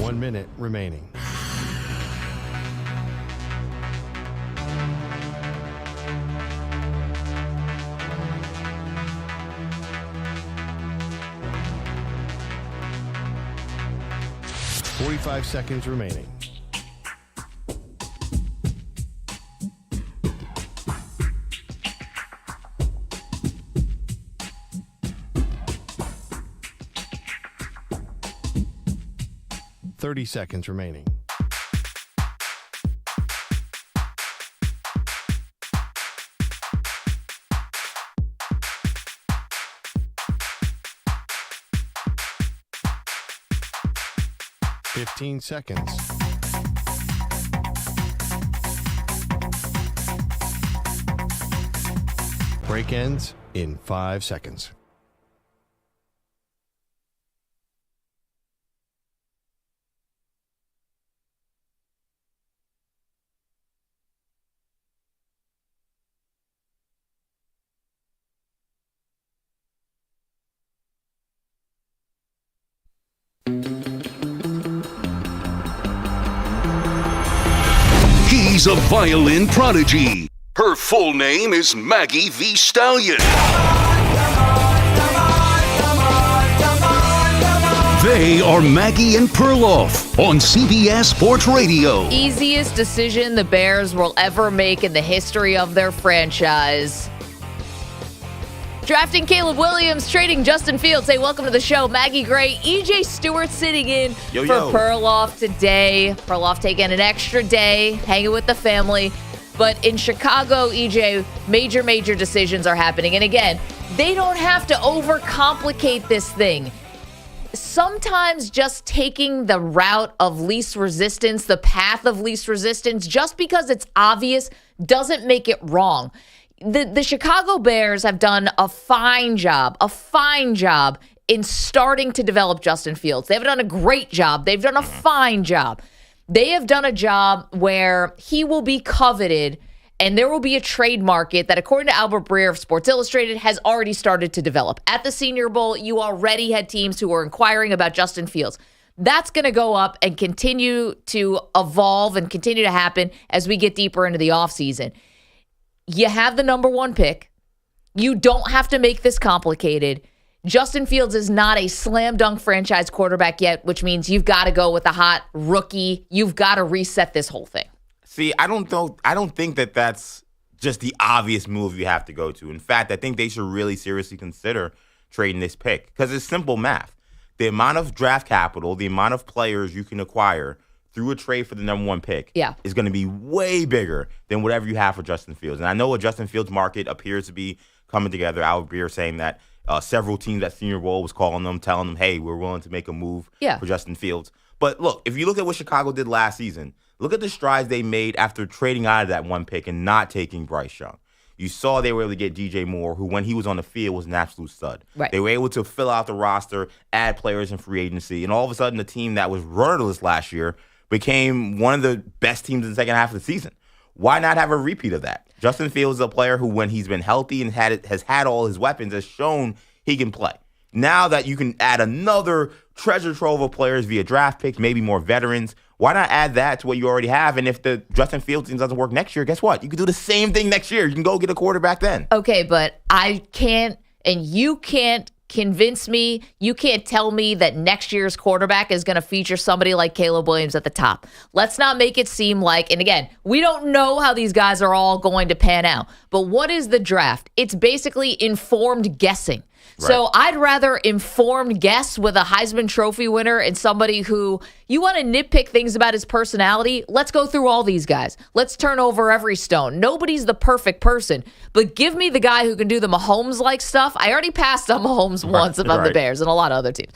1 minute remaining. Forty-five seconds remaining. Seconds remaining. Fifteen seconds. Break ends in 5 seconds. She's a violin prodigy. Her full name is Maggie the Stallion. They are Maggie and Perloff on CBS Sports Radio. Easiest decision the Bears will ever make in the history of their franchise. Drafting Caleb Williams, trading Justin Fields. Hey, welcome to the show. Maggie Gray, EJ Stewart sitting in for Perloff today. Perloff taking an extra day, hanging with the family. But in Chicago, EJ, major decisions are happening. And again, they don't have to overcomplicate this thing. Sometimes just taking the route of least resistance, the path of least resistance, just because it's obvious doesn't make it wrong. The Chicago Bears have done a fine job in starting to develop Justin Fields. They haven't done a great job. They've done a fine job. They have done a job where he will be coveted, and there will be a trade market that, according to Albert Breer of Sports Illustrated, has already started to develop. At the Senior Bowl, you already had teams who were inquiring about Justin Fields. That's going to go up and continue to evolve and continue to happen as we get deeper into the offseason. You have the number one pick. You don't have to make this complicated. Justin Fields is not a slam dunk franchise quarterback yet, which means you've got to go with a hot rookie. You've got to reset this whole thing. See, I don't think that that's just the obvious move you have to go to. In fact, I think they should really seriously consider trading this pick because it's simple math. The amount of draft capital, the amount of players you can acquire through a trade for the number one pick is going to be way bigger than whatever you have for Justin Fields. And I know a Justin Fields market appears to be coming together. Albert Breer saying that several teams at Senior Bowl was calling them, telling them, hey, we're willing to make a move for Justin Fields. But look, if you look at what Chicago did last season, look at the strides they made after trading out of that one pick and not taking Bryce Young. You saw they were able to get DJ Moore, who when he was on the field was an absolute stud. Right. They were able to fill out the roster, add players in free agency, and all of a sudden the team that was rudderless last year became one of the best teams in the second half of the season. Why not have a repeat of that? Justin Fields is a player who, when he's been healthy and has had all his weapons, has shown he can play. Now that you can add another treasure trove of players via draft picks, maybe more veterans, why not add that to what you already have? And if the Justin Fields thing doesn't work next year, guess what? You can do the same thing next year. You can go get a quarterback then. Okay, but I can't, and you can't convince me, you can't tell me that next year's quarterback is going to feature somebody like Caleb Williams at the top. Let's not make it seem like, and again, we don't know how these guys are all going to pan out, but what is the draft? It's basically informed guessing. Right. So I'd rather informed guess with a Heisman Trophy winner and somebody who you want to nitpick things about his personality. Let's go through all these guys. Let's turn over every stone. Nobody's the perfect person, but give me the guy who can do the Mahomes-like stuff. I already passed on Mahomes once about the Bears and a lot of other teams.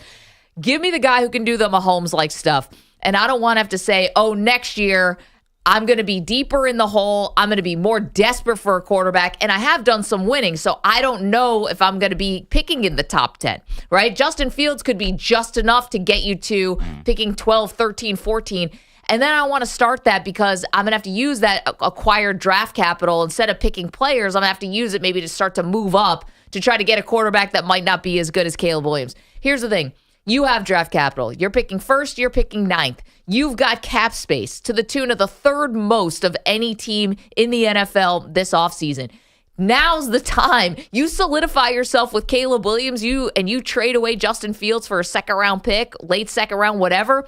Give me the guy who can do the Mahomes-like stuff, and I don't want to have to say, oh, next year I'm going to be deeper in the hole. I'm going to be more desperate for a quarterback. And I have done some winning, so I don't know if I'm going to be picking in the top 10, right? Justin Fields could be just enough to get you to picking 12, 13, 14. And then I want to start that because I'm going to have to use that acquired draft capital. Instead of picking players, I'm going to have to use it maybe to start to move up to try to get a quarterback that might not be as good as Caleb Williams. Here's the thing. You have draft capital. You're picking first, you're picking ninth. You've got cap space to the tune of the third most of any team in the NFL this offseason. Now's the time. You solidify yourself with Caleb Williams, you trade away Justin Fields for a second-round pick, late second-round, whatever.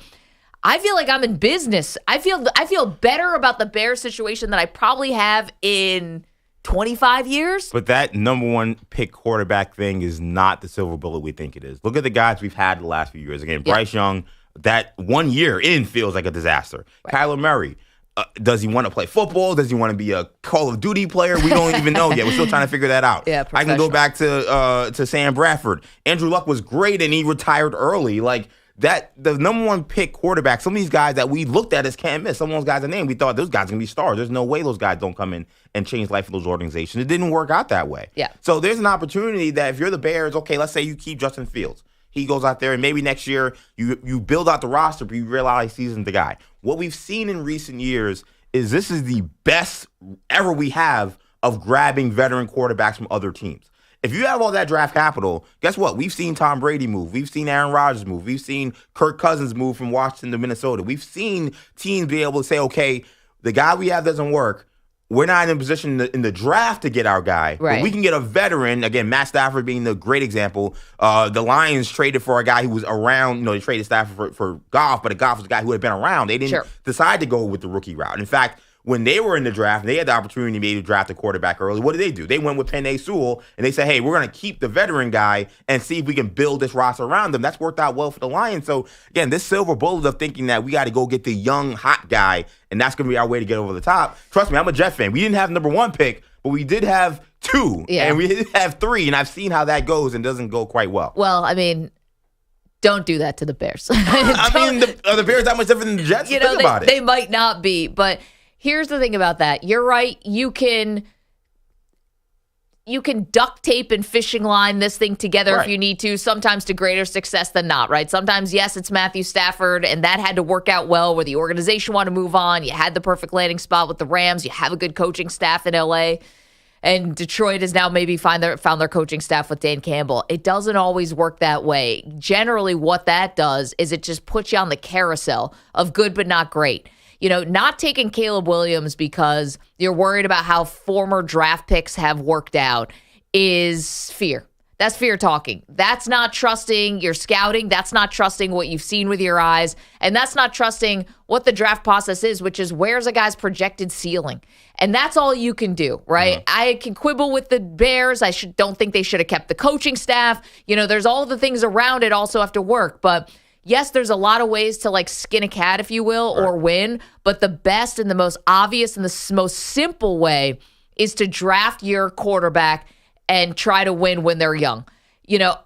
I feel like I'm in business. I feel better about the Bears situation than I probably have in 25 years. But that number one pick quarterback thing is not the silver bullet we think it is. Look at the guys we've had the last few years. Again, Bryce Young, that 1 year in feels like a disaster. Right. Kyler Murray, does he want to play football? Does he want to be a Call of Duty player? We don't even know yet. We're still trying to figure that out. Yeah, I can go back to Sam Bradford. Andrew Luck was great, and he retired early. Like, that the number one pick quarterback, some of these guys that we looked at as can't miss, some of those guys are named, we thought those guys are going to be stars. There's no way those guys don't come in and change life of those organizations. It didn't work out that way. Yeah. So there's an opportunity that if you're the Bears, okay, let's say you keep Justin Fields. He goes out there and maybe next year you build out the roster, but you realize he's the guy. What we've seen in recent years is this is the best ever we have of grabbing veteran quarterbacks from other teams. If you have all that draft capital, guess what? We've seen Tom Brady move. We've seen Aaron Rodgers move. We've seen Kirk Cousins move from Washington to Minnesota. We've seen teams be able to say, okay, the guy we have doesn't work. We're not in a position in the draft to get our guy. Right. But we can get a veteran. Again, Matt Stafford being the great example. The Lions traded for a guy who was around. They traded Stafford for Goff, but Goff was a guy who had been around. They didn't decide to go with the rookie route. In fact, when they were in the draft, they had the opportunity maybe to draft a quarterback early. What did? They went with Penei Sewell, and they said, hey, we're going to keep the veteran guy and see if we can build this roster around him. That's worked out well for the Lions. So, again, this silver bullet of thinking that we got to go get the young, hot guy, and that's going to be our way to get over the top. Trust me, I'm a Jet fan. We didn't have number one pick, but we did have two, and we did have three, and I've seen how that goes and doesn't go quite well. Well, I mean, don't do that to the Bears. Are the Bears that much different than the Jets? Think about it. They might not be, but here's the thing about that. You're right. You can duct tape and fishing line this thing together if you need to, sometimes to greater success than not, right? Sometimes, yes, it's Matthew Stafford, and that had to work out well where the organization wanted to move on. You had the perfect landing spot with the Rams. You have a good coaching staff in L.A., and Detroit has now maybe found their coaching staff with Dan Campbell. It doesn't always work that way. Generally, what that does is it just puts you on the carousel of good but not great. Not taking Caleb Williams because you're worried about how former draft picks have worked out is fear. That's fear talking. That's not trusting your scouting. That's not trusting what you've seen with your eyes. And that's not trusting what the draft process is, which is where's a guy's projected ceiling. And that's all you can do, right? I can quibble with the Bears. Don't think they should have kept the coaching staff. There's all the things around it also have to work. But yes, there's a lot of ways to skin a cat, if you will, or win. But the best and the most obvious and the most simple way is to draft your quarterback and try to win when they're young. You're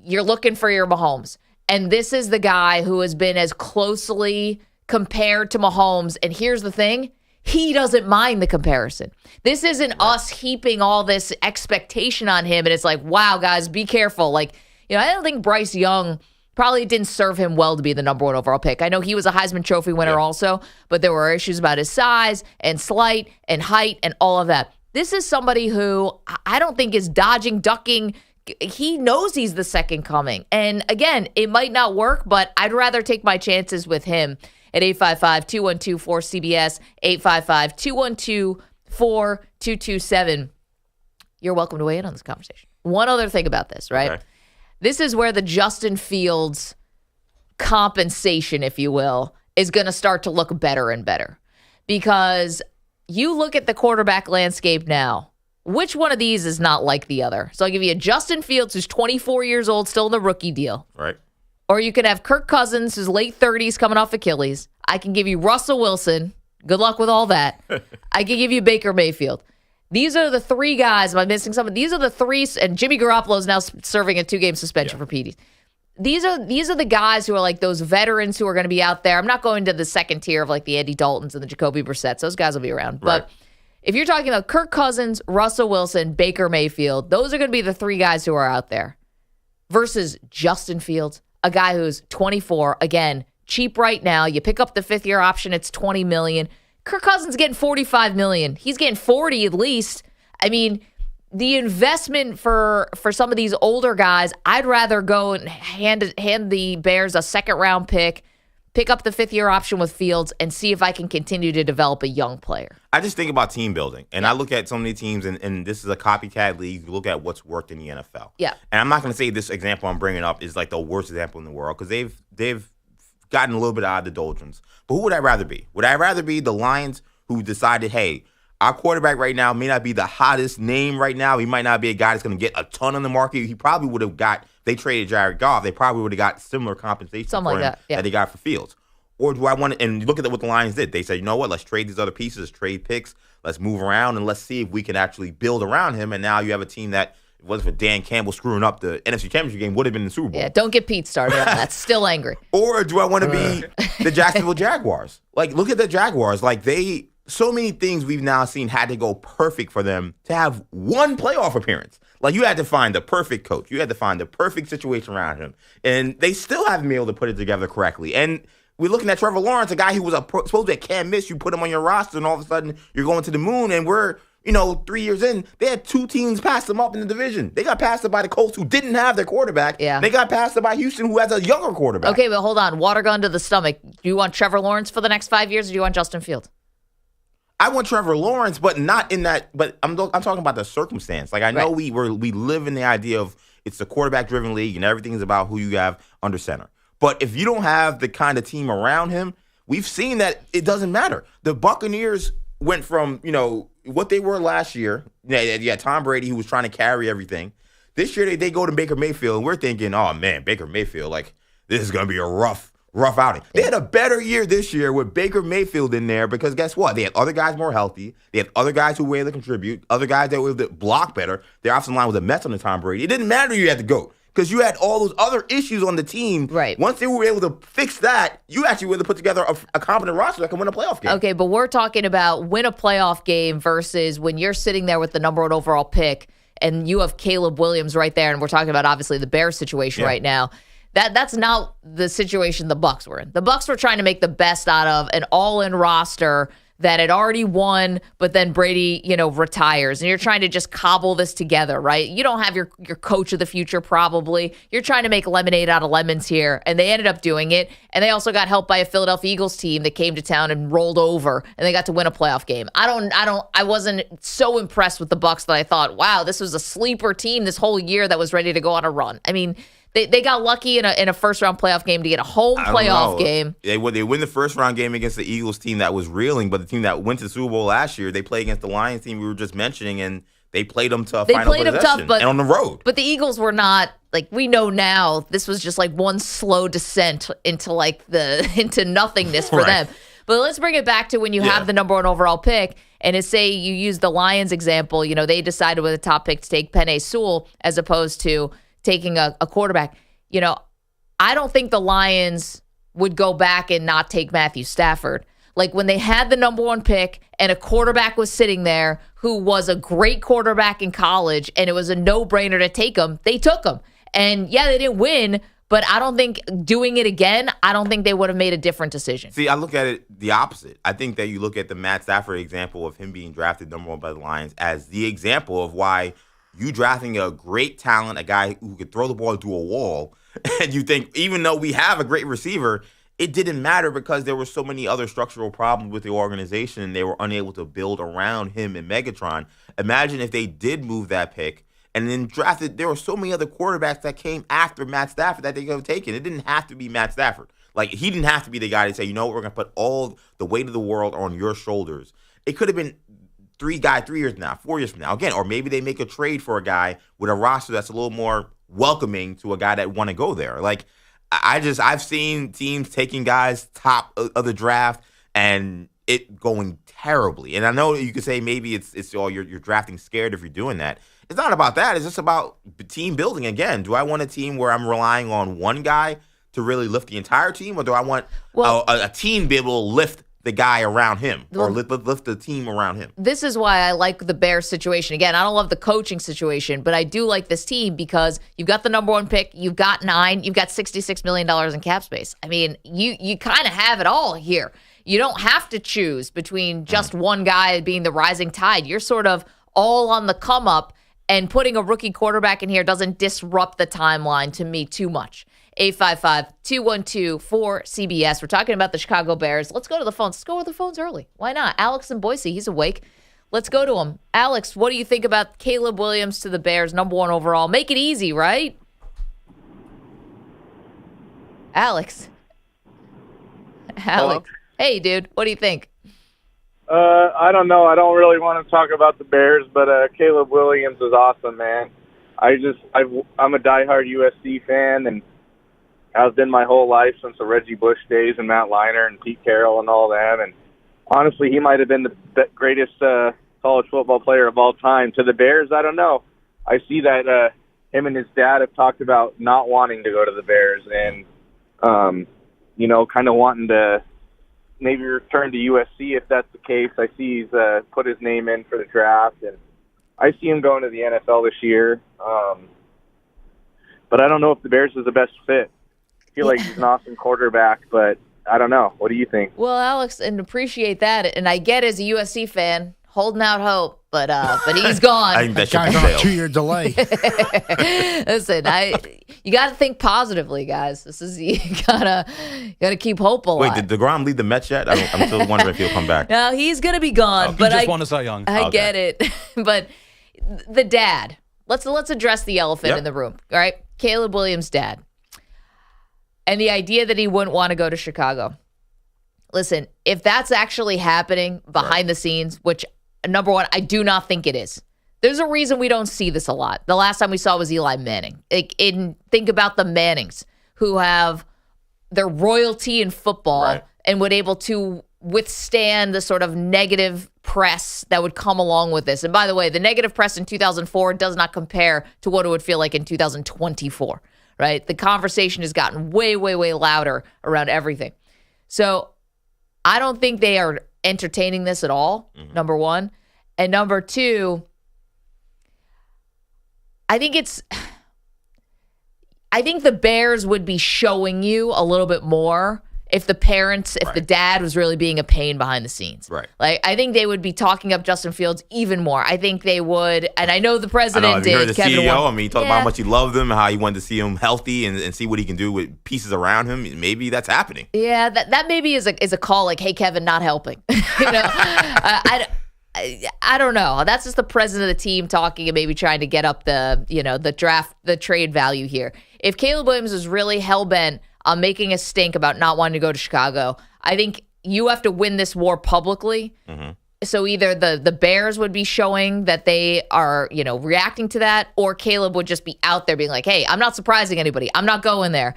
looking for your Mahomes. And this is the guy who has been as closely compared to Mahomes. And here's the thing. He doesn't mind the comparison. This isn't us heaping all this expectation on him. And it's like, wow, guys, be careful. I don't think Bryce Young probably didn't serve him well to be the number one overall pick. I know he was a Heisman Trophy winner also, but there were issues about his size and slight and height and all of that. This is somebody who I don't think is dodging, ducking. He knows he's the second coming. And again, it might not work, but I'd rather take my chances with him at 855-212-4CBS, 855-212-4227. You're welcome to weigh in on this conversation. One other thing about this, right? Okay. This is where the Justin Fields compensation, if you will, is going to start to look better and better. Because you look at the quarterback landscape now, which one of these is not like the other? So I'll give you a Justin Fields, who's 24 years old, still in the rookie deal. Right. Or you could have Kirk Cousins, who's late 30s, coming off Achilles. I can give you Russell Wilson. Good luck with all that. I can give you Baker Mayfield. These are the three guys. Am I missing something? These are the three, and Jimmy Garoppolo is now serving a 2-game suspension for PEDs. These are the guys who are like those veterans who are going to be out there. I'm not going to the second tier of the Andy Daltons and the Jacoby Brissetts. Those guys will be around. Right. But if you're talking about Kirk Cousins, Russell Wilson, Baker Mayfield, those are going to be the three guys who are out there. Versus Justin Fields, a guy who's 24, again, cheap right now. You pick up the 5th-year option, it's $20 million. Kirk Cousins getting $45 million. He's getting $40 at least. I mean, the investment for some of these older guys, I'd rather go and hand the Bears a second-round pick, pick up the fifth-year option with Fields, and see if I can continue to develop a young player. I just think about team building, and I look at so many teams, and this is a copycat league. You look at what's worked in the NFL. Yeah. And I'm not going to say this example I'm bringing up is like the worst example in the world because they've gotten a little bit out of the doldrums. But who would I rather be? Would I rather be the Lions who decided, hey, our quarterback right now may not be the hottest name right now. He might not be a guy that's going to get a ton on the market. He probably would have got, they traded Jared Goff, they probably would have got similar compensation Something for like him that they got for Fields. Or do I want to, and look at what the Lions did. They said, you know what, let's trade these other pieces, let's trade picks, let's move around, and let's see if we can actually build around him. And now you have a team that, if it wasn't for Dan Campbell screwing up the NFC Championship game, would have been in the Super Bowl. Yeah, don't get Pete started on that. Still angry. Or do I want to be the Jacksonville Jaguars? Like, look at the Jaguars. Like, so many things we've now seen had to go perfect for them to have one playoff appearance. Like, you had to find the perfect coach. You had to find the perfect situation around him. And they still haven't been able to put it together correctly. And we're looking at Trevor Lawrence, a guy who was supposed to be a can't miss. You put him on your roster, and all of a sudden you're going to the moon. And we're, 3 years in, they had two teams pass them up in the division. They got passed up by the Colts, who didn't have their quarterback. Yeah. They got passed up by Houston, who has a younger quarterback. Okay, but hold on. Water gun to the stomach. Do you want Trevor Lawrence for the next 5 years, or do you want Justin Fields? I want Trevor Lawrence, but not in that. But I'm talking about the circumstance. Like, I know we live in the idea of it's a quarterback-driven league, and everything's about who you have under center. But if you don't have the kind of team around him, we've seen that it doesn't matter. The Buccaneers went from what they were last year. Yeah, Tom Brady, who was trying to carry everything. This year they go to Baker Mayfield, and we're thinking, oh man, Baker Mayfield, like, this is gonna be a rough outing. They had a better year this year with Baker Mayfield in there because guess what? They had other guys more healthy. They had other guys who were able to contribute, other guys that were able to block better. Their offensive line was a mess on the Tom Brady. It didn't matter who you had to go because you had all those other issues on the team. Right. Once they were able to fix that, you actually were able to put together a competent roster that can win a playoff game. Okay, but we're talking about win a playoff game versus when you're sitting there with the number one overall pick and you have Caleb Williams right there, and we're talking about obviously the Bears situation right now. That's not the situation the Bucs were in. The Bucs were trying to make the best out of an all-in roster that had already won, but then Brady, retires, and you're trying to just cobble this together, right? You don't have your coach of the future probably. You're trying to make lemonade out of lemons here, and they ended up doing it. And they also got helped by a Philadelphia Eagles team that came to town and rolled over, and they got to win a playoff game. I wasn't so impressed with the Bucs that I thought, wow, this was a sleeper team this whole year that was ready to go on a run. I mean, They got lucky in a first-round playoff game to get a home playoff game. They win the first-round game against the Eagles team that was reeling, but the team that went to the Super Bowl last year, they played against the Lions team we were just mentioning, and they played them to a final possession and on the road. But the Eagles were not, like, we know now, this was just like one slow descent into into nothingness for them. But let's bring it back to when you have the number one overall pick, and to say you use the Lions example, they decided with a top pick to take Penei Sewell as opposed to taking a quarterback. I don't think the Lions would go back and not take Matthew Stafford. Like, when they had the number one pick and a quarterback was sitting there who was a great quarterback in college and it was a no-brainer to take him, they took him. And yeah, they didn't win, but I don't think doing it again, I don't think they would have made a different decision. See, I look at it the opposite. I think that you look at the Matt Stafford example of him being drafted number one by the Lions as the example of why you drafting a great talent, a guy who could throw the ball through a wall, and you think, even though we have a great receiver, it didn't matter because there were so many other structural problems with the organization, and they were unable to build around him and Megatron. Imagine if they did move that pick and then drafted. There were so many other quarterbacks that came after Matt Stafford that they could have taken. It didn't have to be Matt Stafford. Like, he didn't have to be the guy to say, we're going to put all the weight of the world on your shoulders. It could have been 3 years from now, 4 years from now. Again, or maybe they make a trade for a guy with a roster that's a little more welcoming to a guy that want to go there. Like, I've seen teams taking guys top of the draft and it going terribly. And I know you could say maybe it's all you're drafting scared if you're doing that. It's not about that. It's just about team building. Again, do I want a team where I'm relying on one guy to really lift the entire team, or do I want a team be able to lift the guy around him or lift the team around him? This is why I like the Bears situation. Again, I don't love the coaching situation, but I do like this team because you've got the number one pick, you've got 9, you've got $66 million in cap space. I mean, you kind of have it all here. You don't have to choose between just one guy being the rising tide. You're sort of all on the come up. And putting a rookie quarterback in here doesn't disrupt the timeline to me too much. 855-212-4CBS. We're talking about the Chicago Bears. Let's go to the phones. Let's go to the phones early. Why not? Alex in Boise, he's awake. Let's go to him. Alex, what do you think about Caleb Williams to the Bears, number 1 overall? Make it easy, right? Alex. Hello? Hey, dude, what do you think? I don't know. I don't really want to talk about the Bears, but Caleb Williams is awesome, man. I'm a diehard USC fan, and I've been my whole life since the Reggie Bush days and Matt Leinart and Pete Carroll and all them. And honestly, he might have been the greatest college football player of all time. To the Bears, I don't know. I see that him and his dad have talked about not wanting to go to the Bears and, kind of wanting to maybe return to USC if that's the case. I see he's put his name in for the draft, and I see him going to the NFL this year. But I don't know if the Bears is the best fit. I feel like he's an awesome quarterback, but I don't know. What do you think? Well, Alex, and appreciate that. And I get as a USC fan, holding out hope, but he's gone. I think that should Guy's be on a failed. 2-year delay. Listen, you got to think positively, guys. You gotta keep hope alive. Wait, did DeGrom lead the Mets yet? I'm still wondering if he'll come back. No, he's gonna be gone. But he just won a Cy Young. I get it. But the dad. Let's address the elephant in the room. All right, Caleb Williams' dad, and the idea that he wouldn't want to go to Chicago. Listen, if that's actually happening behind the scenes, which number one, I do not think it is. There's a reason we don't see this a lot. The last time we saw was Eli Manning. Think about the Mannings, who have their royalty in football and would able to withstand the sort of negative press that would come along with this. And by the way, the negative press in 2004 does not compare to what it would feel like in 2024, right? The conversation has gotten way, way, way louder around everything. So I don't think they are entertaining this at all, number one. And number two, I think the Bears would be showing you a little bit more if the parents, if the dad was really being a pain behind the scenes. Right. Like, I think they would be talking up Justin Fields even more. I think they would, and I know the president Have you heard did. the Kevin CEO? He talked about how much he loved him, how he wanted to see him healthy and see what he can do with pieces around him. Maybe that's happening. Yeah, that maybe is a call like, hey, Kevin, not helping. I don't know. That's just the president of the team talking and maybe trying to get up the trade value here. If Caleb Williams is really hell-bent on making a stink about not wanting to go to Chicago, I think you have to win this war publicly. Mm-hmm. So either the Bears would be showing that they are, reacting to that, or Caleb would just be out there being like, hey, I'm not surprising anybody. I'm not going there.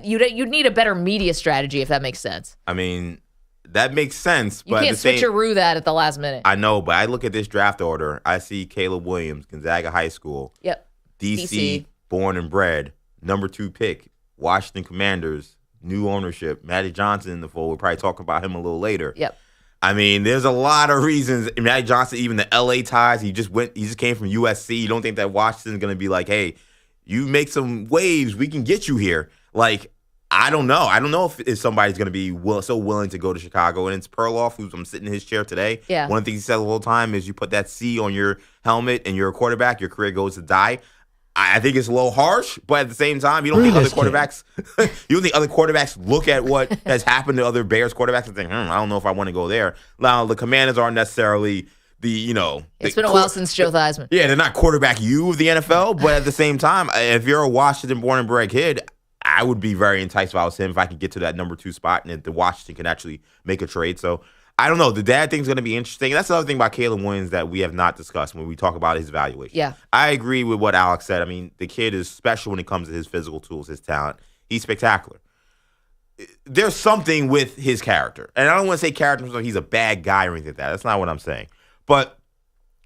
You'd need a better media strategy, if that makes sense. I mean, that makes sense. You can't switcheroo that at the last minute. I know, but I look at this draft order. I see Caleb Williams, Gonzaga High School. Yep. DC, born and bred, number 2 pick. Washington Commanders, new ownership. Magic Johnson in the fold. We'll probably talk about him a little later. Yep. I mean, there's a lot of reasons. Magic Johnson, even the LA ties, he just came from USC. You don't think that Washington's going to be like, hey, you make some waves, we can get you here. Like, I don't know. I don't know if somebody's going to be so willing to go to Chicago. And it's Perloff, I'm sitting in his chair today. Yeah. One of the things he said the whole time is you put that C on your helmet and you're a quarterback, your career goes to die. I think it's a little harsh, but at the same time, you don't think other quarterbacks look at what has happened to other Bears quarterbacks and think, I don't know if I want to go there. Now, the Commanders aren't necessarily it's been a while since Joe Theismann. Yeah, they're not quarterback of the NFL, but at the same time, if you're a Washington born and bred kid, I would be very enticed if I was him, if I could get to that number 2 spot and if the Washington can actually make a trade. So I don't know. The dad thing's going to be interesting. That's another thing about Caleb Williams that we have not discussed when we talk about his evaluation. Yeah. I agree with what Alex said. I mean, the kid is special when it comes to his physical tools, his talent. He's spectacular. There's something with his character. And I don't want to say character, so he's a bad guy or anything like that. That's not what I'm saying. But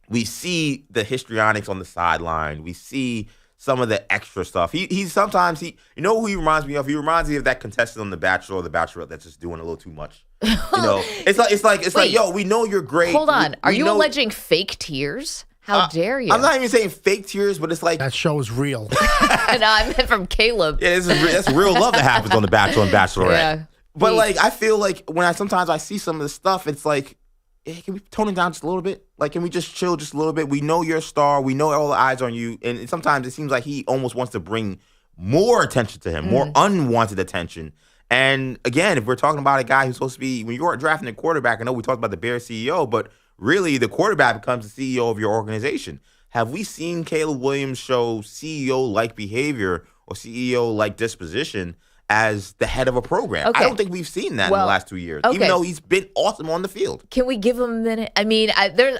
we see the histrionics on the sideline. We see some of the extra stuff. He sometimes you know who he reminds me of? He reminds me of that contestant on The Bachelor or The Bachelorette that's just doing a little too much. It's like, yo, we know you're great. Hold on. Are you alleging fake tears? How dare you? I'm not even saying fake tears, but it's like That show is real. No, I meant from Caleb. yeah, that's real love that happens on The Bachelor and Bachelorette. Yeah. But like, I feel like when sometimes I see some of the stuff, it's like can we tone it down just a little bit? Like, can we just chill just a little bit? We know you're a star. We know all the eyes on you. And sometimes it seems like he almost wants to bring more attention to him, more unwanted attention. And again, if we're talking about a guy who's supposed to be, when you're drafting a quarterback, I know we talked about the Bears CEO, but really the quarterback becomes the CEO of your organization. Have we seen Caleb Williams show CEO-like behavior or CEO-like disposition as the head of a program? Okay. I don't think we've seen that in the last 2 years, even though he's been awesome on the field. Can we give him a minute? I mean,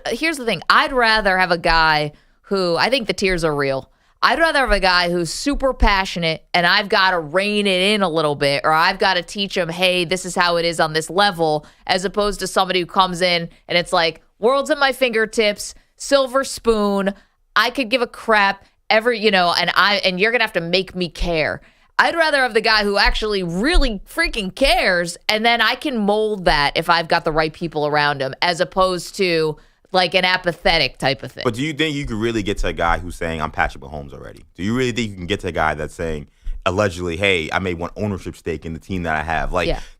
here's the thing. I'd rather have a guy who, I think the tears are real. I'd rather have a guy who's super passionate and I've got to rein it in a little bit, or I've got to teach him, hey, this is how it is on this level, as opposed to somebody who comes in and it's like, world's at my fingertips, silver spoon, I could give a crap and you're going to have to make me care. I'd rather have the guy who actually really freaking cares, and then I can mold that if I've got the right people around him, as opposed to like an apathetic type of thing. But do you think you could really get to a guy who's saying, I'm Patrick Mahomes already? Do you really think you can get to a guy that's saying, allegedly, hey, I made one ownership stake in the team that I have?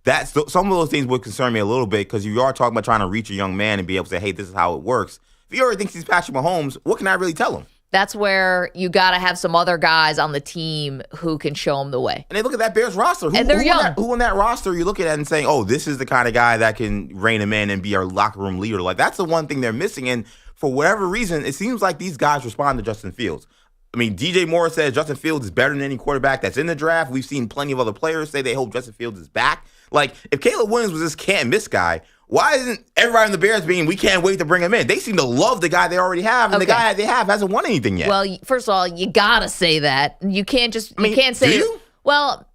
That's some of those things would concern me a little bit, because you are talking about trying to reach a young man and be able to say, hey, this is how it works. If he already thinks he's Patrick Mahomes, what can I really tell him? That's where you got to have some other guys on the team who can show him the way. And they look at that Bears roster. And they're young. Who on that roster you look at and saying, oh, this is the kind of guy that can rein him in and be our locker room leader? Like, that's the one thing they're missing. And for whatever reason, it seems like these guys respond to Justin Fields. I mean, DJ Moore says Justin Fields is better than any quarterback that's in the draft. We've seen plenty of other players say they hope Justin Fields is back. Like, if Caleb Williams was this can't-miss guy, why isn't everybody in the Bears being, we can't wait to bring him in? They seem to love the guy they already have, and the guy they have hasn't won anything yet. Well, first of all, you got to say that. You can't just, you can't say do you? Well,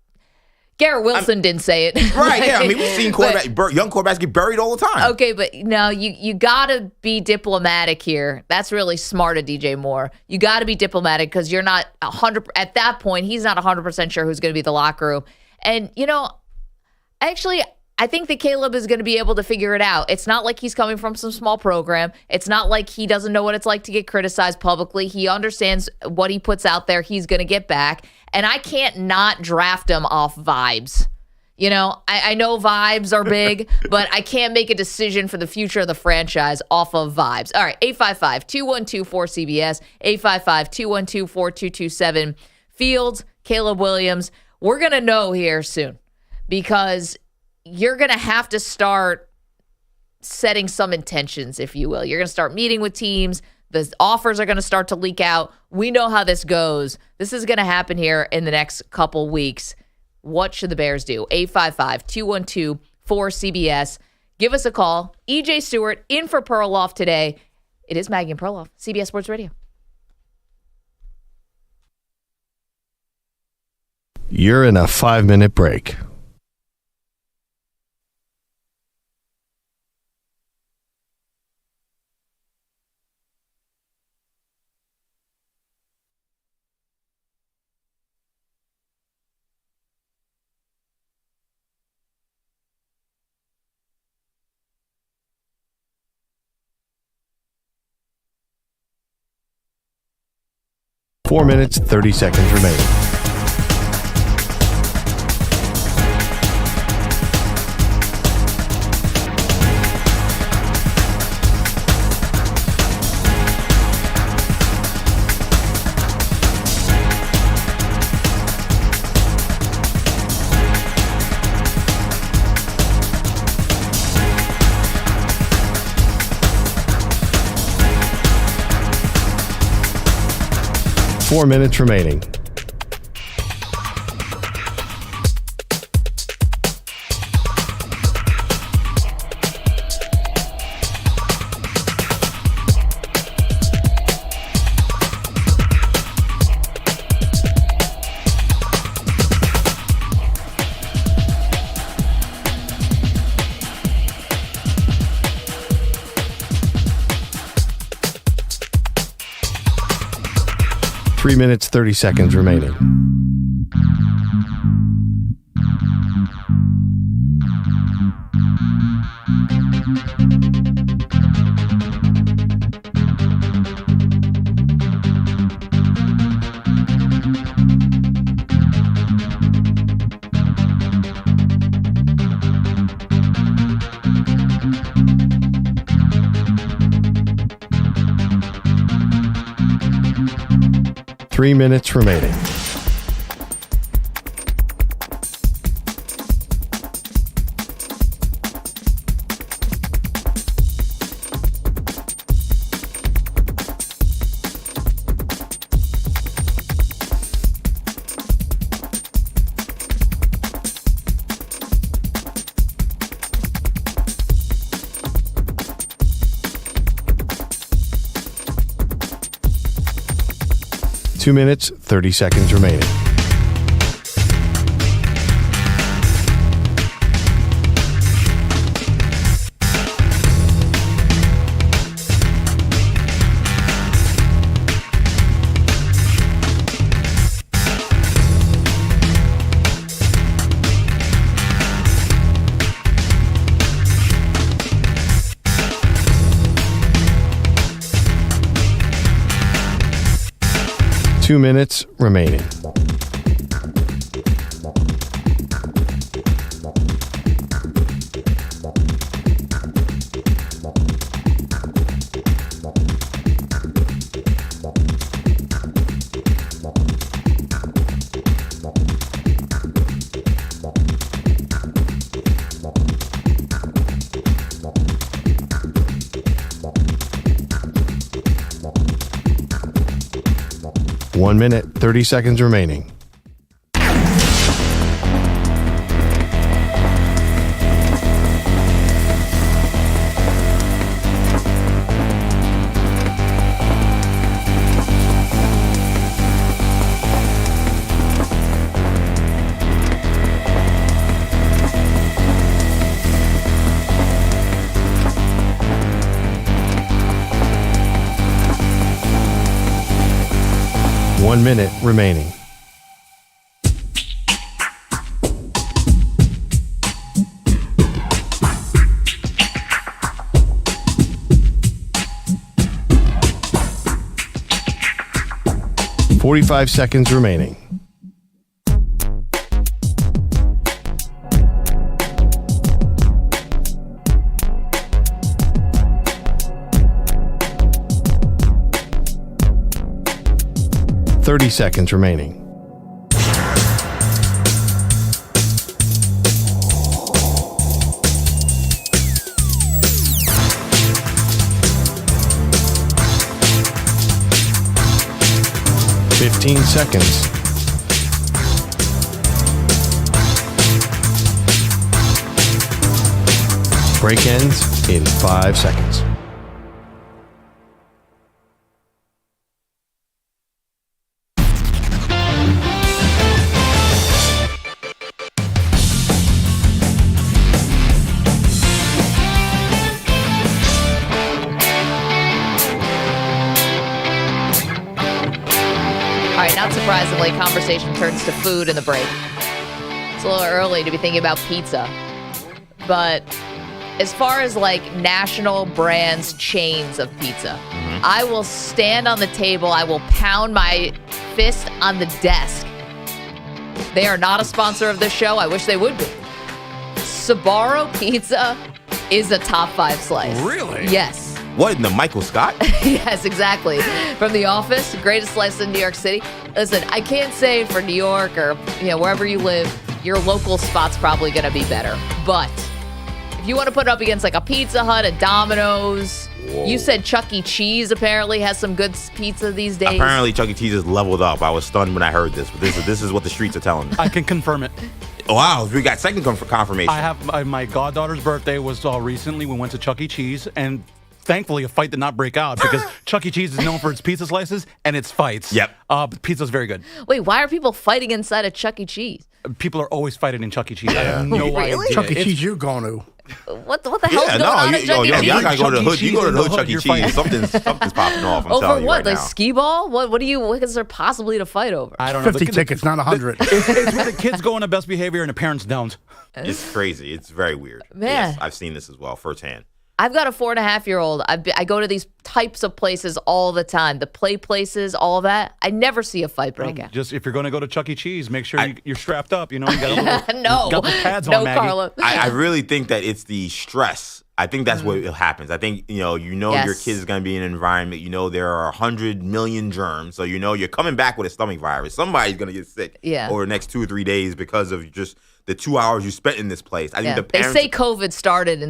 Garrett Wilson didn't say it. Right, yeah. I mean, we've seen young quarterbacks get buried all the time. Okay, but no, you got to be diplomatic here. That's really smart of DJ Moore. You got to be diplomatic, because you're not 100%, at that point, he's not 100% sure who's going to be the locker room. And, actually, I think that Caleb is going to be able to figure it out. It's not like he's coming from some small program. It's not like he doesn't know what it's like to get criticized publicly. He understands what he puts out there, he's going to get back. And I can't not draft him off vibes. I know vibes are big, but I can't make a decision for the future of the franchise off of vibes. All right, 855-212-4CBS, 855-212-4227. Fields, Caleb Williams. We're going to know here soon, because you're going to have to start setting some intentions, if you will. You're going to start meeting with teams. The offers are going to start to leak out. We know how this goes. This is going to happen here in the next couple weeks. What should the Bears do? 855-212-4CBS. Give us a call. EJ Stewart in for Perloff today. It is Maggie and Perloff, CBS Sports Radio. You're in a 5-minute break. Four minutes, 30 seconds remaining. Four minutes remaining. Three minutes, 30 seconds remaining. 3 minutes remaining. Two minutes, 30 seconds remaining. Two minutes remaining. One minute, 30 seconds remaining. One minute remaining. "45 seconds remaining. "30 seconds remaining. "15 seconds. Break ends in 5 seconds. All right, not surprisingly, conversation turns to food in the break. It's a little early to be thinking about pizza. But as far as like national brands, chains of pizza, I will stand on the table, I will pound my fist on the desk. They are not a sponsor of this show. I wish they would be. Sbarro Pizza is a top 5 slice. Really? Yes. What, in the Michael Scott? Yes, exactly. From The Office, greatest slice in New York City. Listen, I can't say for New York or wherever you live, your local spot's probably going to be better. But if you want to put it up against like a Pizza Hut, a Domino's, you said Chuck E. Cheese apparently has some good pizza these days. Apparently Chuck E. Cheese has leveled up. I was stunned when I heard this, but this is what the streets are telling me. I can confirm it. Wow, we got second confirmation. I have my goddaughter's birthday was recently. We went to Chuck E. Cheese, and thankfully a fight did not break out because Chuck E. Cheese is known for its pizza slices and its fights. Yep. But pizza's very good. Wait, why are people fighting inside of Chuck E. Cheese? People are always fighting in Chuck E. Cheese. I have no idea. Chuck E. Cheese, you going to? What the hell's going on at Chuck E. Cheese? Y'all gotta go to the hood. You go to the hood, Chuck E. you're Cheese. fighting. Something's popping off. I'm Over telling you what? right Like now. skee ball? What is there possibly to fight over? I don't know. 50 tickets, not 100. It's where the kids go on the best behavior and the parents don't. It's crazy. It's very weird. Man. Yes, I've seen this as well firsthand. I've got a 4.5-year-old. I go to these types of places all the time. The play places, all that. I never see a fight break out. Just if you're going to go to Chuck E. Cheese, make sure you're strapped up. You know, you got a little, No. got the pads No, on, Maggie. Carla. I really think that it's the stress. I think that's what happens. I think, your kid is going to be in an environment, there are 100 million germs. So, you're coming back with a stomach virus. Somebody's going to get sick over the next 2 or 3 days because of just the 2 hours you spent in this place. I think the parents, they say COVID started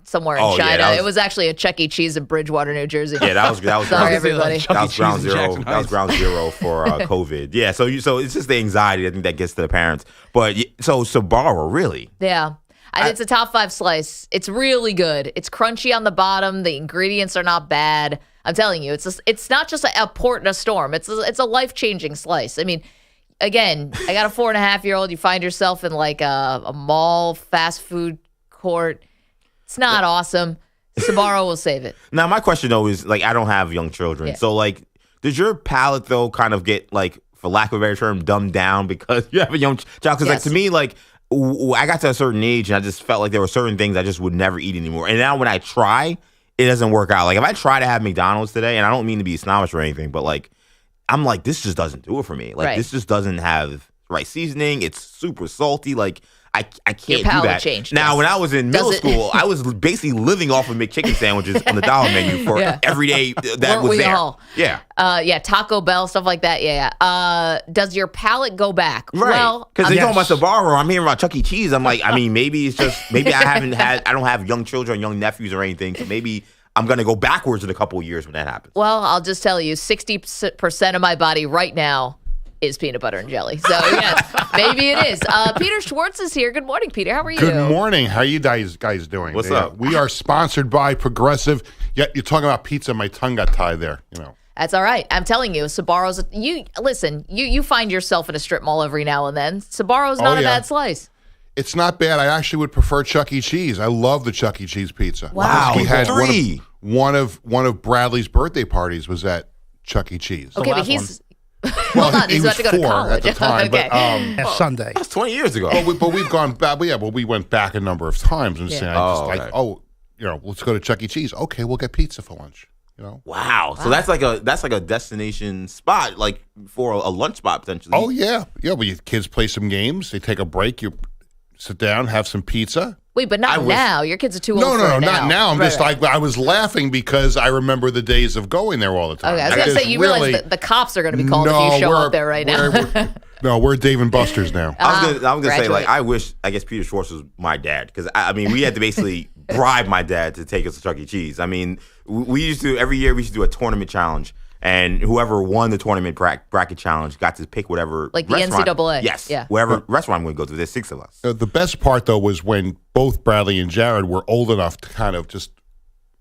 somewhere in China. Yeah, it was actually a Chuck E. Cheese in Bridgewater, New Jersey. Yeah, that was Sorry, everybody. That was ground zero. That was ground zero for COVID. Yeah, so it's just the anxiety I think that gets to the parents. But so Sbarro, really? Yeah. It's a top 5 slice. It's really good. It's crunchy on the bottom. The ingredients are not bad. I'm telling you, it's not just a port in a storm. It's a life-changing slice. I mean, again, I got a 4.5-year-old. You find yourself in like a mall fast food court. It's not awesome. Sbarro will save it. Now, my question, though, is, I don't have young children. Yeah. So, does your palate, though, kind of get, for lack of a better term, dumbed down because you have a young child? Because, to me, I got to a certain age and I just felt like there were certain things I just would never eat anymore. And now when I try, it doesn't work out. If I try to have McDonald's today, and I don't mean to be snobbish or anything, but I'm like, this just doesn't do it for me. This just doesn't have right seasoning. It's super salty. I can't Your palate do that. Changed, now, when I was in middle school, I was basically living off of McChicken sandwiches on the dollar menu for every day that was there. All? Yeah. Taco Bell, stuff like that. Yeah. Does your palate go back? Right. Well, because they talking about Sbarro, I'm hearing about Chuck E. Cheese. I'm like, maybe it's just, I don't have young children, young nephews or anything. So maybe I'm going to go backwards in a couple of years when that happens. Well, I'll just tell you, 60% of my body right now is peanut butter and jelly. So, yes, maybe it is. Peter Schwartz is here. Good morning, Peter. How are you? Good morning. How you guys doing? What's up? We are sponsored by Progressive. Yeah, you're talking about pizza. My tongue got tied there, That's all right. I'm telling you, Sbarro's, you find yourself in a strip mall every now and then. Sbarro's not a bad slice. It's not bad. I actually would prefer Chuck E. Cheese. I love the Chuck E. Cheese pizza. Wow. We had 3. one of Bradley's birthday parties was at Chuck E. Cheese. Okay, but he's... Hold on, he's about to go to college. At the time, okay. but Sunday. That's 20 years ago. But we've gone back. We went back a number of times and saying, let's go to Chuck E. Cheese. Okay, we'll get pizza for lunch. Wow. So that's like a destination spot, for a lunch spot potentially. Oh yeah. Well, your kids play some games. They take a break. You sit down, have some pizza. Wait, but not now. Your kids are too old for it No, not now. I'm just I was laughing because I remember the days of going there all the time. Okay, I was going to say, you realize that the cops are going to be called if you show up there right now. We're Dave & Buster's now. I was going to say, I guess Peter Schwartz was my dad because, we had to basically bribe my dad to take us to Chuck E. Cheese. We used to, every year we used to do a tournament challenge. And whoever won the tournament bracket challenge got to pick whatever the restaurant. NCAA. Yes. Yeah. Wherever restaurant I'm going to go to. There's 6 of us. The best part, though, was when both Bradley and Jared were old enough to kind of just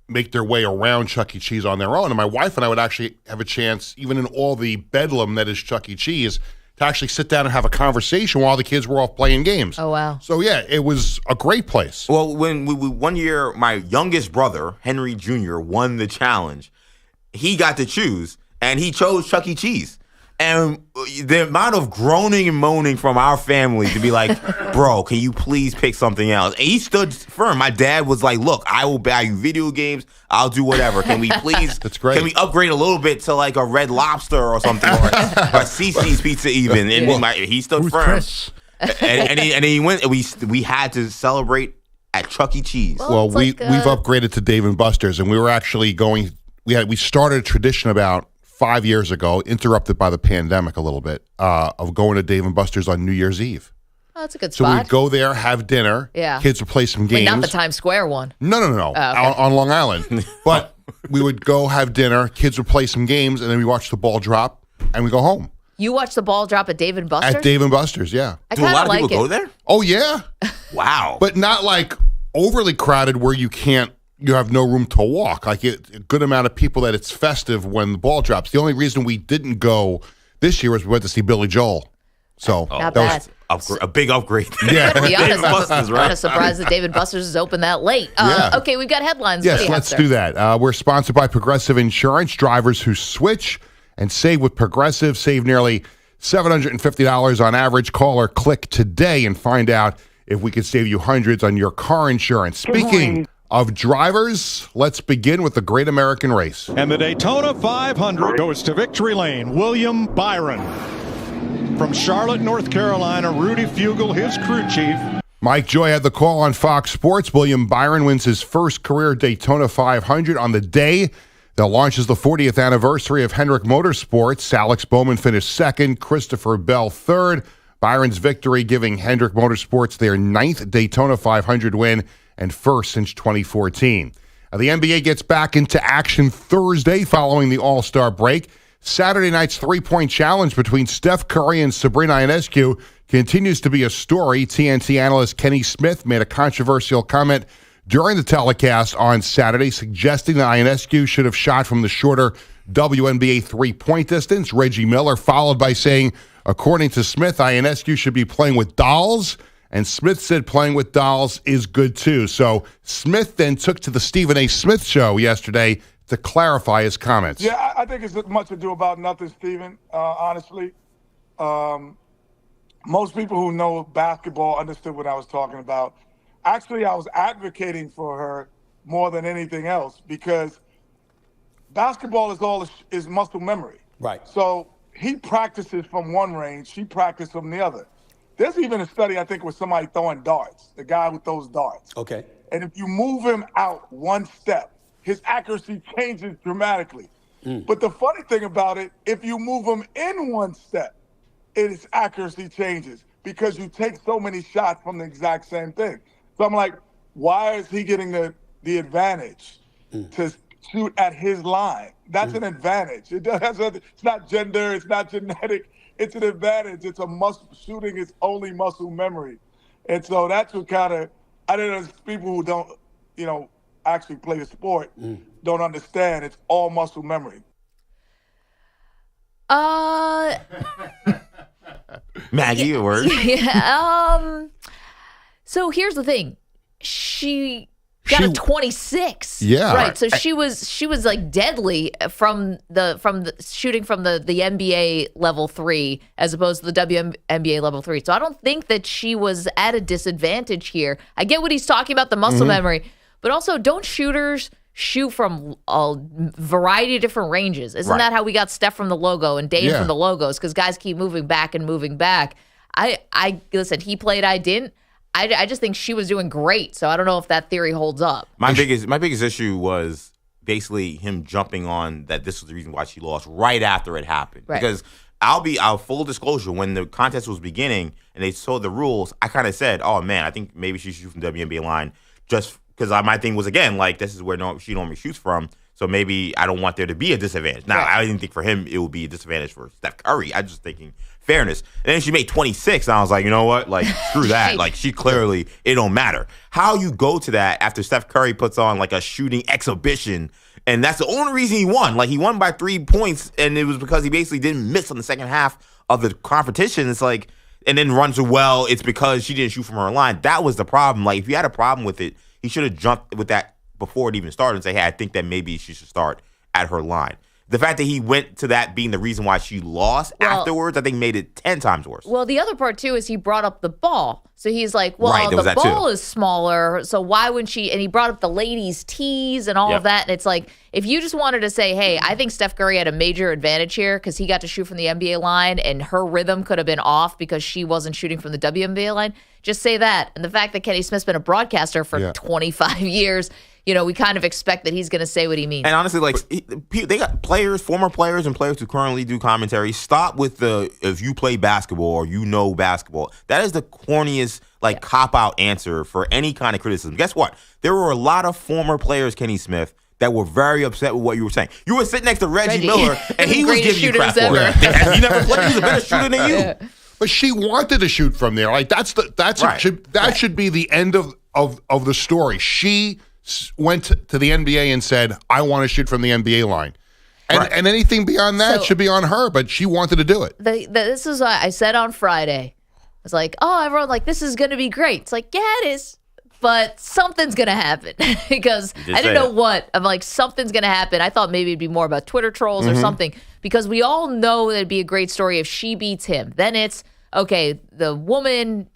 make their way around Chuck E. Cheese on their own. And my wife and I would actually have a chance, even in all the bedlam that is Chuck E. Cheese, to actually sit down and have a conversation while the kids were off playing games. Oh, wow. So, yeah, it was a great place. Well, when we one year, my youngest brother, Henry Jr., won the challenge, he got to choose. And he chose Chuck E. Cheese. And the amount of groaning and moaning from our family to be like, bro, can you please pick something else? And he stood firm. My dad was like, look, I will buy you video games. I'll do whatever. Can we please? That's great. Can we upgrade a little bit to a Red Lobster or something? or CC's Pizza even. And he stood firm. Chris? And he went. We had to celebrate at Chuck E. Cheese. Well, we've upgraded to Dave & Buster's. And we were actually going, we started a tradition about 5 years ago, interrupted by the pandemic a little bit, of going to Dave & Buster's on New Year's Eve. Oh, that's a good So spot. we'd go there, have dinner. Yeah. Kids would play some games. Wait, not the Times Square one. No. Oh, okay. On Long Island. But we would go have dinner, kids would play some games, and then we watch the ball drop, and we go home. You watch the ball drop at Dave & Buster's? At Dave & Buster's, yeah. I Do a lot of people like go there? Oh, yeah. Wow. But not overly crowded where you have no room to walk. A good amount of people that it's festive when the ball drops. The only reason we didn't go this year was we went to see Billy Joel. So Not that bad. was a big upgrade. Yeah. To be honest, Buster's, right? I'm kind of surprised that Dave & Buster's is open that late. Yeah. Okay, we've got headlines. What Yes, do you have, let's sir? do that. We're sponsored by Progressive Insurance. Drivers who switch and save with Progressive save nearly $750 on average. Call or click today and find out if we could save you hundreds on your car insurance. Speaking of drivers, let's begin with the Great American Race. And the Daytona 500 goes to victory lane. William Byron. From Charlotte, North Carolina, Rudy Fugle, his crew chief. Mike Joy had the call on Fox Sports. William Byron wins his first career Daytona 500 on the day that launches the 40th anniversary of Hendrick Motorsports. Alex Bowman finished second, Christopher Bell third. Byron's victory giving Hendrick Motorsports their 9th Daytona 500 win and first since 2014. Now, the NBA gets back into action Thursday following the All-Star break. Saturday night's three-point challenge between Steph Curry and Sabrina Ionescu continues to be a story. TNT analyst Kenny Smith made a controversial comment during the telecast on Saturday, suggesting that Ionescu should have shot from the shorter WNBA three-point distance. Reggie Miller followed by saying, according to Smith, Ionescu should be playing with dolls, and Smith said playing with dolls is good too. So Smith then took to the Stephen A. Smith show yesterday to clarify his comments. Yeah, I think it's much ado about nothing, Stephen, honestly. Most people who know basketball understood what I was talking about. Actually, I was advocating for her more than anything else because basketball is muscle memory. Right. So he practices from one range, she practices from the other. There's even a study, I think, with somebody throwing darts, the guy who throws darts. Okay. And if you move him out one step, his accuracy changes dramatically. But the funny thing about it, if you move him in one step, his accuracy changes because you take so many shots from the exact same thing. So I'm like, why is he getting the advantage to shoot at his line? That's an advantage. It's not gender. It's not genetic. It's an advantage. It's a shooting is only muscle memory. And so that's what kind of, I don't know, people who don't, actually play the sport don't understand. It's all muscle memory. Maggie, a word? Yeah. So here's the thing. She got a 26. Yeah. Right. So she was like deadly from the shooting from the NBA level 3 as opposed to the WNBA level 3. So I don't think that she was at a disadvantage here. I get what he's talking about, the muscle memory, but also don't shooters shoot from a variety of different ranges? Isn't that how we got Steph from the logo and Dame from the logos? Because guys keep moving back and moving back. I listen, he played, I didn't. I just think she was doing great, so I don't know if that theory holds up. My biggest issue was basically him jumping on that this was the reason why she lost right after it happened. Right. Because I'll full disclosure, when the contest was beginning and they saw the rules, I kind of said, oh man, I think maybe she should shoot from the WNBA line just because my thing was, again, like this is where she normally shoots from. So maybe I don't want there to be a disadvantage. Now, I didn't think for him it would be a disadvantage for Steph Curry. I was just thinking fairness. And then she made 26, and I was like, you know what? Like, screw that. Like, she clearly, it don't matter. How you go to that after Steph Curry puts on, like, a shooting exhibition, and that's the only reason he won. Like, he won by 3 points, and it was because he basically didn't miss on the second half of the competition. It's like, and then runs well, it's because she didn't shoot from her line. That was the problem. Like, if you had a problem with it, he should have jumped with that before it even started and say, hey, I think that maybe she should start at her line. The fact that he went to that being the reason why she lost afterwards, I think made it 10 times worse. Well, the other part, too, is he brought up the ball. So he's like, well, the ball is smaller, so why wouldn't she? And he brought up the ladies' tees and all of that. And it's like, if you just wanted to say, hey, I think Steph Curry had a major advantage here because he got to shoot from the NBA line and her rhythm could have been off because she wasn't shooting from the WNBA line, just say that. And the fact that Kenny Smith's been a broadcaster for 25 years, we kind of expect that he's going to say what he means. And honestly, like, they got players, former players, and players who currently do commentary. Stop with if you play basketball or you know basketball. That is the corniest, cop-out answer for any kind of criticism. Guess what? There were a lot of former players, Kenny Smith, that were very upset with what you were saying. You were sitting next to Reggie Miller, and he was giving you crap for it. He never played. He's a better shooter than you. Yeah. But she wanted to shoot from there. Like, that should be the end of the story. She went to the NBA and said, I want to shoot from the NBA line. And anything beyond that should be on her, but she wanted to do it. This is what I said on Friday. I was like, everyone, this is going to be great. It's like, yeah, it is. But something's going to happen because I didn't know what. I'm like, something's going to happen. I thought maybe it'd be more about Twitter trolls or something because we all know that it'd be a great story if she beats him. Then it's, okay, the woman,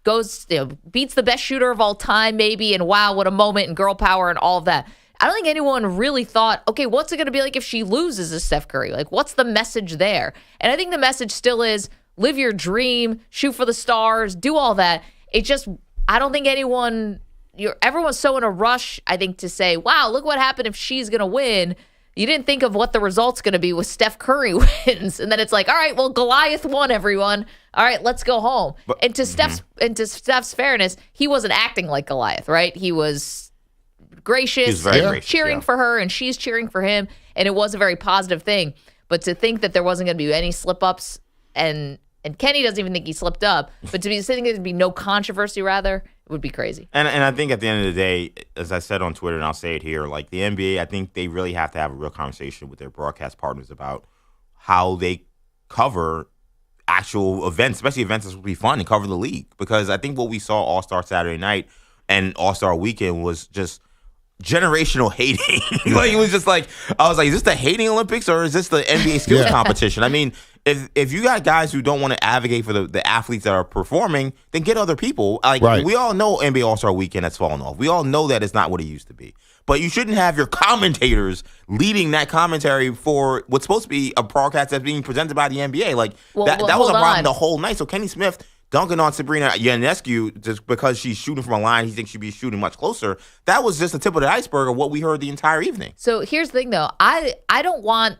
goes, beats the best shooter of all time maybe, and wow, what a moment, and girl power and all of that. I don't think anyone really thought, okay, what's it going to be like if she loses to Steph Curry? Like, what's the message there? And I think the message still is live your dream, shoot for the stars, do all that. It just, I don't think everyone's so in a rush, I think, to say, wow, look what happened if she's going to win. You didn't think of what the result's going to be with Steph Curry wins. And then it's like, all right, well, Goliath won, everyone. All right, let's go home. And to Steph's fairness, he wasn't acting like Goliath, right? He was gracious, He was very gracious, cheering for her, and she's cheering for him. And it was a very positive thing. But to think that there wasn't going to be any slip-ups, and Kenny doesn't even think he slipped up, but to be saying there'd be no controversy, rather, it would be crazy. And I think at the end of the day, as I said on Twitter, and I'll say it here, like the NBA, I think they really have to have a real conversation with their broadcast partners about how they cover actual events, especially events that will be fun and cover the league. Because I think what we saw All-Star Saturday night and All-Star Weekend was just generational hating. Like, it was just like, I was like, is this the hating Olympics or is this the NBA skills competition? I mean, if you got guys who don't want to advocate for the athletes that are performing, then get other people. Like, we all know NBA All-Star Weekend has fallen off. We all know that it's not what it used to be. But you shouldn't have your commentators leading that commentary for what's supposed to be a broadcast that's being presented by the NBA. Like, that was a problem the whole night. So Kenny Smith dunking on Sabrina Ionescu just because she's shooting from a line he thinks she'd be shooting much closer, that was just the tip of the iceberg of what we heard the entire evening. So here's the thing, though. I don't want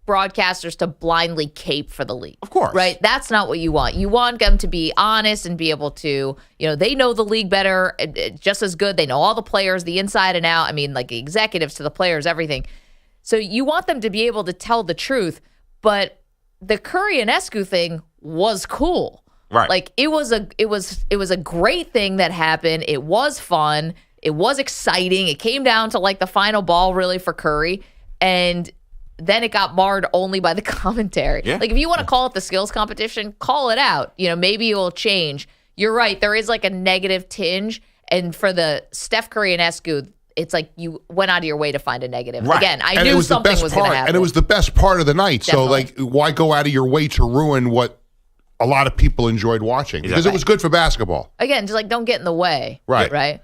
broadcasters to blindly cape for the league. Of course. Right? That's not what you want. You want them to be honest and be able to, they know the league better, just as good. They know all the players, the inside and out. I mean, like the executives to the players, everything. So you want them to be able to tell the truth. But the Curry and Escu thing was cool. Right. Like it was a great thing that happened. It was fun. It was exciting. It came down to like the final ball really for Curry. And then it got marred only by the commentary. Yeah. Like if you want to call it the skills competition, call it out. Maybe it will change. You're right. There is like a negative tinge. And for the Steph Curry and Escu, it's like you went out of your way to find a negative. Right. Again, I knew something was going to happen. And it was the best part of the night. Definitely. So, like, why go out of your way to ruin what a lot of people enjoyed watching? Because it was good for basketball. Again, just like don't get in the way. Right. Right.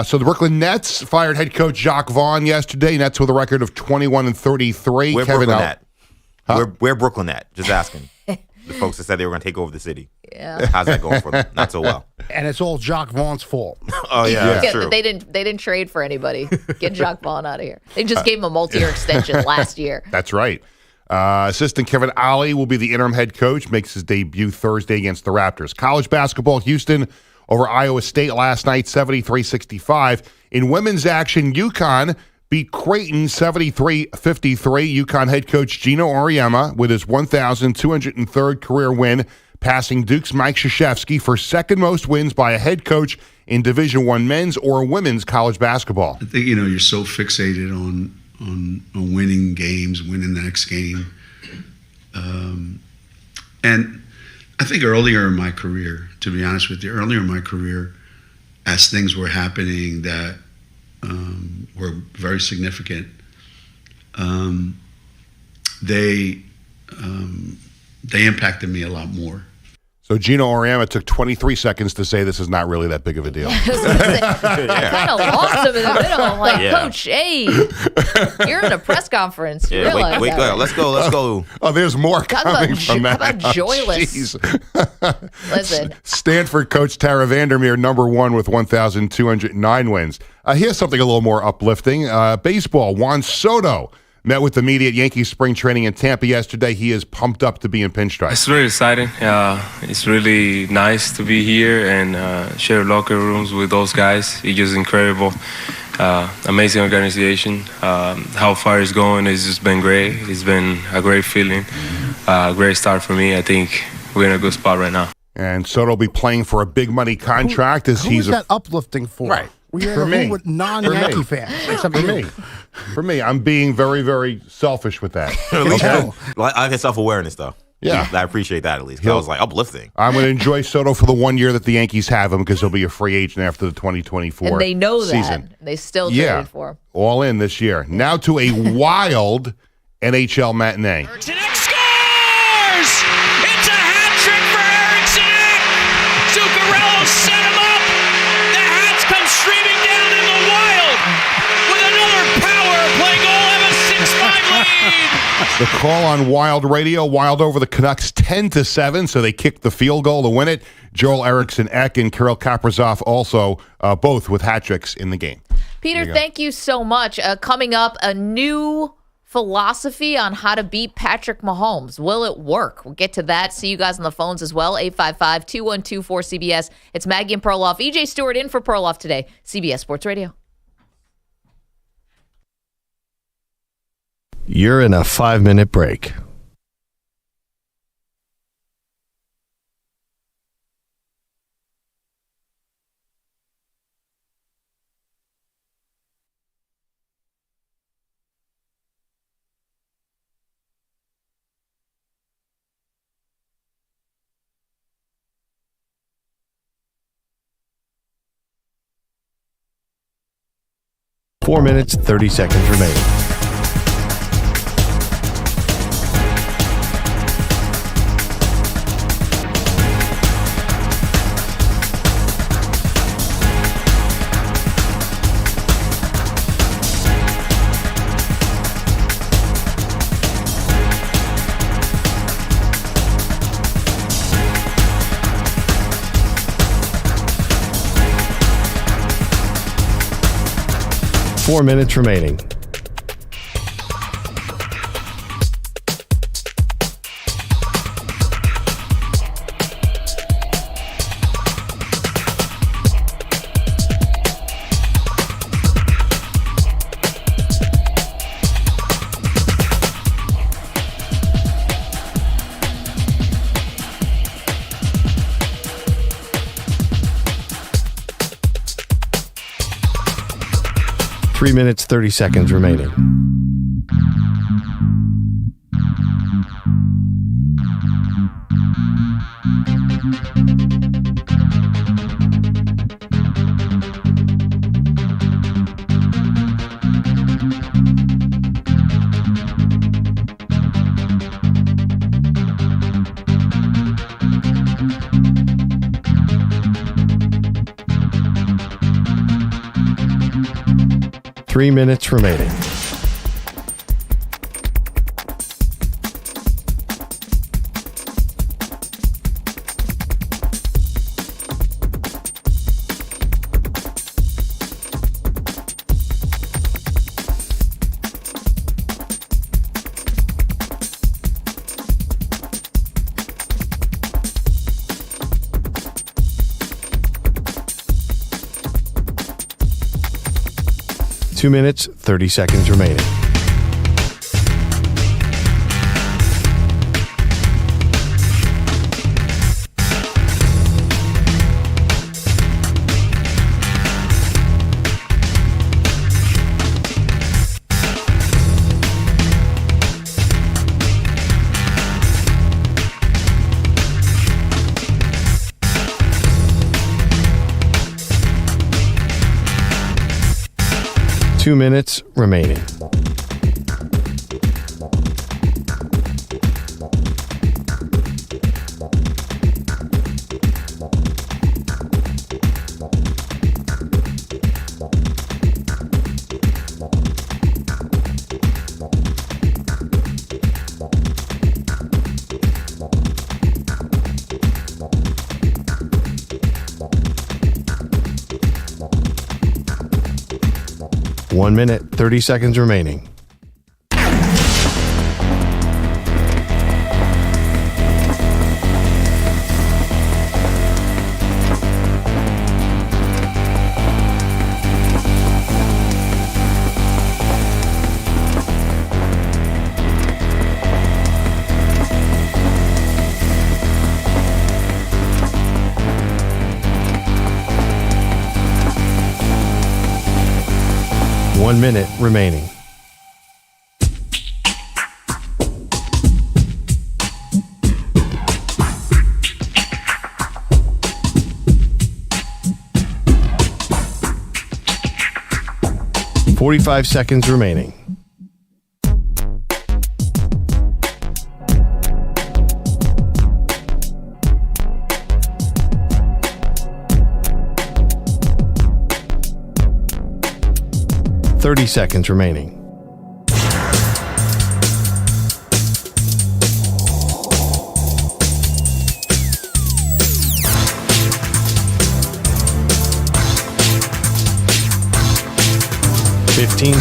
So the Brooklyn Nets fired head coach Jacques Vaughn yesterday. Nets with a record of 21-33. Where Kevin Brooklyn at? Huh? Where Brooklyn at? Just asking. The folks that said they were going to take over the city. Yeah. How's that going for them? Not so well. And it's all Jacques Vaughn's fault. Oh yeah, that's true. They didn't trade for anybody. Get Jacques Vaughn out of here. They just gave him a multi-year extension last year. That's right. Assistant Kevin Ollie will be the interim head coach. Makes his debut Thursday against the Raptors. College basketball, Houston over Iowa State last night, 73-65. In women's action, UConn beat Creighton 73-53. UConn head coach Gino Auriemma with his 1,203rd career win, passing Duke's Mike Krzyzewski for second most wins by a head coach in Division I men's or women's college basketball. I think, you're so fixated on winning games, winning the next game. And I think earlier in my career, to be honest with you, as things were happening that were very significant, they impacted me a lot more. So Gino Auriemma took 23 seconds to say this is not really that big of a deal. I kind of lost him in the middle. I'm like, Coach, hey, you're in a press conference. You realize wait, that. let's go. Oh, there's more coming from that. How about joyless? Listen. Stanford coach Tara Vandermeer, number one with 1,209 wins. Here's something a little more uplifting. Baseball, Juan Soto met with the media at Yankees spring training in Tampa yesterday. He is pumped up to be in pinstripe. It's really exciting. It's really nice to be here and share locker rooms with those guys. It's just incredible. Amazing organization. How far it's going has just been great. It's been a great feeling. Great start for me. I think we're in a good spot right now. And Soto will be playing for a big money contract. Who is that uplifting for? Right. For me. With non-Yankee fans. Except for me. For me, I'm being very, very selfish with that. At least I get self-awareness, though. Yeah. I appreciate that at least. 'Cause I was like, uplifting. I'm going to enjoy Soto for the 1 year that the Yankees have him because he'll be a free agent after the 2024 and they know season. That. They still traded for him. All in this year. Now to a wild NHL matinee. Eriksson scores! It's a hat trick for Eriksson! Zuccarello set him up! The hats come streaming down in the Wild with another power play goal and a 6-5 lead! The call on Wild Radio, Wild over the Canucks 10-7, so they kicked the field goal to win it. Joel Eriksson Ek and Kirill Kaprizov also both with hat tricks in the game. Peter, thank you so much. Coming up, a new philosophy on how to beat Patrick Mahomes. Will it work? We'll get to that. See you guys on the phones as well. 855-212-4CBS. It's Maggie and Perloff. EJ Stewart in for Perloff today. CBS Sports Radio. You're in a 5-minute break. Four minutes, 30 seconds remaining. Four minutes remaining. Three minutes, 30 seconds remaining. Three minutes remaining. Two minutes, 30 seconds remaining. Two minutes remaining. One minute, 30 seconds remaining. One minute remaining. .45 seconds remaining. .30 seconds remaining.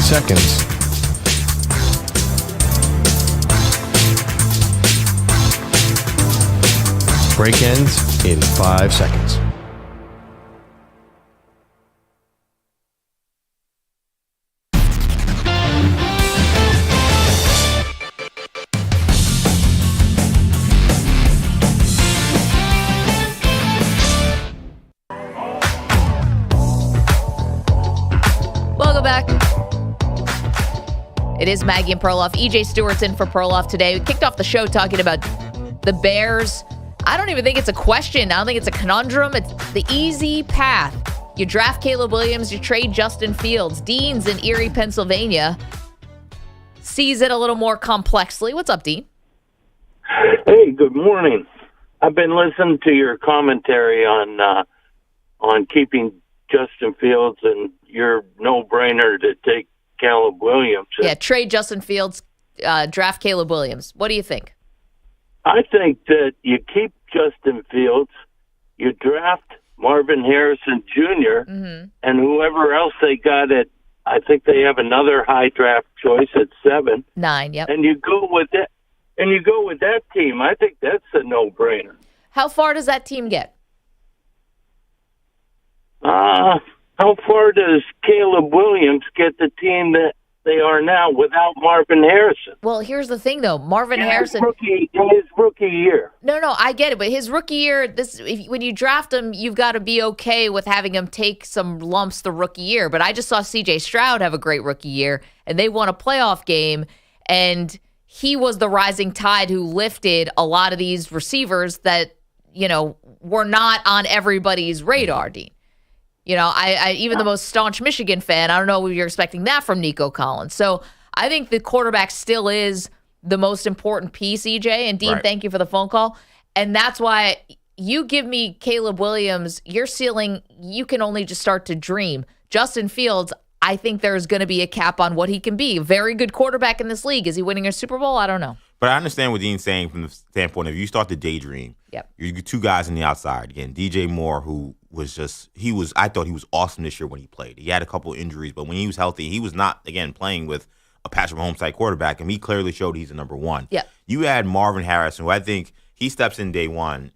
seconds. Break ends in 5 seconds. Welcome back. It is Maggie and Perloff. EJ Stewart's in for Perloff today. We kicked off the show talking about the Bears. I don't even think it's a question. I don't think it's a conundrum. It's the easy path. You draft Caleb Williams, you trade Justin Fields. Dean's in Erie, Pennsylvania sees it a little more complexly. What's up, Dean? Hey, good morning. I've been listening to your commentary on keeping Justin Fields and your no-brainer to take Caleb Williams. Yeah, trade Justin Fields, draft Caleb Williams. What do you think? I think that you keep Justin Fields, you draft Marvin Harrison Jr., and whoever else they got at, I think they have another high draft choice at 7. 9, yep. And you go with that. And you go with that team. I think that's a no-brainer. How far does that team get? How far does Caleb Williams get the team that they are now without Marvin Harrison? Well, here's the thing, though. Marvin Harrison in his rookie year. No, I get it, but his rookie year, when you draft him, you've got to be okay with having him take some lumps the rookie year. But I just saw C.J. Stroud have a great rookie year, and they won a playoff game, and he was the rising tide who lifted a lot of these receivers that, were not on everybody's radar, Dean. I even the most staunch Michigan fan, I don't know if you're expecting that from Nico Collins. So I think the quarterback still is the most important piece, EJ. And Dean, Thank you for the phone call. And that's why you give me Caleb Williams, your ceiling, you can only just start to dream. Justin Fields, I think there's going to be a cap on what he can be. Very good quarterback in this league. Is he winning a Super Bowl? I don't know. But I understand what Dean's saying from the standpoint of you start to daydream. Yep. You get two guys on the outside. Again, DJ Moore, who was I thought he was awesome this year when he played. He had a couple injuries, but when he was healthy, he was not, again, playing with a Patrick Mahomes type quarterback, and he clearly showed he's the number one. Yep. You add Marvin Harrison, who I think he steps in day one.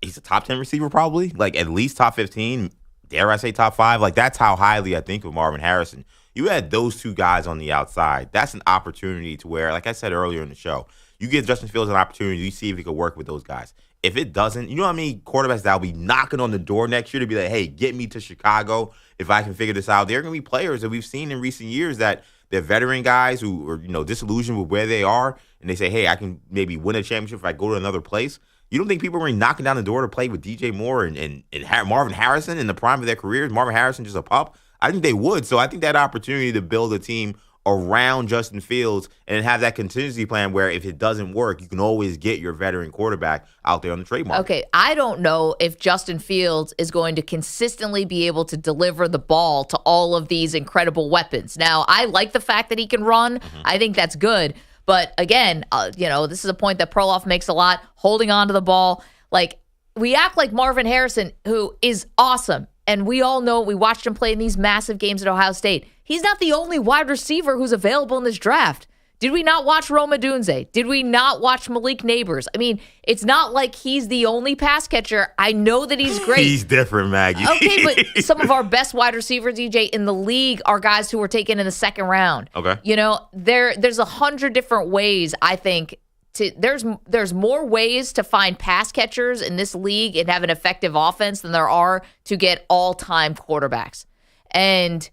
He's a top 10 receiver probably, like at least top 15, dare I say top 5. Like that's how highly I think of Marvin Harrison. You had those two guys on the outside. That's an opportunity to where, like I said earlier in the show, you give Justin Fields an opportunity. You see if he could work with those guys. If it doesn't, you know how many quarterbacks that will be knocking on the door next year to be like, hey, get me to Chicago if I can figure this out. There are going to be players that we've seen in recent years that they're veteran guys who are, disillusioned with where they are, and they say, hey, I can maybe win a championship if I go to another place. You don't think people are going to be knocking down the door to play with DJ Moore and Marvin Harrison in the prime of their careers? Marvin Harrison just a pup? I think they would. So I think that opportunity to build a team around Justin Fields and have that contingency plan where if it doesn't work, you can always get your veteran quarterback out there on the trade market. Okay, I don't know if Justin Fields is going to consistently be able to deliver the ball to all of these incredible weapons. Now, I like the fact that he can run. I think that's good. But again, this is a point that Perloff makes a lot, holding on to the ball. Like, we act like Marvin Harrison, who is awesome. And we all know, we watched him play in these massive games at Ohio State. He's not the only wide receiver who's available in this draft. Did we not watch Rome Odunze? Did we not watch Malik Neighbors? I mean, it's not like he's the only pass catcher. I know that he's great. He's different, Maggie. Okay, but some of our best wide receivers, EJ, in the league are guys who were taken in the second round. Okay. There's 100 different ways, I think, there's more ways to find pass catchers in this league and have an effective offense than there are to get all-time quarterbacks. And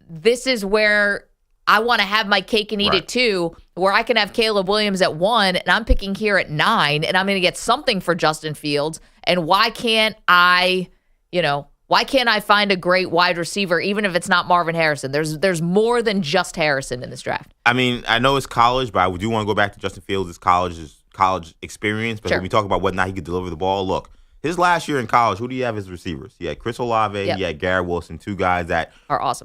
this is where I want to have my cake and eat it too, where I can have Caleb Williams at 1 and I'm picking here at 9 and I'm going to get something for Justin Fields. And why can't I find a great wide receiver, even if it's not Marvin Harrison? There's more than just Harrison in this draft. I mean, I know it's college, but I do want to go back to Justin Fields' college experience. But when we talk about whether or not he could deliver the ball, look, his last year in college, who do you have as receivers? He had Chris Olave, he had Garrett Wilson, two guys that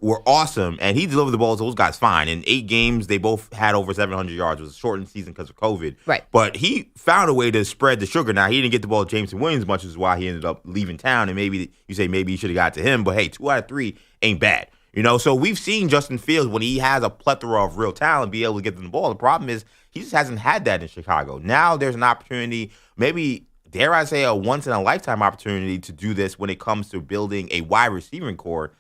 were awesome, and he delivered the ball to those guys fine. In 8 games, they both had over 700 yards. It was a shortened season because of COVID. Right. But he found a way to spread the sugar. Now, he didn't get the ball to Jameson Williams much, is why he ended up leaving town, and maybe you say maybe you should have got to him, but hey, 2 out of 3 ain't bad. So we've seen Justin Fields, when he has a plethora of real talent, be able to get them the ball. The problem is he just hasn't had that in Chicago. Now there's an opportunity, maybe, dare I say, a once-in-a-lifetime opportunity to do this when it comes to building a wide receiving core.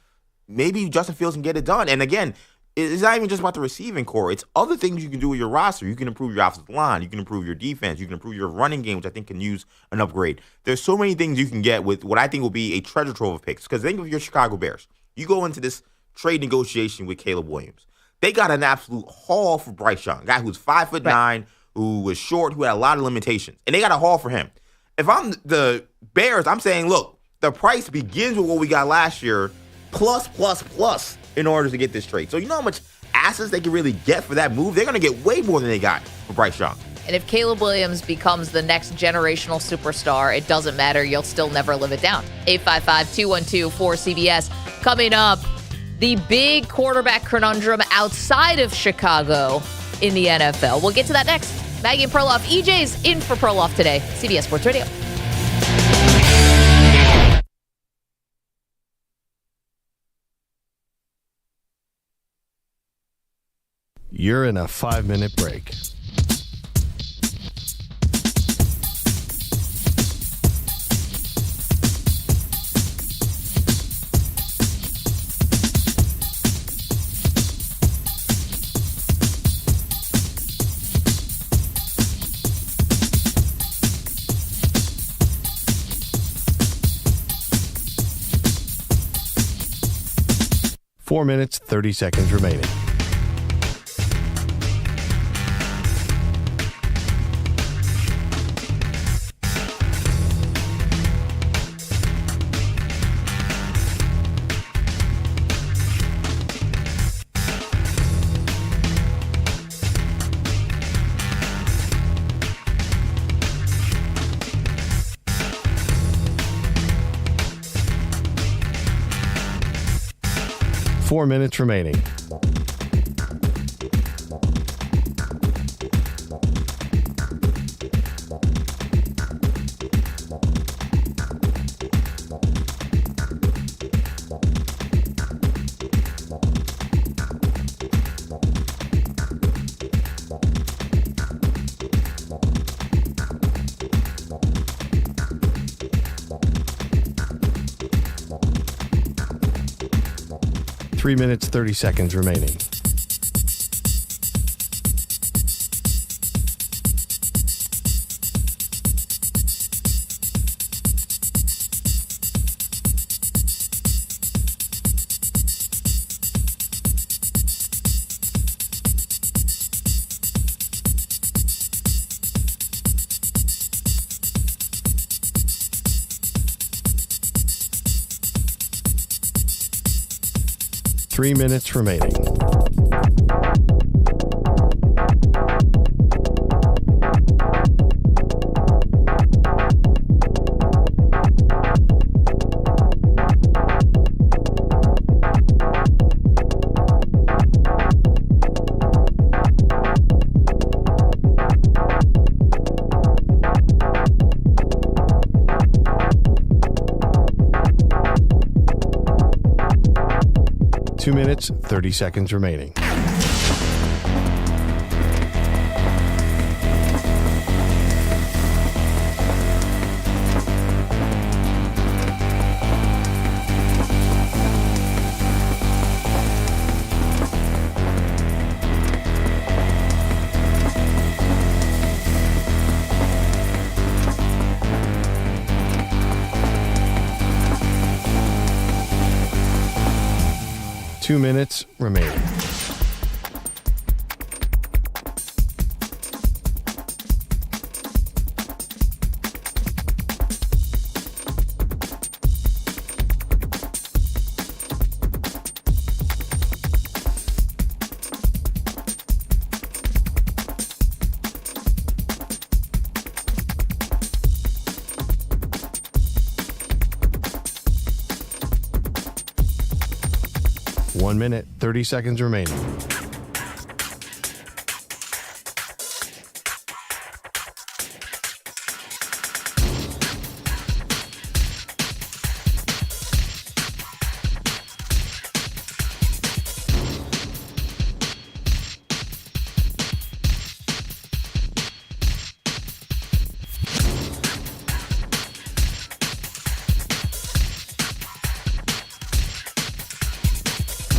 Maybe Justin Fields can get it done. And again, it's not even just about the receiving core. It's other things you can do with your roster. You can improve your offensive line. You can improve your defense. You can improve your running game, which I think can use an upgrade. There's so many things you can get with what I think will be a treasure trove of picks. Because think of your Chicago Bears. You go into this trade negotiation with Caleb Williams. They got an absolute haul for Bryce Young, a guy who's 5'9", who was short, who had a lot of limitations. And they got a haul for him. If I'm the Bears, I'm saying, look, the price begins with what we got last year, plus, in order to get this trade. So you know how much assets they can really get for that move? They're going to get way more than they got for Bryce Young. And if Caleb Williams becomes the next generational superstar, it doesn't matter. You'll still never live it down. 855-212-4CBS. Coming up, the big quarterback conundrum outside of Chicago in the NFL. We'll get to that next. Maggie and Perloff. EJ's in for Perloff today. CBS Sports Radio. You're in a 5-minute break. Four minutes, 30 seconds remaining. Four minutes remaining. Three minutes, 30 seconds remaining. Three minutes remaining. Two minutes, 30 seconds remaining. Two minutes remaining. One minute, 30 seconds remaining.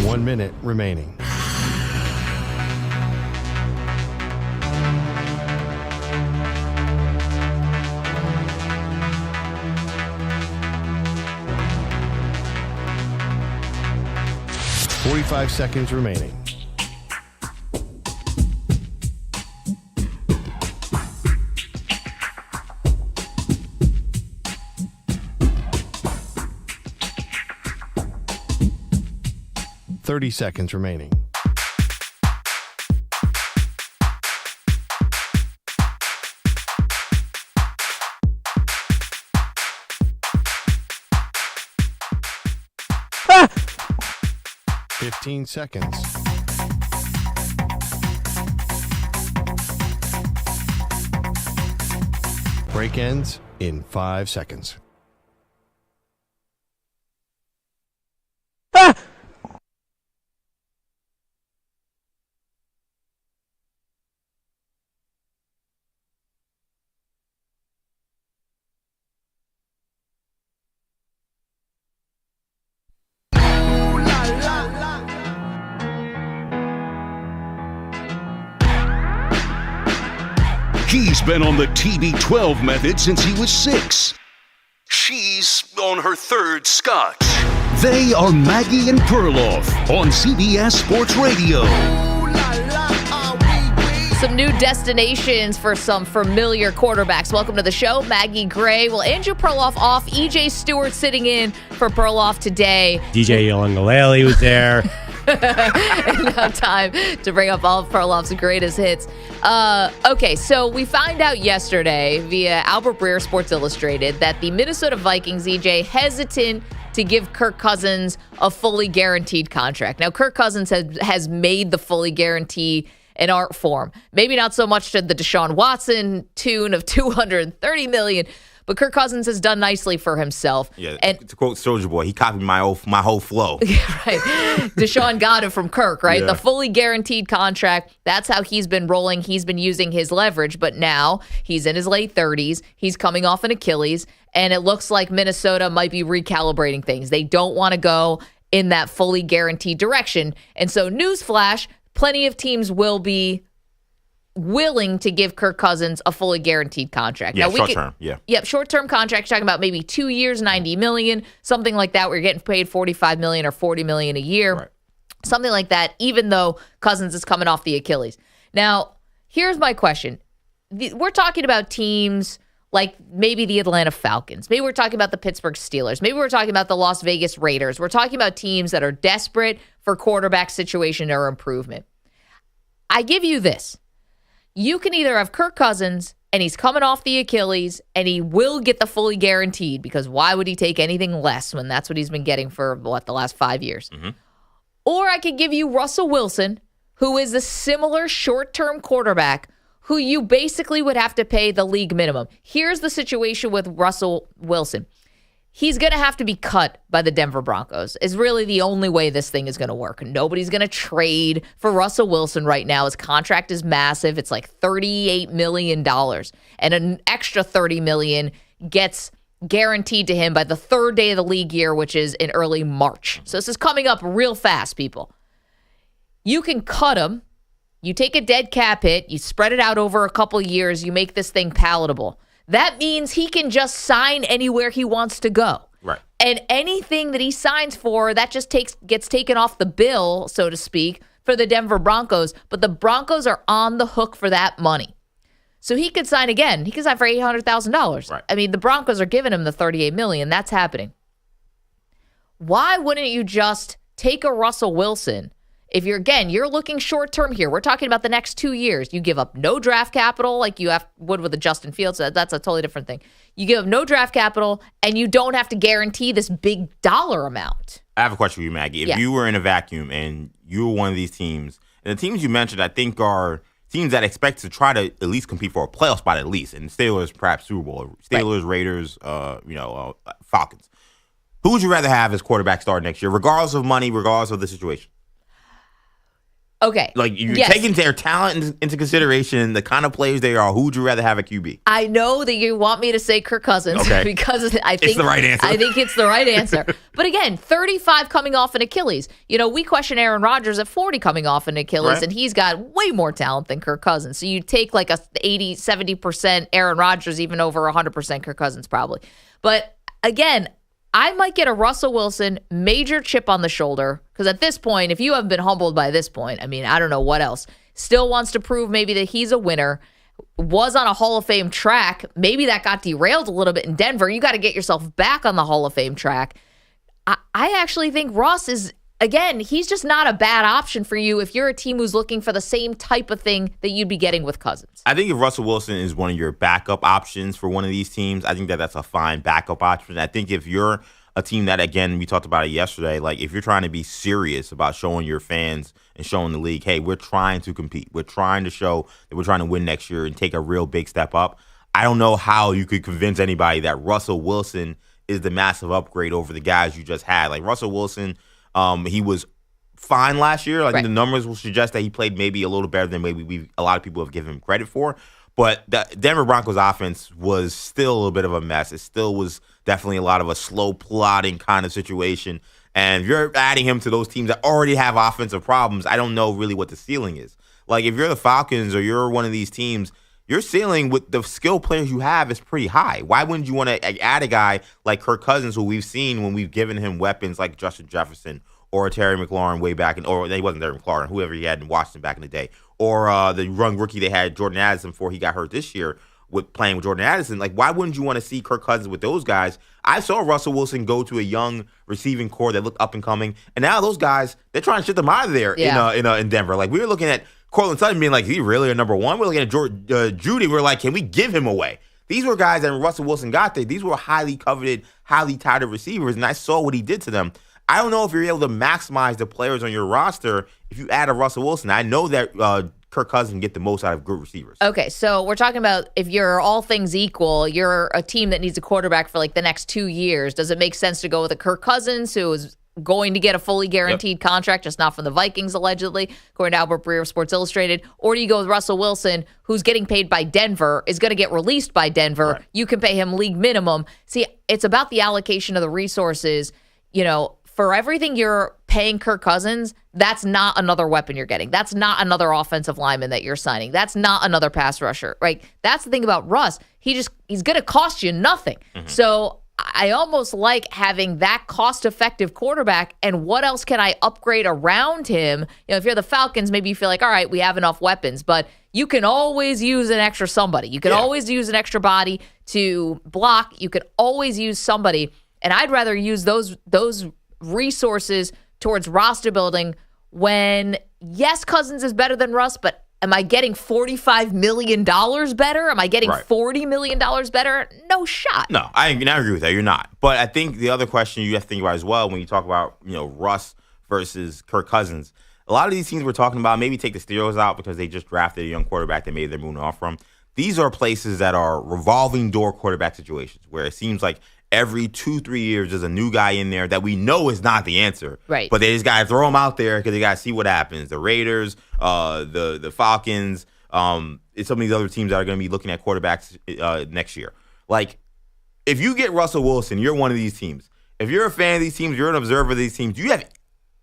1 minute remaining. Forty-five seconds remaining. Thirty seconds remaining. Ah! 15 seconds. Break ends in 5 seconds. Ah! He's been on the TB12 method since he was 6. She's on her 3rd scotch. They are Maggie and Perloff on CBS Sports Radio. Some new destinations for some familiar quarterbacks. Welcome to the show, Maggie Gray. Well, Andrew Perloff off. EJ Stewart sitting in for Perloff today. DJ Yolangalele was there. Enough time to bring up all of Perloff's greatest hits. Okay, so we find out yesterday via Albert Breer Sports Illustrated that the Minnesota Vikings, EJ, hesitant to give Kirk Cousins a fully guaranteed contract. Now, Kirk Cousins has made the fully guarantee an art form. Maybe not so much to the Deshaun Watson tune of $230 million, but Kirk Cousins has done nicely for himself. Yeah, and to quote Soulja Boy, he copied my whole flow. Right. Deshaun got it from Kirk, right? Yeah. The fully guaranteed contract. That's how he's been rolling. He's been using his leverage, but now he's in his late 30s. He's coming off an Achilles, and it looks like Minnesota might be recalibrating things. They don't want to go in that fully guaranteed direction. And so, newsflash, plenty of teams will be willing to give Kirk Cousins a fully guaranteed contract. Yeah, now, short term. Yeah. Yep, short-term contract. You're talking about maybe 2 years, $90 million, something like that, where you're getting paid $45 million or $40 million a year. Right. Something like that, even though Cousins is coming off the Achilles. Now, here's my question. We're talking about teams like maybe the Atlanta Falcons. Maybe we're talking about the Pittsburgh Steelers. Maybe we're talking about the Las Vegas Raiders. We're talking about teams that are desperate for quarterback situation or improvement. I give you this. You can either have Kirk Cousins, and he's coming off the Achilles, and he will get the fully guaranteed, because why would he take anything less when that's what he's been getting for, the last 5 years? Mm-hmm. Or I could give you Russell Wilson, who is a similar short-term quarterback who you basically would have to pay the league minimum. Here's the situation with Russell Wilson. He's going to have to be cut by the Denver Broncos, is really the only way this thing is going to work. Nobody's going to trade for Russell Wilson right now. His contract is massive. It's like $38 million. And an extra $30 million gets guaranteed to him by the 3rd day of the league year, which is in early March. So this is coming up real fast, people. You can cut him. You take a dead cap hit. You spread it out over a couple years. You make this thing palatable. That means he can just sign anywhere he wants to go. Right. And anything that he signs for, that just gets taken off the bill, so to speak, for the Denver Broncos. But the Broncos are on the hook for that money. So he could sign again. He could sign for $800,000. Right. I mean, the Broncos are giving him the $38 million. That's happening. Why wouldn't you just take a Russell Wilson? If you're looking short term here, we're talking about the next 2 years. You give up no draft capital like you would with a Justin Fields. That's a totally different thing. You give up no draft capital, and you don't have to guarantee this big dollar amount. I have a question for you, Maggie. If you were in a vacuum and you were one of these teams, and the teams you mentioned, I think, are teams that expect to try to at least compete for a playoff spot at least, and Steelers perhaps Super Bowl, Steelers, right. Raiders, Falcons. Who would you rather have as quarterback start next year, regardless of money, regardless of the situation? Okay. Like, you're taking their talent into consideration, the kind of players they are. Who would you rather have at QB? I know that you want me to say Kirk Cousins because I think it's the right answer. I think it's the right answer. But again, 35 coming off an Achilles. We question Aaron Rodgers at 40 coming off an Achilles, and he's got way more talent than Kirk Cousins. So you take like a 80, 70% Aaron Rodgers, even over 100% Kirk Cousins probably. But again, I might get a Russell Wilson major chip on the shoulder because at this point, if you haven't been humbled by this point, I mean, I don't know what else. Still wants to prove maybe that he's a winner. Was on a Hall of Fame track. Maybe that got derailed a little bit in Denver. You got to get yourself back on the Hall of Fame track. I actually think Russ is, again, he's just not a bad option for you if you're a team who's looking for the same type of thing that you'd be getting with Cousins. I think if Russell Wilson is one of your backup options for one of these teams, I think that that's a fine backup option. I think if you're a team that, again, we talked about it yesterday, like if you're trying to be serious about showing your fans and showing the league, hey, we're trying to compete. We're trying to show that we're trying to win next year and take a real big step up. I don't know how you could convince anybody that Russell Wilson is the massive upgrade over the guys you just had. Like Russell Wilson, he was fine last year. I think the numbers will suggest that he played maybe a little better than maybe a lot of people have given him credit for. But the Denver Broncos offense was still a little bit of a mess. It still was definitely a lot of a slow plodding kind of situation. And if you're adding him to those teams that already have offensive problems, I don't know really what the ceiling is. Like if you're the Falcons or you're one of these teams, your ceiling with the skill players you have is pretty high. Why wouldn't you want to add a guy like Kirk Cousins, who we've seen when we've given him weapons like Justin Jefferson or Terry McLaurin way back, or he wasn't Terry McLaurin, whoever he had in Washington back in the day, or the young rookie they had, Jordan Addison, before he got hurt this year with playing with Jordan Addison. Like, why wouldn't you want to see Kirk Cousins with those guys? I saw Russell Wilson go to a young receiving core that looked up and coming, and now those guys, they're trying to ship them out of there in Denver. Like, we were looking at Cortland Sutton being like, is he really a number one? We're looking at Judy. We're like, can we give him away? These were guys that Russell Wilson got there. These were highly coveted, highly touted receivers, and I saw what he did to them. I don't know if you're able to maximize the players on your roster if you add a Russell Wilson. I know that Kirk Cousins can get the most out of good receivers. Okay, so we're talking about if you're all things equal, you're a team that needs a quarterback for like the next 2 years. Does it make sense to go with a Kirk Cousins who is going to get a fully guaranteed contract, just not from the Vikings, allegedly, according to Albert Breer of Sports Illustrated? Or do you go with Russell Wilson, who's getting paid by Denver, is going to get released by Denver? Right. You can pay him league minimum. See, it's about the allocation of the resources. For everything you're paying Kirk Cousins, that's not another weapon you're getting. That's not another offensive lineman that you're signing. That's not another pass rusher, right? That's the thing about Russ. He's going to cost you nothing. Mm-hmm. So I almost like having that cost-effective quarterback, and what else can I upgrade around him? If you're the Falcons, maybe you feel like, all right, we have enough weapons, but you can always use an extra somebody. You can always use an extra body to block. You could always use somebody, and I'd rather use those resources towards roster building when, yes, Cousins is better than Russ, but am I getting $45 million better? Am I getting $40 million better? No shot. No, I agree with that. You're not. But I think the other question you have to think about as well when you talk about, Russ versus Kirk Cousins, a lot of these teams we're talking about, maybe take the Steelers out because they just drafted a young quarterback they made their move off from. These are places that are revolving door quarterback situations where it seems like every 2-3 years, there's a new guy in there that we know is not the answer. Right. But they just got to throw him out there because they got to see what happens. The Raiders, the Falcons, some of these other teams that are going to be looking at quarterbacks next year. Like, if you get Russell Wilson, you're one of these teams. If you're a fan of these teams, you're an observer of these teams, do you have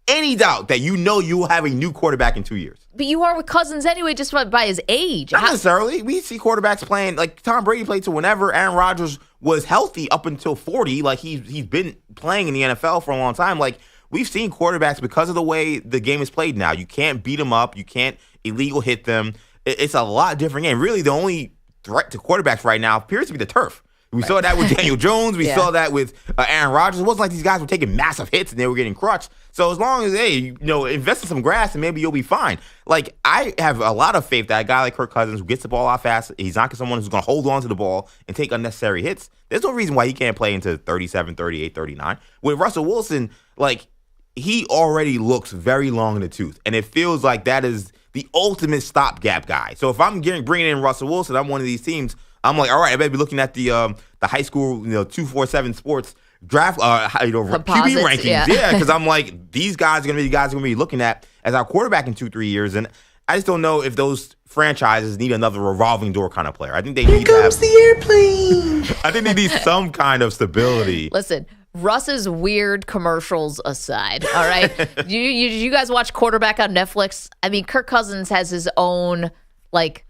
any doubt that you will have a new quarterback in 2 years? But you are with Cousins anyway, just by his age. Not necessarily. We see quarterbacks playing, like Tom Brady played to whenever. Aaron Rodgers was healthy up until 40. Like, he's been playing in the NFL for a long time. Like, we've seen quarterbacks, because of the way the game is played now, you can't beat them up. You can't illegal hit them. It's a lot different game. Really, the only threat to quarterbacks right now appears to be the turf. We saw that with Daniel Jones. We saw that with Aaron Rodgers. It wasn't like these guys were taking massive hits and they were getting crushed. So as long as invest in some grass and maybe you'll be fine. Like, I have a lot of faith that a guy like Kirk Cousins who gets the ball out fast, he's not someone who's going to hold on to the ball and take unnecessary hits. There's no reason why he can't play into 37, 38, 39. With Russell Wilson, like, he already looks very long in the tooth. And it feels like that is the ultimate stopgap guy. So if I'm bringing in Russell Wilson, I'm one of these teams. I'm like, all right, I better be looking at the high school, 247 Sports draft, QB rankings. Yeah, because I'm like, these guys are gonna be the guys we're gonna be looking at. as our quarterback in 2-3 years. And I just don't know if those franchises need another revolving door kind of player. I think they need to have the airplane. I think they need some kind of stability. Listen, Russ's weird commercials aside, all right? you guys watch Quarterback on Netflix? I mean, Kirk Cousins has his own, like,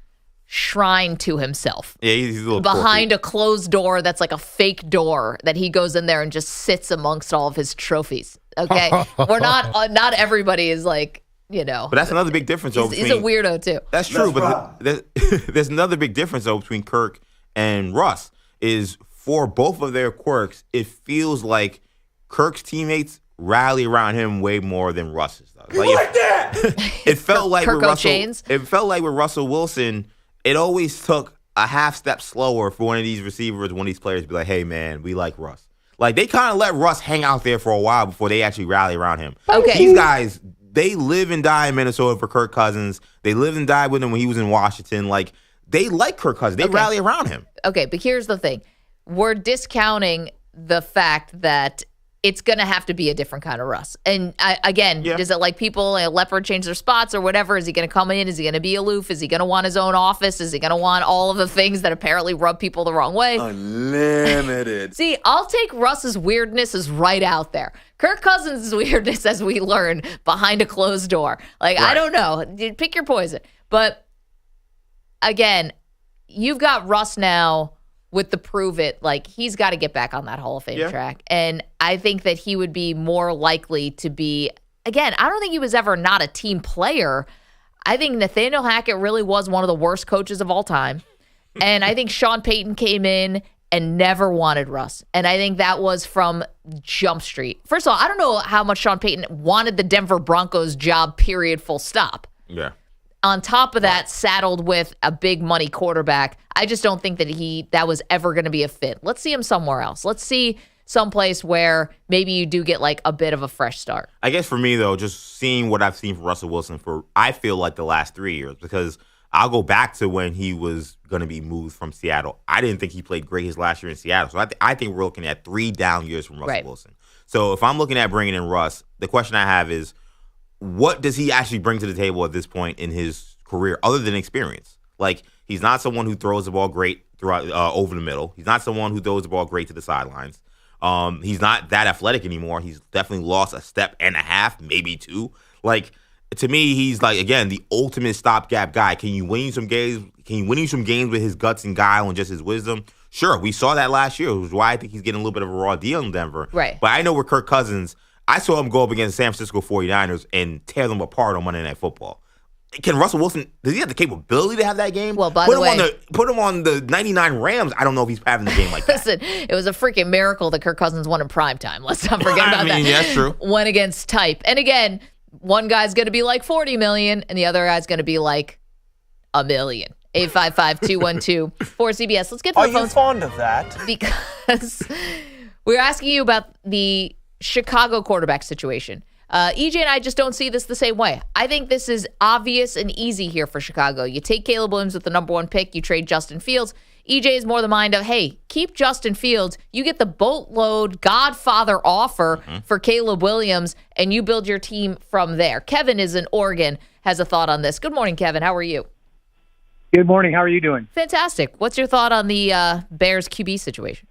shrine to himself. Yeah, he's a little behind quirky. a closed door that's like a fake door that he goes in there and just sits amongst all of his trophies. Okay? We're not everybody is like, But that's another big difference. He's a weirdo, too. That's true, but there's another big difference, though, between Kirk and Russ, is for both of their quirks, it feels like Kirk's teammates rally around him way more than Russ's does. Like that! It felt like with Russell Wilson, it always took a half step slower for one of these receivers, one of these players to be like, hey, man, we like Russ. Like, they kind of let Russ hang out there for a while before they actually rally around him. Okay. These guys, they live and die in Minnesota for Kirk Cousins. They live and die with him when he was in Washington. Like, they like Kirk Cousins. They rally around him. Okay, but here's the thing. We're discounting the fact that it's going to have to be a different kind of Russ. And does it like people, a leopard change their spots or whatever? Is he going to come in? Is he going to be aloof? Is he going to want his own office? Is he going to want all of the things that apparently rub people the wrong way? Unlimited. See, I'll take Russ's weirdness as right out there. Kirk Cousins' weirdness, as we learn, behind a closed door. Like, I don't know. Pick your poison. But again, you've got Russ now with the prove it, like he's got to get back on that Hall of Fame track. And I think that he would be more likely to be, again, I don't think he was ever not a team player. I think Nathaniel Hackett really was one of the worst coaches of all time. And I think Sean Payton came in and never wanted Russ. And I think that was from Jump Street. First of all, I don't know how much Sean Payton wanted the Denver Broncos job, period, full stop. Yeah. On top of that, saddled with a big money quarterback, I just don't think that was ever going to be a fit. Let's see him somewhere else. Let's see someplace where maybe you do get like a bit of a fresh start. I guess for me, though, just seeing what I've seen from Russell Wilson I feel like the last 3 years, because I'll go back to when he was going to be moved from Seattle. I didn't think he played great his last year in Seattle. So I think we're looking at 3 down years from Russell Wilson. So if I'm looking at bringing in Russ, the question I have is, what does he actually bring to the table at this point in his career other than experience? Like, he's not someone who throws the ball great throughout over the middle. He's not someone who throws the ball great to the sidelines. He's not that athletic anymore. He's definitely lost a step and a half, maybe 2. Like, to me, he's like, again, the ultimate stopgap guy. Can you win some games? Can you win some games with his guts and guile and just his wisdom? Sure, we saw that last year, which is why I think he's getting a little bit of a raw deal in Denver. Right. But I know with Kirk Cousins, I saw him go up against the San Francisco 49ers and tear them apart on Monday Night Football. Can Russell Wilson, does he have the capability to have that game? Well, by the way, put him on the 99 Rams. I don't know if he's having the game like that. Listen, it was a freaking miracle that Kirk Cousins won in primetime. Let's not forget about that. Yeah, that's true. Went against type. And again, one guy's going to be like 40 million and the other guy's going to be like $1 million. 855-212-4CBS. Let's get to the phones. Are you fond of that? Because we're asking you about the Chicago quarterback situation. EJ and I just don't see this the same way. I think this is obvious and easy here for Chicago. You take Caleb Williams with the number 1 pick. You trade Justin Fields. EJ is more the mind of, hey, keep Justin Fields. You get the boatload Godfather offer for Caleb Williams, and you build your team from there. Kevin is in Oregon, has a thought on this. Good morning, Kevin. How are you? Good morning. How are you doing? Fantastic. What's your thought on the Bears QB situation?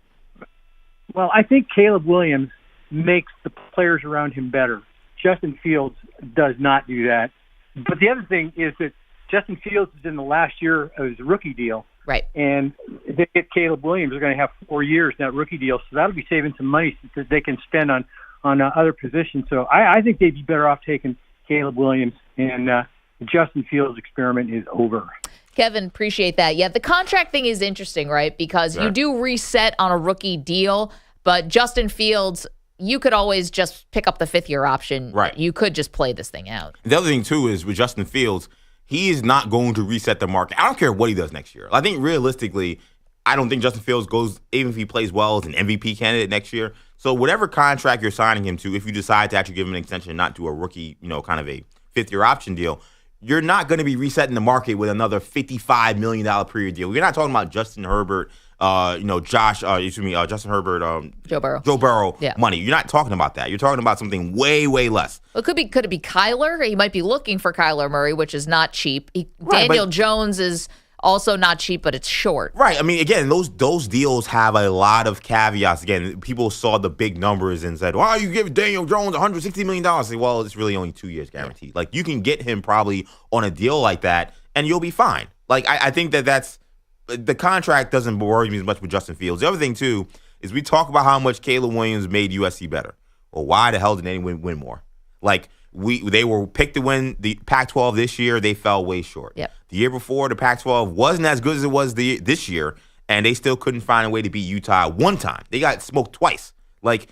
Well, I think Caleb Williams makes the players around him better. Justin Fields does not do that. But the other thing is that Justin Fields is in the last year of his rookie deal. Right. And if they get Caleb Williams, they're going to have 4 years in that rookie deal. So that'll be saving some money that they can spend on other positions. So I think they'd be better off taking Caleb Williams. And the Justin Fields experiment is over. Kevin, appreciate that. Yeah, the contract thing is interesting, right? Because you do reset on a rookie deal, but Justin Fields, you could always just pick up the 5th-year option. Right. You could just play this thing out. The other thing, too, is with Justin Fields, he is not going to reset the market. I don't care what he does next year. I think realistically, I don't think Justin Fields goes, even if he plays well, as an MVP candidate next year. So whatever contract you're signing him to, if you decide to actually give him an extension and not do a rookie, kind of a 5th-year option deal, you're not going to be resetting the market with another $55 million per year deal. We're not talking about Justin Herbert Justin Herbert, Joe Burrow. Joe Burrow Yeah. money. You're not talking about that. You're talking about something way, way less. Well, could it be Kyler? He might be looking for Kyler Murray, which is not cheap. Right, Daniel but- Jones is also not cheap, but it's short. Right. I mean, again, those deals have a lot of caveats. Again, people saw the big numbers and said, "Why you give Daniel Jones $160 million?" I say, well, it's really only 2 years guaranteed. Like, you can get him probably on a deal like that, and you'll be fine. Like, I think that's the contract doesn't worry me as much with Justin Fields. The other thing too is we talk about how much Caleb Williams made USC better. Well, why the hell did anyone win more? Like, they were picked to win the Pac-12 this year. They fell way short. Yep. The year before, the Pac-12 wasn't as good as it was this year, and they still couldn't find a way to beat Utah one time. They got smoked twice. Like,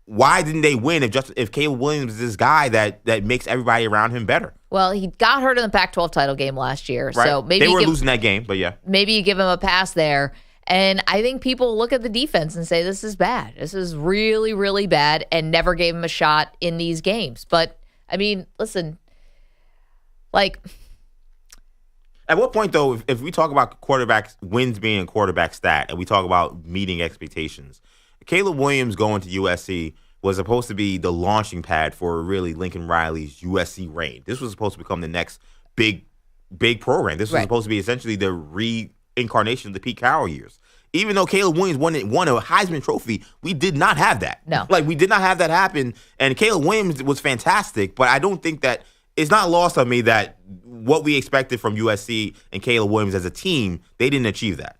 why didn't they win if Caleb Williams is this guy that makes everybody around him better? Well, he got hurt in the Pac-12 title game last year, Right? so maybe they were losing that game, but yeah. Maybe you give him a pass there. And I think people look at the defense and say, this is bad. This is really, really bad, and never gave him a shot in these games. But, I mean, listen, like... At what point, though, if we talk about quarterbacks, wins being a quarterback stat, and we talk about meeting expectations, Caleb Williams going to USC was supposed to be the launching pad for really Lincoln Riley's USC reign. This was supposed to become the next big program. This was supposed to be essentially the reincarnation of the Pete Carroll years. Even though Caleb Williams won a Heisman Trophy, we did not have that. No. Like, we did not have that happen. And Caleb Williams was fantastic, but I don't think that it's not lost on me that what we expected from USC and Caleb Williams as a team, they didn't achieve that.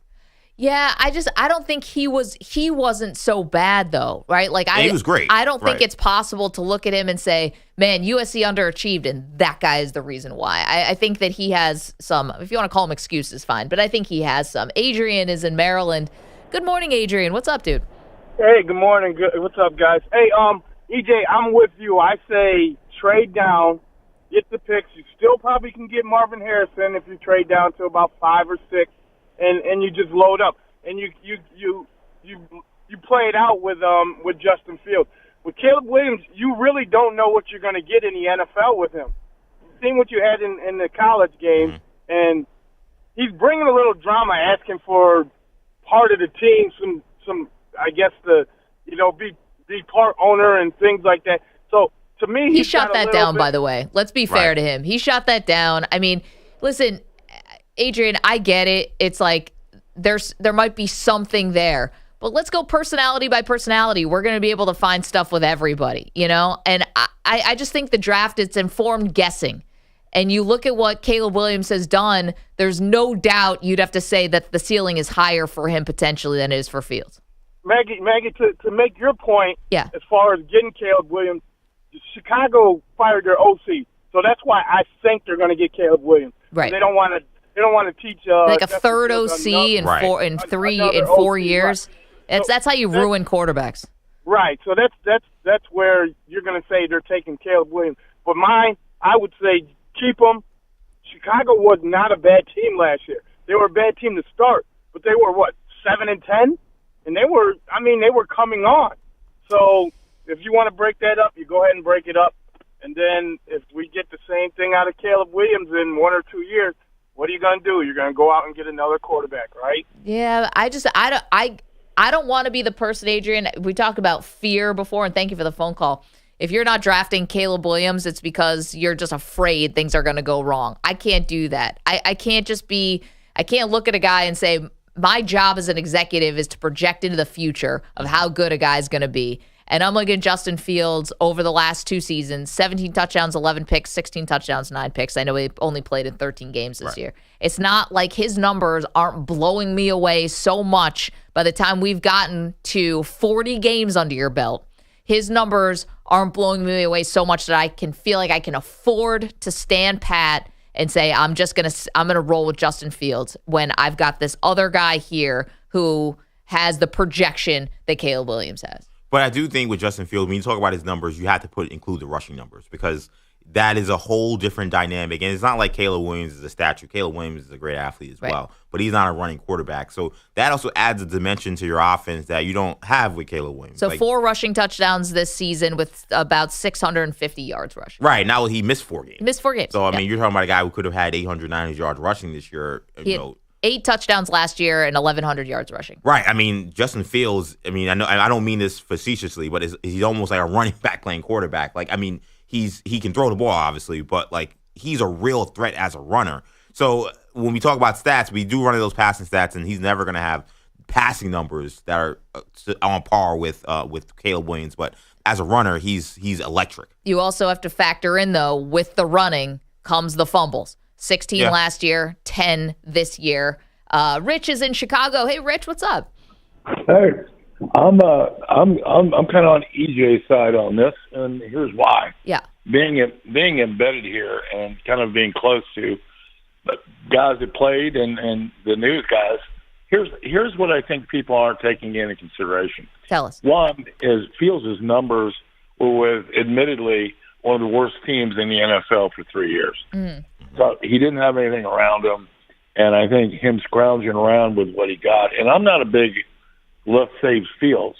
Yeah, I don't think he wasn't so bad though, right? Like he was great. I don't think Right. it's possible to look at him and say, man, USC underachieved and that guy is the reason why. I think that he has some, if you want to call him excuses, fine, but I think he has some. Adrian is in Maryland. Good morning, Adrian. What's up, dude? Hey, good morning. What's up, guys? Hey, EJ, I'm with you. I say trade down, get the picks. You still probably can get Marvin Harrison if you trade down to about 5 or 6. And you just load up, and you play it out with Justin Fields. With Caleb Williams, you really don't know what you're going to get in the NFL with him. You've seen what you had in the college game, and he's bringing a little drama, asking for part of the team, some I guess be part owner and things like that. So to me, He shot that down, by the way. Let's be fair to him. He shot that down. I mean, listen, Adrian, I get it. It's like there might be something there. But let's go personality by personality. We're going to be able to find stuff with everybody, you know? And I just think the draft, it's informed guessing. And you look at what Caleb Williams has done, there's no doubt you'd have to say that the ceiling is higher for him potentially than it is for Fields. Maggie, to make your point, yeah, as far as getting Caleb Williams, Chicago fired their OC. So that's why I think they're going to get Caleb Williams. Right. They don't want to teach like a third OC in 4 years. Right. That's how you ruin quarterbacks. Right. So that's where you're going to say they're taking Caleb Williams. But mine, I would say keep him. Chicago was not a bad team last year. They were a bad team to start, but they were 7-10, and they were coming on. So if you want to break that up, you go ahead and break it up. And then if we get the same thing out of Caleb Williams in 1 or 2 years, what are you going to do? You're going to go out and get another quarterback, right? Yeah, I don't want to be the person, Adrian. We talked about fear before, and thank you for the phone call. If you're not drafting Caleb Williams, it's because you're just afraid things are going to go wrong. I can't do that. I can't look at a guy and say, my job as an executive is to project into the future of how good a guy's going to be. And I'm looking at Justin Fields over the last 2 seasons, 17 touchdowns, 11 picks, 16 touchdowns, 9 picks. I know he only played in 13 games this year. It's not like his numbers aren't blowing me away so much by the time we've gotten to 40 games under your belt. His numbers aren't blowing me away so much that I can feel like I can afford to stand pat and say, I'm going to roll with Justin Fields when I've got this other guy here who has the projection that Caleb Williams has. But I do think with Justin Fields, when you talk about his numbers, you have to include the rushing numbers because that is a whole different dynamic. And it's not like Caleb Williams is a statue. Caleb Williams is a great athlete as well, but he's not a running quarterback. So that also adds a dimension to your offense that you don't have with Caleb Williams. So 4 rushing touchdowns this season with about 650 yards rushing. Right. Now he missed 4 games. Missed 4 games. So, I mean, you're talking about a guy who could have had 800, 900 yards rushing this year, 8 touchdowns last year and 1,100 yards rushing. Right. I mean, Justin Fields, I mean, I don't mean this facetiously, but he's almost like a running back playing quarterback. Like, I mean, he can throw the ball, obviously, but, like, he's a real threat as a runner. So when we talk about stats, we do run those passing stats, and he's never going to have passing numbers that are on par with Caleb Williams. But as a runner, he's electric. You also have to factor in, though, with the running comes the fumbles. 16 last year, 10 this year. Rich is in Chicago. Hey, Rich, what's up? Hey, I'm kind of on EJ's side on this, and here's why. Yeah. Being embedded here and kind of being close to guys that played and the news guys, here's what I think people aren't taking into consideration. Tell us. One is Fields' numbers were with, admittedly, one of the worst teams in the NFL for 3 years. Mm. So he didn't have anything around him, and I think him scrounging around with what he got. And I'm not a big left saves Fields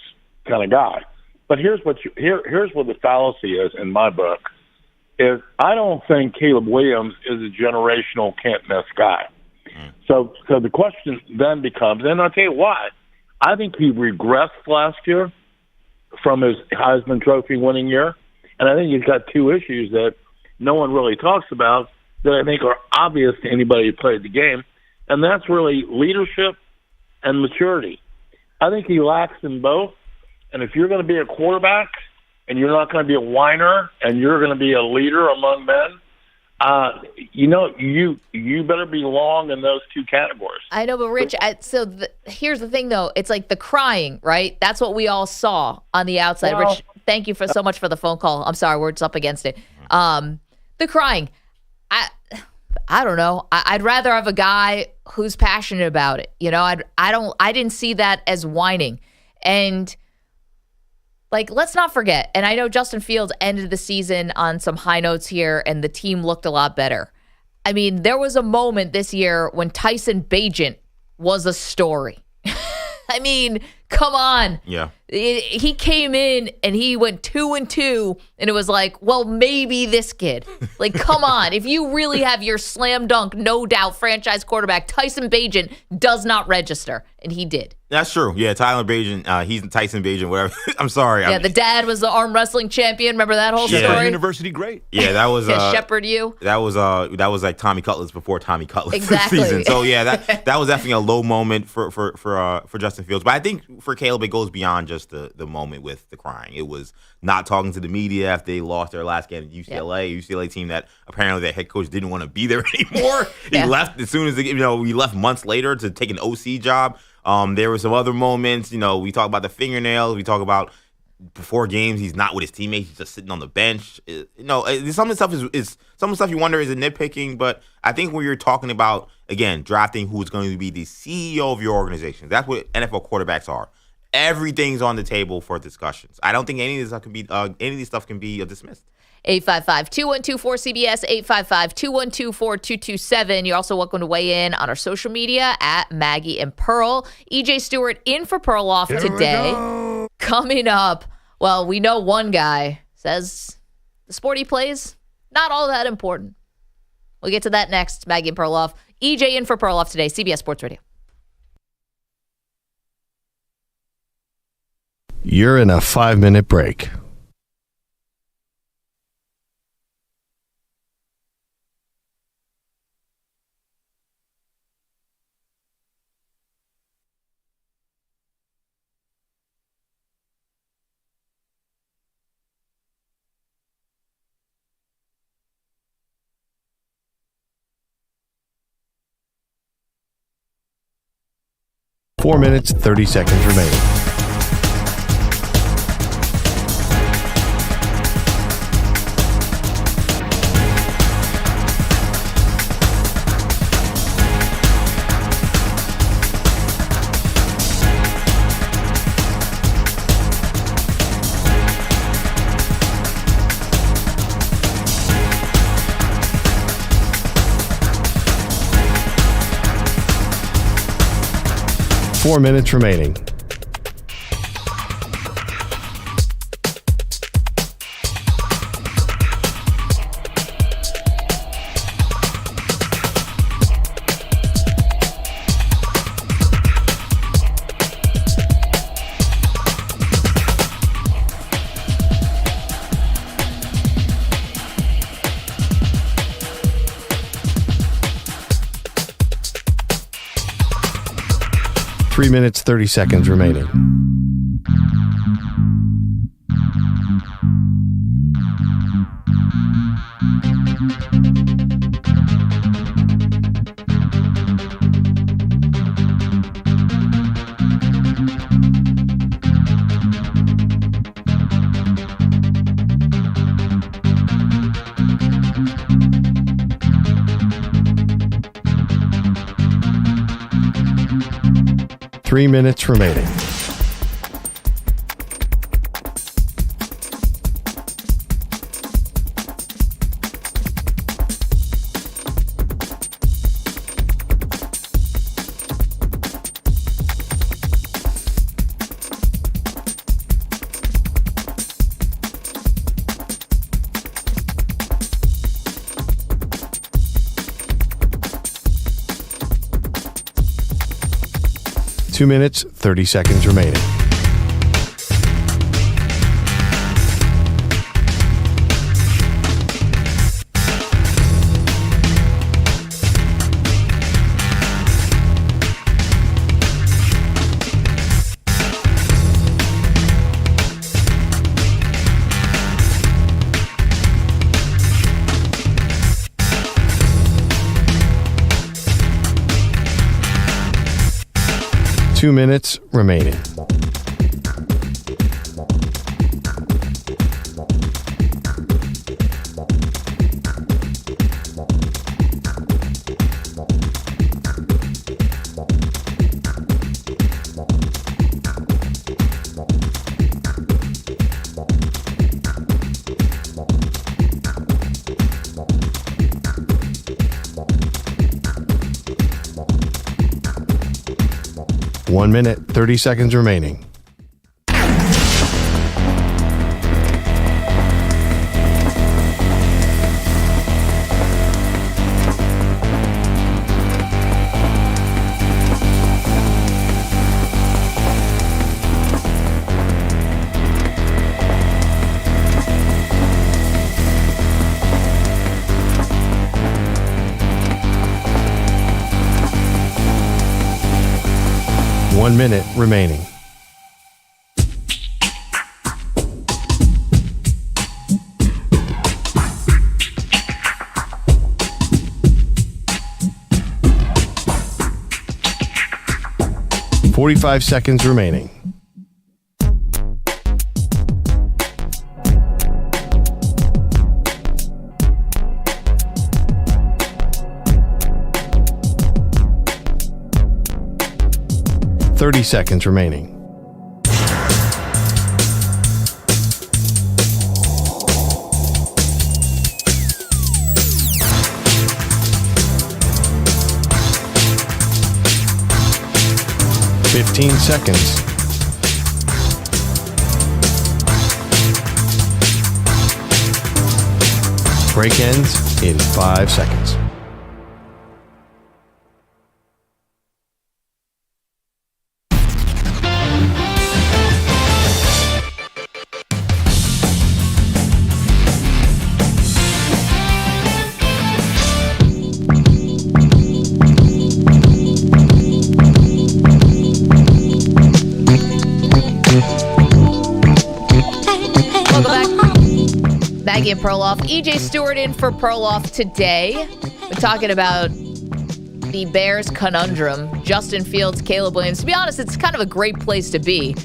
kind of guy, but here's what the fallacy is in my book: is I don't think Caleb Williams is a generational can't miss guy. So the question then becomes, and I'll tell you why. I think he regressed last year from his Heisman Trophy winning year, and I think he's got 2 issues that no one really talks about that I think are obvious to anybody who played the game, and that's really leadership and maturity. I think he lacks in both, and if you're going to be a quarterback and you're not going to be a whiner and you're going to be a leader among men, you better belong in those 2 categories. I know, but Rich, here's the thing, though. It's like the crying, right? That's what we all saw on the outside. Well, Rich, thank you so much for the phone call. I'm sorry, we're just up against it. The crying. I don't know. I'd rather have a guy who's passionate about it. You know, I didn't see that as whining. And like, let's not forget, and I know Justin Fields ended the season on some high notes here, and the team looked a lot better. I mean, there was a moment this year when Tyson Bagent was a story. I mean, come on. Yeah. He came in and he went 2-2, and it was like, well, maybe this kid. Like, come on. If you really have your slam dunk, no doubt franchise quarterback, Tyson Bagent does not register, and he did. That's true. Yeah, Tyler Bagent, he's Tyson Bagent, whatever. I'm sorry. Yeah, the dad was the arm wrestling champion. Remember that whole story? University great. Yeah, that was Shepherd you. That was like Tommy Cutlass before Tommy Cutlass exactly. season. So yeah, that was definitely a low moment for Justin Fields. But I think for Caleb, it goes beyond just the moment with the crying. It was not talking to the media after they lost their last game at UCLA. Yep. UCLA team that apparently their head coach didn't want to be there anymore. He left as soon as he left months later to take an OC job. There were some other moments. We talk about the fingernails. We talk about before games, he's not with his teammates. He's just sitting on the bench. Some of the stuff is some of the stuff you wonder, is it nitpicking? But I think when you're talking about, again, drafting who's going to be the CEO of your organization, that's what NFL quarterbacks are. Everything's on the table for discussions. I don't think any of this stuff can be dismissed. 855-212-4CBS, 855-212-4227. You're also welcome to weigh in on our social media at Maggie and Pearl. EJ Stewart in for Perloff today. Coming up, well, we know one guy says the sport he plays, not all that important. We'll get to that next. Maggie and Perloff. EJ in for Perloff today, CBS Sports Radio. You're in a 5-minute break. Four minutes, 30 seconds remaining. Four minutes remaining. 3 minutes, 30 seconds remaining. Three minutes remaining. Two minutes, 30 seconds remaining. Two minutes remaining. One minute, 30 seconds remaining. One minute remaining. .45 seconds remaining. .30 seconds remaining. .15 seconds. Break ends in 5 seconds. Maggie and Perloff. EJ Stewart in for Perloff today. We're talking about the Bears conundrum. Justin Fields, Caleb Williams. To be honest, it's kind of a great place to be.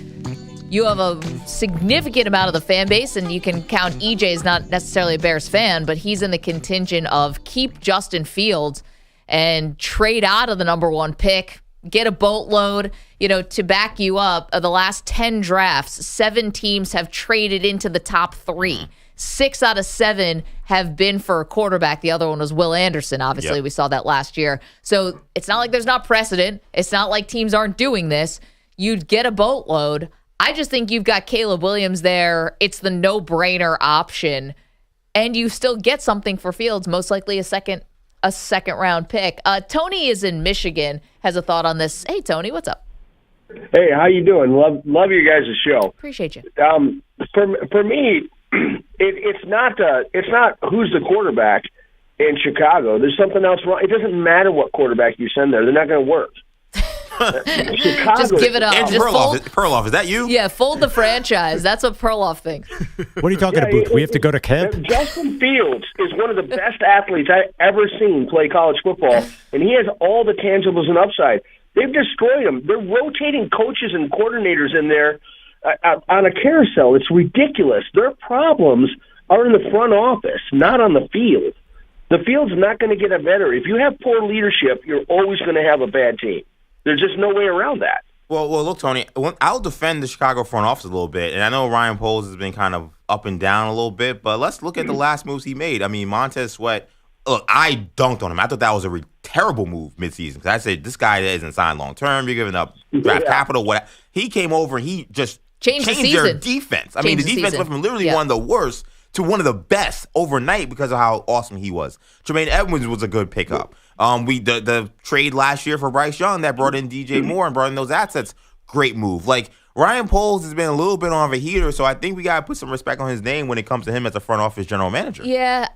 You have a significant amount of the fan base, and you can count EJ as not necessarily a Bears fan, but he's in the contingent of keep Justin Fields and trade out of the number one pick, get a boatload. To back you up, of the last 10 drafts, 7 teams have traded into the top 3. 6 out of 7 have been for a quarterback. The other one was Will Anderson. Obviously, Yep. We saw that last year. So it's not like there's not precedent. It's not like teams aren't doing this. You'd get a boatload. I just think you've got Caleb Williams there. It's the no-brainer option. And you still get something for Fields, most likely a second round pick. Tony is in Michigan, has a thought on this. Hey, Tony, what's up? Hey, how you doing? Love your guys' show. Appreciate you. For me, it's not who's the quarterback in Chicago. There's something else wrong. It doesn't matter what quarterback you send there; they're not going to work. Just give it up. Andrew Just Perloff, is that you? Yeah, fold the franchise. That's what Perloff thinks. What are you talking about? We have to go to camp? Justin Fields is one of the best athletes I've ever seen play college football, and he has all the tangibles and upside. They've destroyed him. They're rotating coaches and coordinators in there on a carousel. It's ridiculous. Their problems are in the front office, not on the field. The field's not going to get better. If you have poor leadership, you're always going to have a bad team. There's just no way around that. Well, look, Tony, I'll defend the Chicago front office a little bit, and I know Ryan Poles has been kind of up and down a little bit, but let's look at the last moves he made. I mean, Montez Sweat, look, I dunked on him. I thought that was a terrible move midseason because I said this guy isn't signed long term. You're giving up draft capital. What he came over and he just changed their defense. I mean, the defense went from literally one of the worst to one of the best overnight because of how awesome he was. Tremaine Edmonds was a good pickup. The trade last year for Bryce Young that brought in DJ Moore and brought in those assets, great move. Like, Ryan Poles has been a little bit on a heater, so I think we got to put some respect on his name when it comes to him as a front office general manager. Yeah,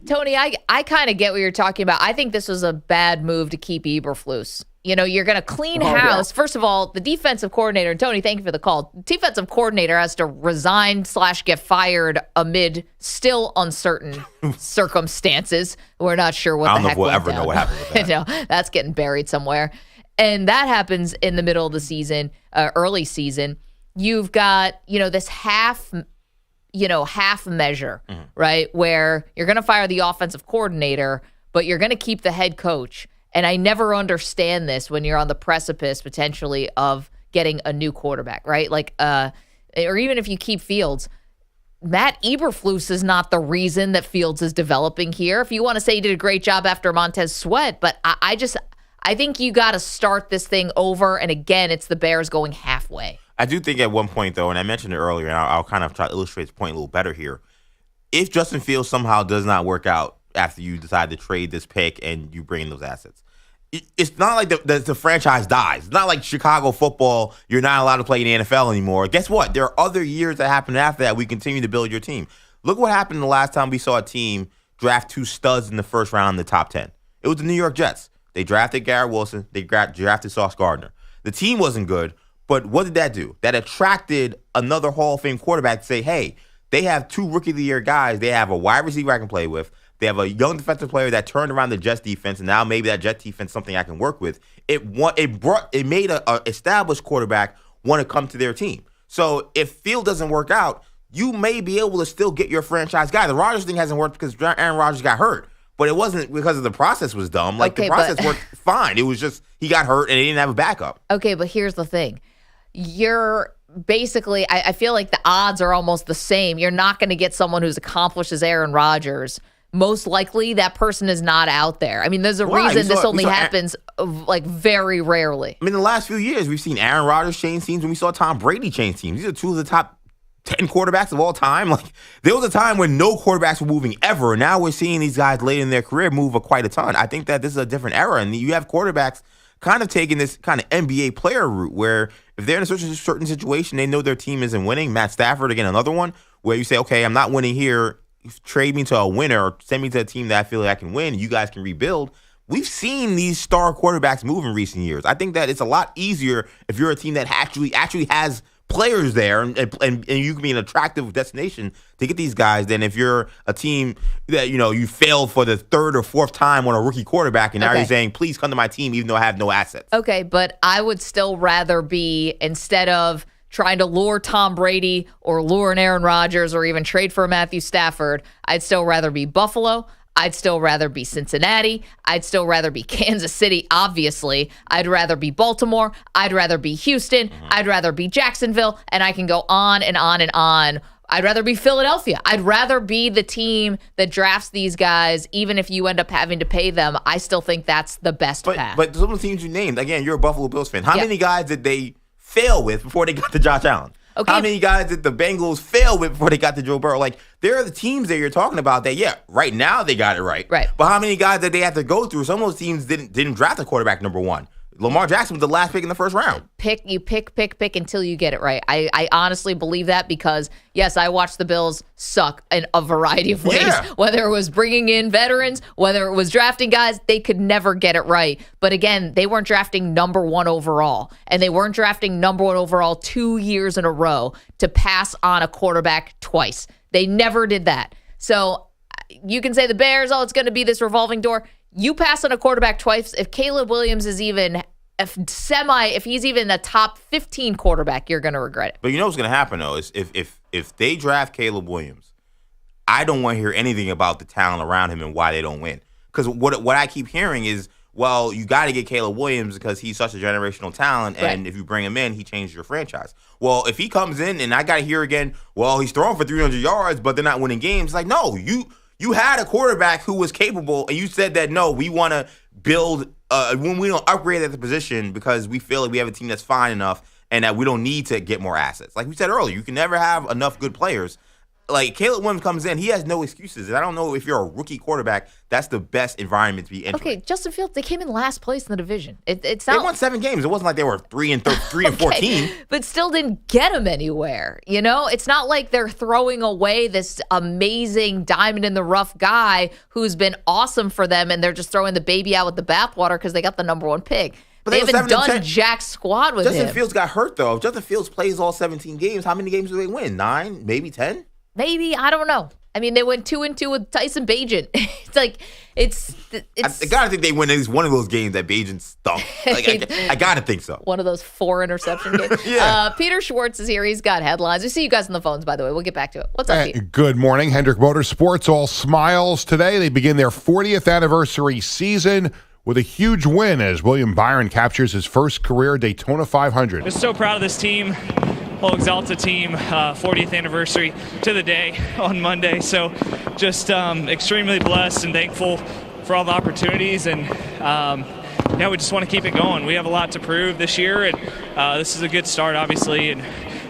Tony, I kind of get what you're talking about. I think this was a bad move to keep Eberflus. You know, you're going to clean house. Yeah. First of all, the defensive coordinator, and Tony, thank you for the call. Defensive coordinator has to resign / get fired amid still uncertain circumstances. We're not sure what the heck went down. I don't know if we'll ever know what happened with that. No, that's getting buried somewhere. And that happens in the middle of the season, early season. You've got, this half measure, right? Where you're going to fire the offensive coordinator, but you're going to keep the head coach. And I never understand this when you're on the precipice potentially of getting a new quarterback, right? Like, or even if you keep Fields, Matt Eberflus is not the reason that Fields is developing here. If you want to say he did a great job after Montez Sweat, but I think you got to start this thing over. And again, it's the Bears going halfway. I do think at one point, though, and I mentioned it earlier, and I'll kind of try to illustrate the point a little better here. If Justin Fields somehow does not work out after you decide to trade this pick and you bring in those assets, it's not like the franchise dies. It's not like Chicago football, you're not allowed to play in the NFL anymore. Guess what? There are other years that happen after that. We continue to build your team. Look what happened the last time we saw a team draft 2 studs in the first round in the top 10. It was the New York Jets. They drafted Garrett Wilson. They drafted Sauce Gardner. The team wasn't good, but what did that do? That attracted another Hall of Fame quarterback to say, hey, they have 2 Rookie of the Year guys. They have a wide receiver I can play with. They have a young defensive player that turned around the Jets defense, and now maybe that Jets defense is something I can work with. It made a established quarterback want to come to their team. So if Field doesn't work out, you may be able to still get your franchise guy. The Rodgers thing hasn't worked because Aaron Rodgers got hurt, but it wasn't because of the process was dumb. Like, the process worked fine. It was just he got hurt and he didn't have a backup. Okay, but here's the thing. You're basically, I feel like the odds are almost the same. You're not going to get someone who's accomplished as Aaron Rodgers. Most likely that person is not out there. I mean, there's a reason this only happens like very rarely. I mean, the last few years, we've seen Aaron Rodgers change teams and we saw Tom Brady change teams. These are 2 of the top 10 quarterbacks of all time. Like, there was a time when no quarterbacks were moving ever. Now we're seeing these guys late in their career move quite a ton. I think that this is a different era, and you have quarterbacks kind of taking this kind of NBA player route where if they're in a certain situation, they know their team isn't winning. Matt Stafford, again, another one where you say, okay, I'm not winning here. Trade me to a winner or send me to a team that I feel like I can win. You guys can rebuild. We've seen these star quarterbacks move in recent years. I think that it's a lot easier if you're a team that actually has players there and you can be an attractive destination to get these guys than if you're a team that, you failed for the 3rd or 4th time on a rookie quarterback and now you're saying, please come to my team even though I have no assets. Okay, but I would still rather be, instead of trying to lure Tom Brady or lure an Aaron Rodgers or even trade for Matthew Stafford, I'd still rather be Buffalo. I'd still rather be Cincinnati. I'd still rather be Kansas City, obviously. I'd rather be Baltimore. I'd rather be Houston. I'd rather be Jacksonville. And I can go on and on and on. I'd rather be Philadelphia. I'd rather be the team that drafts these guys, even if you end up having to pay them. I still think that's the best path. But some of the teams you named, again, you're a Buffalo Bills fan. How many guys did they fail with before they got to Josh Allen? Okay. How many guys did the Bengals fail with before they got to Joe Burrow? Like, there are the teams that you're talking about that, right now they got it right. Right. But how many guys did they have to go through? Some of those teams didn't draft a quarterback number 1. Lamar Jackson was the last pick in the first round. You pick until you get it right. I honestly believe that because, yes, I watched the Bills suck in a variety of ways. Yeah. Whether it was bringing in veterans, whether it was drafting guys, they could never get it right. But again, they weren't drafting number 1 overall, and they weren't drafting number 1 overall 2 years in a row to pass on a quarterback twice. They never did that. So you can say the Bears, it's going to be this revolving door. You pass on a quarterback twice. If Caleb Williams is even if he's even a top 15 quarterback, you're going to regret it. But you know what's going to happen, though, is if they draft Caleb Williams, I don't want to hear anything about the talent around him and why they don't win. Because what I keep hearing is, well, you got to get Caleb Williams because he's such a generational talent, and if you bring him in, he changes your franchise. Well, if he comes in and I got to hear again, well, he's throwing for 300 yards, but they're not winning games. Like, no, you had a quarterback who was capable, and you said that, no, we want to build when we don't upgrade at the position because we feel like we have a team that's fine enough and that we don't need to get more assets. Like we said earlier, you can never have enough good players. Like Caleb Williams comes in, he has no excuses. And I don't know if you're a rookie quarterback, that's the best environment to be entering. Okay, Justin Fields, they came in last place in the division. It's not, they won 7 games. It wasn't like they were 3 and 14. But still didn't get them anywhere. You know, it's not like they're throwing away this amazing diamond in the rough guy who's been awesome for them, and they're just throwing the baby out with the bathwater because they got the number 1 pick. But they haven't done jack squad with him. Justin Fields got hurt though. If Justin Fields plays all 17 games, how many games do they win? 9, maybe 10. Maybe, I don't know. I mean, they went 2-2 with Tyson Bagent. It's like it's. I gotta think they win at least one of those games that Bagent stunk. Like, I gotta think so. One of those 4 interception games. Yeah. Peter Schwartz is here. He's got headlines. We see you guys on the phones, by the way. We'll get back to it. What's up, Pete? Good morning. Hendrick Motorsports, all smiles today. They begin their 40th anniversary season with a huge win as William Byron captures his first career Daytona 500. I'm so proud of this team. Whole Exalta team, 40th anniversary to the day on Monday. So just extremely blessed and thankful for all the opportunities. And we just want to keep it going. We have a lot to prove this year, and this is a good start, obviously. And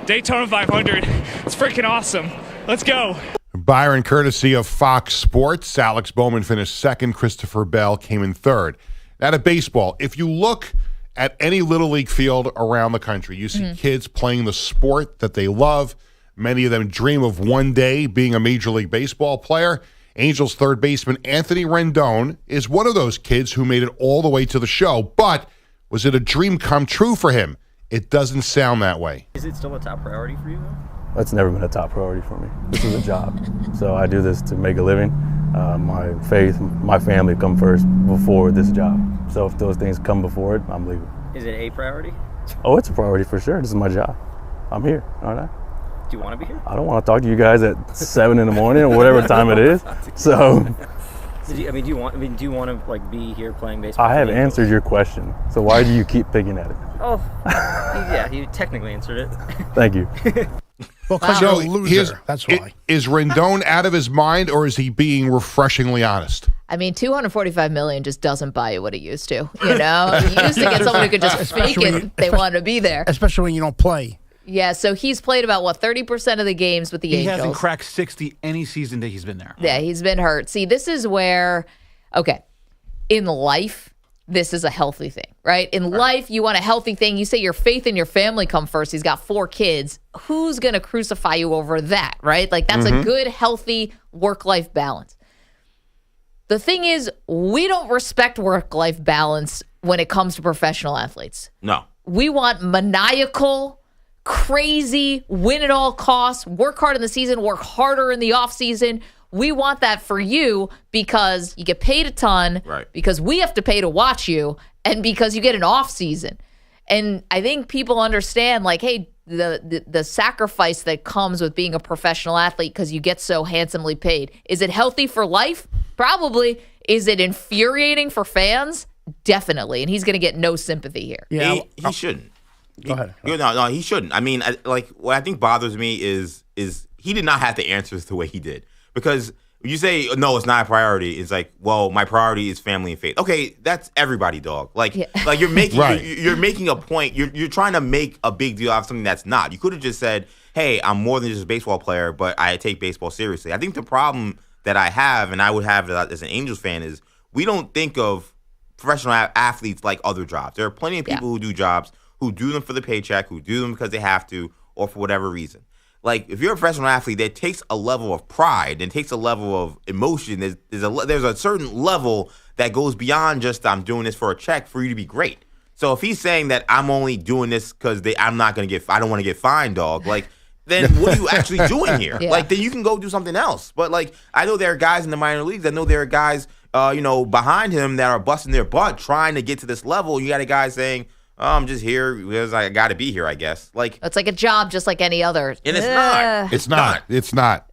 Daytona 500, it's freaking awesome. Let's go. Byron, courtesy of Fox Sports. Alex Bowman finished second. Christopher Bell came in third. Now to baseball. If you look at any Little League field around the country, you see kids playing the sport that they love. Many of them dream of one day being a Major League Baseball player. Angels third baseman Anthony Rendon is one of those kids who made it all the way to the show. But was it a dream come true for him? It doesn't sound that way. Is it still a top priority for you, though? That's never been a top priority for me. This is a job. So I do this to make a living. My faith, my family come first before this job. So if those things come before it, I'm leaving. Is it a priority? Oh, it's a priority for sure. This is my job. I'm here, aren't I? Do you want to be here? I don't want to talk to you guys at 7 in the morning or whatever time it is. So. Do you want to be here playing baseball? I have answered your question. So why do you keep picking at it? Oh, yeah, you technically answered it. Thank you. Well, because you're a loser. That's why. Is Rendon out of his mind, or is he being refreshingly honest? I mean, $245 million just doesn't buy you what it used to. You know, you used to get someone who could just fake it. They want to be there, especially when you don't play. Yeah, so he's played about 30% of the games with the Angels. He hasn't cracked 60 any season that he's been there. Yeah, he's been hurt. See, this is where, in life, this is a healthy thing, right? In life, you want a healthy thing. You say your faith and your family come first. He's got 4 kids. Who's going to crucify you over that, right? Like, that's a good, healthy work-life balance. The thing is, we don't respect work-life balance when it comes to professional athletes. No. We want maniacal, crazy, win at all costs, work hard in the season, work harder in the off season. We want that for you because you get paid a ton, right? Because we have to pay to watch you, and because you get an off season. And I think people understand, like, hey, the sacrifice that comes with being a professional athlete because you get so handsomely paid. Is it healthy for life? Probably. Is it infuriating for fans? Definitely. And he's going to get no sympathy here. Yeah, he shouldn't. Go ahead. No, he shouldn't. I mean, what I think bothers me is he did not have to answer this the way he did. Because you say, no, it's not a priority. It's like, well, my priority is family and faith. Okay, that's everybody, dog. Like you're making you're making a point. You're trying to make a big deal out of something that's not. You could have just said, hey, I'm more than just a baseball player, but I take baseball seriously. I think the problem that I have, and I would have as an Angels fan, is we don't think of professional athletes like other jobs. There are plenty of people who do jobs, who do them for the paycheck, who do them because they have to, or for whatever reason. Like, if you're a professional athlete, that takes a level of pride and takes a level of emotion. There's a certain level that goes beyond just I'm doing this for a check for you to be great. So if he's saying that I'm only doing this because I don't want to get fined, dog, like, then what are you actually doing here? Yeah. Like, then you can go do something else. But, like, I know there are guys in the minor leagues. I know there are guys, behind him that are busting their butt trying to get to this level. You got a guy saying, oh, I'm just here because I got to be here, I guess. Like, It's like a job just like any other. And it's not. It's not.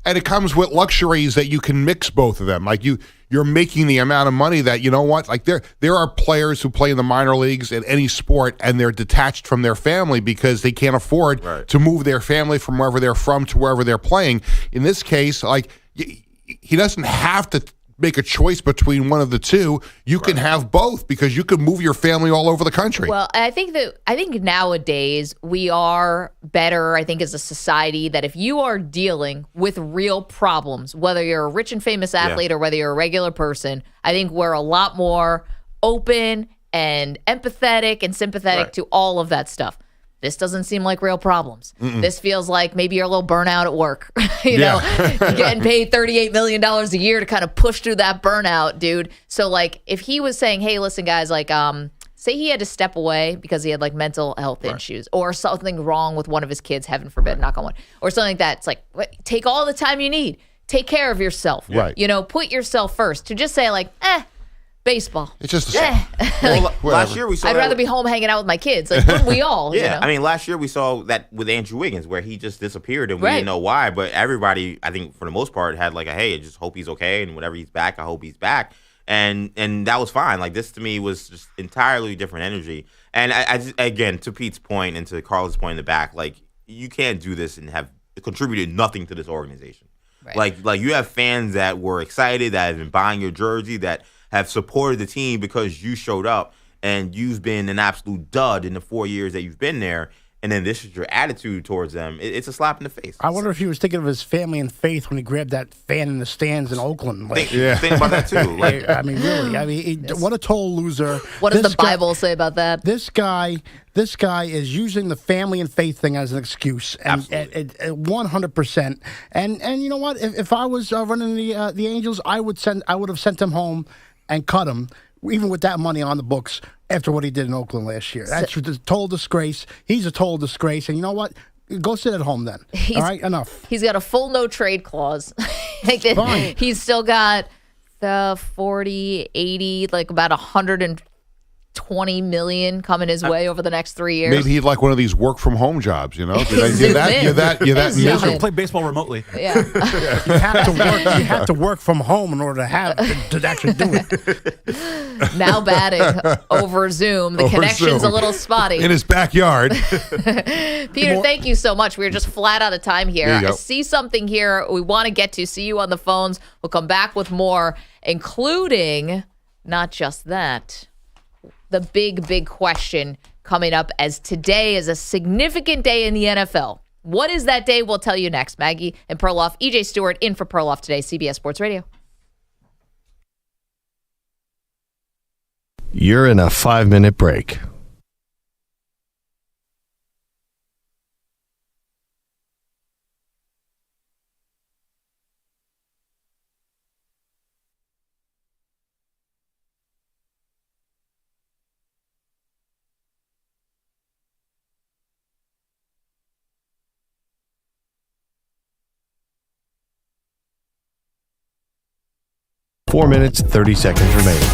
And it comes with luxuries that you can mix both of them. Like you're making the amount of money that, you know what, like there are players who play in the minor leagues in any sport and they're detached from their family because they can't afford to move their family from wherever they're from to wherever they're playing. In this case, like he doesn't have to make a choice between one of the two. You can have both because you can move your family all over the country. Well, I think nowadays we are better, I think, as a society, that if you are dealing with real problems, whether you're a rich and famous athlete or whether you're a regular person, I think we're a lot more open and empathetic and sympathetic to all of that stuff. This doesn't seem like real problems. This feels like maybe you're a little burnout at work. You're getting paid $38 million a year to kind of push through that burnout, dude. So, like, if he was saying, hey, listen, guys, like, say he had to step away because he had, like, mental health issues or something wrong with one of his kids, heaven forbid, knock on wood, or something like that. It's like, take all the time you need. Take care of yourself. Right. Put yourself first. To just say, like, baseball. It's just last year we saw I'd rather be home hanging out with my kids. Like, wouldn't we all? I mean, last year we saw that with Andrew Wiggins where he just disappeared and we didn't know why. But everybody, I think for the most part, had like hey, I just hope he's okay, and whenever he's back, I hope he's back. And that was fine. Like, this to me was just entirely different energy. And I just, again, to Pete's point and to Carlos' point in the back, like, you can't do this and have contributed nothing to this organization. Right. Like you have fans that were excited, that have been buying your jersey, that have supported the team because you showed up, and you've been an absolute dud in the 4 years that you've been there, and then this is your attitude towards them. It's a slap in the face. I wonder if he was thinking of his family and faith when he grabbed that fan in the stands in Oakland. Like, think about that too. Like, I mean, really. What a total loser. What does the Bible say about that? This guy is using the family and faith thing as an excuse, and 100%. And you know what? If I was running the Angels, I would have sent him home and cut him, even with that money on the books, after what he did in Oakland last year. That's a total disgrace. He's a total disgrace. And you know what? Go sit at home then. All right? Enough. He's got a full no-trade clause. He's still got the 40, 80, like about 120 million coming his way over the next 3 years. Maybe he'd like one of these work-from-home jobs, You're that miserable. Play baseball remotely. Yeah. You have to work from home in order to actually do it. Now batting over Zoom. The connection's a little spotty. In his backyard. Peter, thank you so much. We're just flat out of time here. I see something here we want to get to. See you on the phones. We'll come back with more, including not just that, the big question coming up, as today is a significant day in the NFL. What is that day? We'll tell you next. Maggie and Perloff, EJ Stewart in for Perloff today, CBS Sports Radio. You're in a 5-minute break. Four minutes, 30 seconds remaining.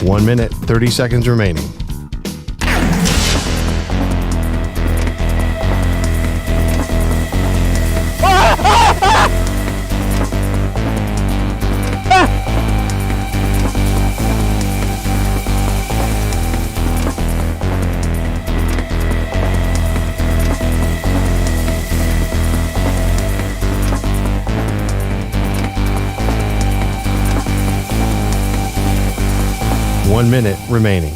1 minute, 30 seconds remaining. One minute remaining.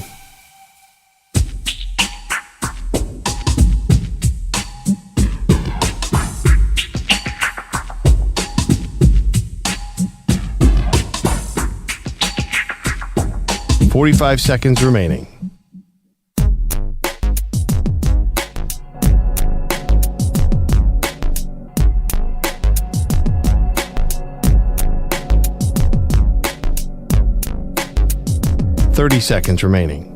$45 seconds remaining. $30 seconds remaining.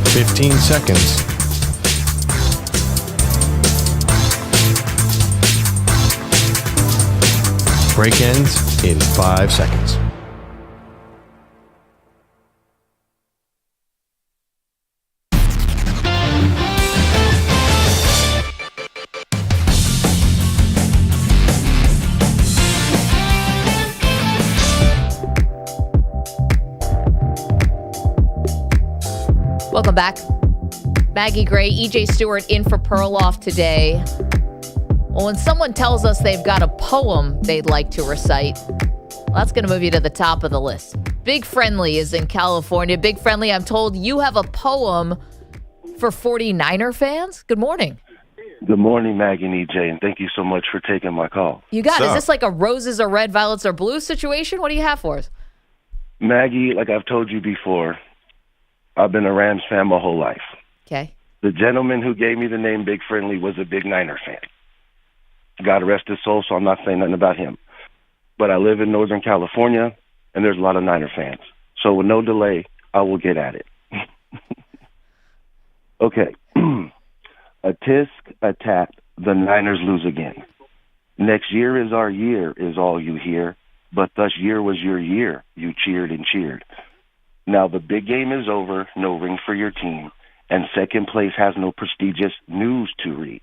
$15 seconds. Break ends in 5 seconds. Welcome back. Maggie Gray, EJ Stewart in for Perloff today. Well, when someone tells us they've got a poem they'd like to recite, well, that's going to move you to the top of the list. Big Friendly is in California. Big Friendly, I'm told you have a poem for 49er fans. Good morning. Good morning, Maggie and EJ, and thank you so much for taking my call. You got it. Is this like a roses are red, violets are blue situation? What do you have for us? Maggie, like I've told you before, I've been a Rams fan my whole life. Okay. The gentleman who gave me the name Big Friendly was a big Niner fan. God rest his soul, so I'm not saying nothing about him. But I live in Northern California, and there's a lot of Niner fans. So with no delay, I will get at it. Okay. A tisk, a tat, the Niners lose again. Next year is our year, is all you hear. But thus year was your year, you cheered and cheered. Now the big game is over, no ring for your team, and second place has no prestigious news to read.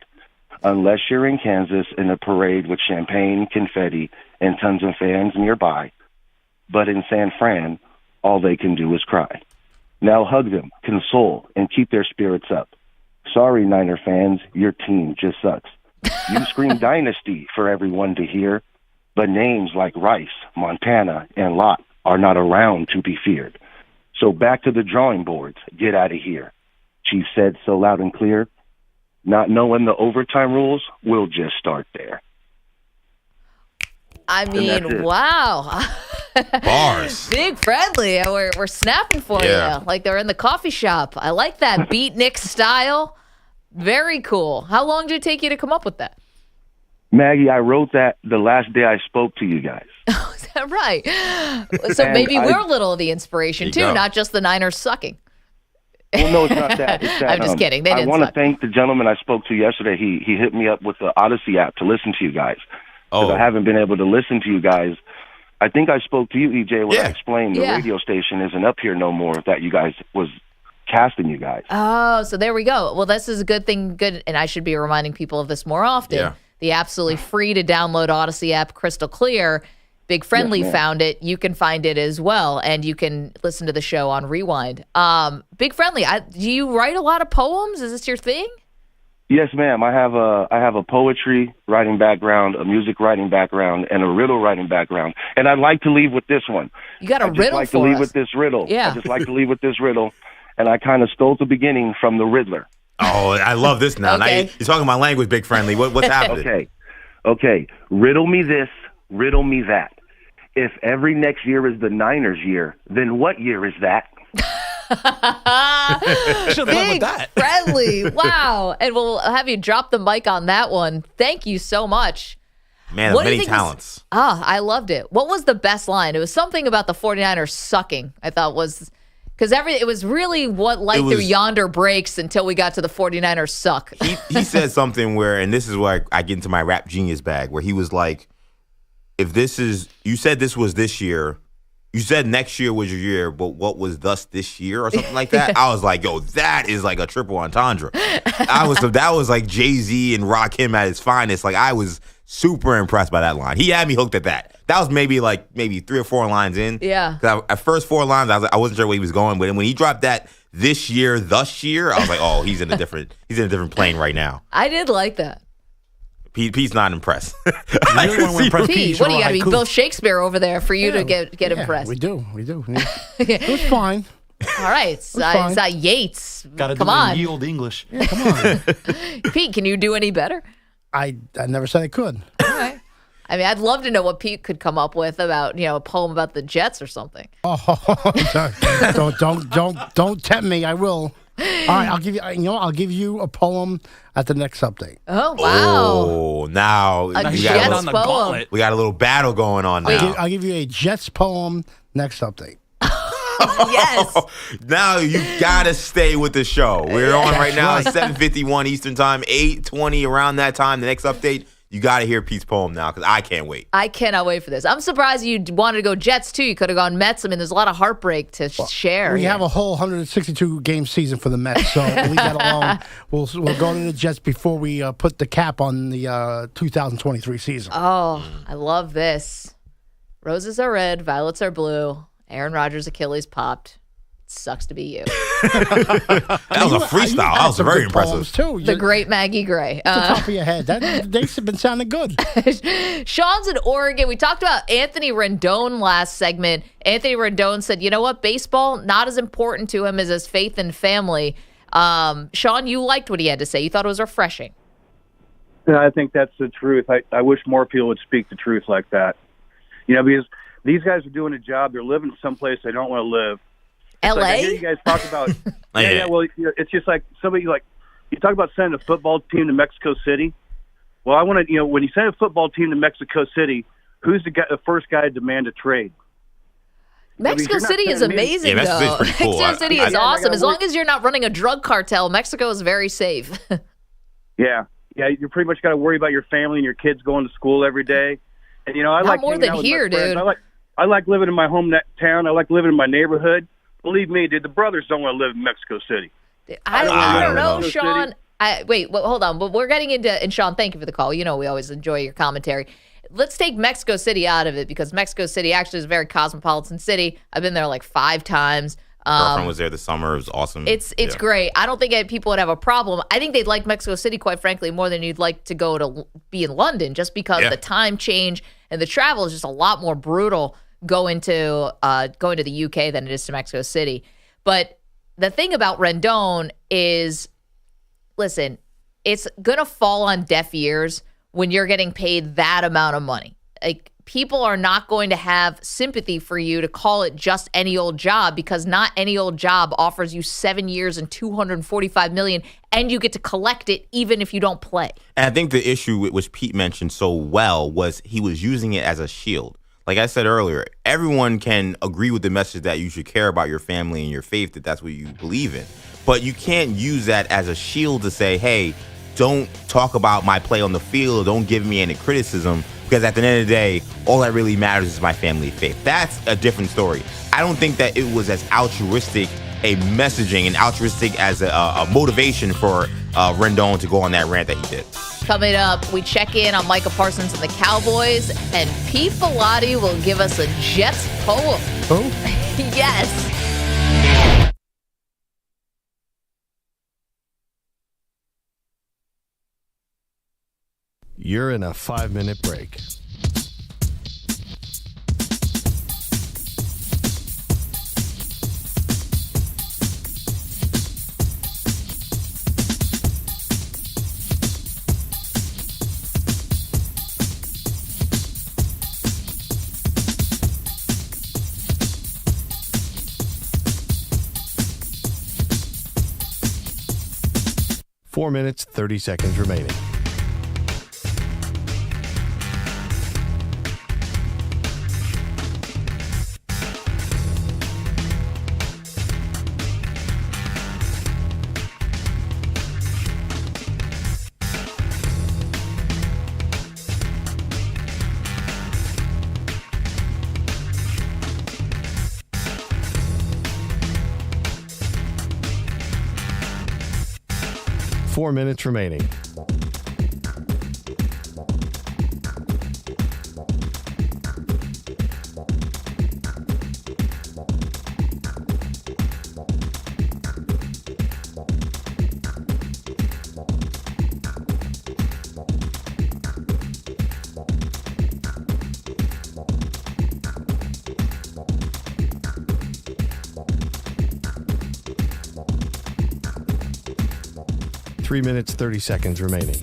Unless you're in Kansas in a parade with champagne, confetti, and tons of fans nearby. But in San Fran, all they can do is cry. Now hug them, console, and keep their spirits up. Sorry, Niner fans, your team just sucks. You scream dynasty for everyone to hear, but names like Rice, Montana, and Lott are not around to be feared. So back to the drawing boards, get out of here. Chief said so loud and clear. Not knowing the overtime rules, we'll just start there. I mean, wow. Bars. Big Friendly. We're snapping for you. Like they're in the coffee shop. I like that beatnik style. Very cool. How long did it take you to come up with that? Maggie, I wrote that the last day I spoke to you guys. Oh, is that right? So and maybe we're a little of the inspiration, too, not just the Niners sucking. Well, no, it's not that. It's that I'm just kidding. They didn't I want suck. to thank the gentleman I spoke to yesterday. He hit me up with the Odyssey app to listen to you guys. Because I haven't been able to listen to you guys. I think I spoke to you, EJ, when I explained the radio station isn't up here no more, that you guys was casting you guys. Oh, so there we go. Well, this is a good thing. Good, and I should be reminding people of this more often. Yeah. The absolutely free to download Odyssey app, crystal clear. Big Friendly found it. You can find it as well, and you can listen to the show on Rewind. Big Friendly, do you write a lot of poems? Is this your thing? Yes, ma'am. I have a poetry writing background, a music writing background, and a riddle writing background. And I'd like to leave with this one. You got a riddle for us? I just like to leave with this riddle, and I kind of stole the beginning from the Riddler. Oh, I love this now. Okay. Now you're talking my language, Big Friendly. What's happening? Okay. Riddle me this, riddle me that. If every next year is the Niners' year, then what year is that? Big Friendly. Wow. And we'll have you drop the mic on that one. Thank you so much. Man of many talents. I loved it. What was the best line? It was something about the 49ers sucking, I thought was Because it was really what light through yonder breaks until we got to the 49ers suck. He said something where, and this is where I get into my rap genius bag, where he was like, you said this was this year, you said next year was your year, but what was thus this year or something like that? I was like, yo, that is like a triple entendre. That was like Jay-Z and Rakim at his finest. Like, I was super impressed by that line. He had me hooked at that. That was maybe 3 or 4 lines in. Yeah. At first 4 lines, I wasn't sure where he was going, but when he dropped that this year, thus year, I was like, oh, he's in a different plane right now. I did like that. Pete's not impressed. Pete, what do you got to be Bill Shakespeare over there for you to get impressed? We do. It was fine. All right, it's not Yates. Got to come do on. Ye Olde English. Yeah, come on. Pete, can you do any better? I never said I could. All right. I mean, I'd love to know what Pete could come up with about, a poem about the Jets or something. Oh, don't tempt me. I will. All right, I'll give you a poem at the next update. Oh, wow. Oh, now a Jets poem. We got a little battle going on now. I'll give you a Jets poem next update. Yes. Now you gotta stay with the show. We're on right now at 7:51 Eastern Time, 8:20 around that time. The next update, you gotta hear Pete's poem now because I can't wait. I cannot wait for this. I'm surprised you wanted to go Jets too. You could have gone Mets. I mean, there's a lot of heartbreak to share. We have a whole 162 game season for the Mets, so we got along. We'll go to the Jets before we put the cap on the 2023 season. Oh, I love this. Roses are red, violets are blue. Aaron Rodgers' Achilles popped. It sucks to be you. That was a freestyle. That was very impressive. Too. The great Maggie Gray. At the top of your head. They've been sounding good. Sean's in Oregon. We talked about Anthony Rendon last segment. Anthony Rendon said, you know what? Baseball, not as important to him as his faith and family. Sean, you liked what he had to say. You thought it was refreshing. Yeah, I think that's the truth. I wish more people would speak the truth like that. Because these guys are doing a job. They're living someplace they don't want to live. L.A.? Like I hear you guys talk about. Well, it's just like somebody you talk about sending a football team to Mexico City. Well, I want to. When you send a football team to Mexico City, who's the first guy to demand a trade? Mexico City is amazing, though. Cool. Mexico City is awesome. As long as you're not running a drug cartel, Mexico is very safe. Yeah. You pretty much got to worry about your family and your kids going to school every day. And I like more than here, dude. I like living in my hometown. I like living in my neighborhood. Believe me, dude, the brothers don't want to live in Mexico City. I don't know, Sean. Hold on. But we're getting into, and Sean, thank you for the call. We always enjoy your commentary. Let's take Mexico City out of it because Mexico City actually is a very cosmopolitan city. I've been there like 5 times. Girlfriend was there this summer. It was awesome. It's great. I don't think people would have a problem. I think they'd like Mexico City, quite frankly, more than you'd like to go to be in London, just because the time change and the travel is just a lot more brutal going to the UK than it is to Mexico City. But the thing about Rendon is, listen, it's gonna fall on deaf ears when you're getting paid that amount of money. Like, people are not going to have sympathy for you to call it just any old job, because not any old job offers you 7 years and $245 million, and you get to collect it even if you don't play. And I think the issue which Pete mentioned so well was he was using it as a shield. Like I said earlier, everyone can agree with the message that you should care about your family and your faith, that that's what you believe in. But you can't use that as a shield to say, hey, don't talk about my play on the field, don't give me any criticism, because at the end of the day, all that really matters is my family faith. That's a different story. I don't think that it was as altruistic a messaging and altruistic as a motivation for Rendon to go on that rant that he did. Coming up, we check in on Micah Parsons and the Cowboys, and Pete Bellotti will give us a Jets poem. Who? Yes. You're in a 5-minute break. Four minutes, 30 seconds remaining. 4 minutes remaining. Three minutes, 30 seconds remaining.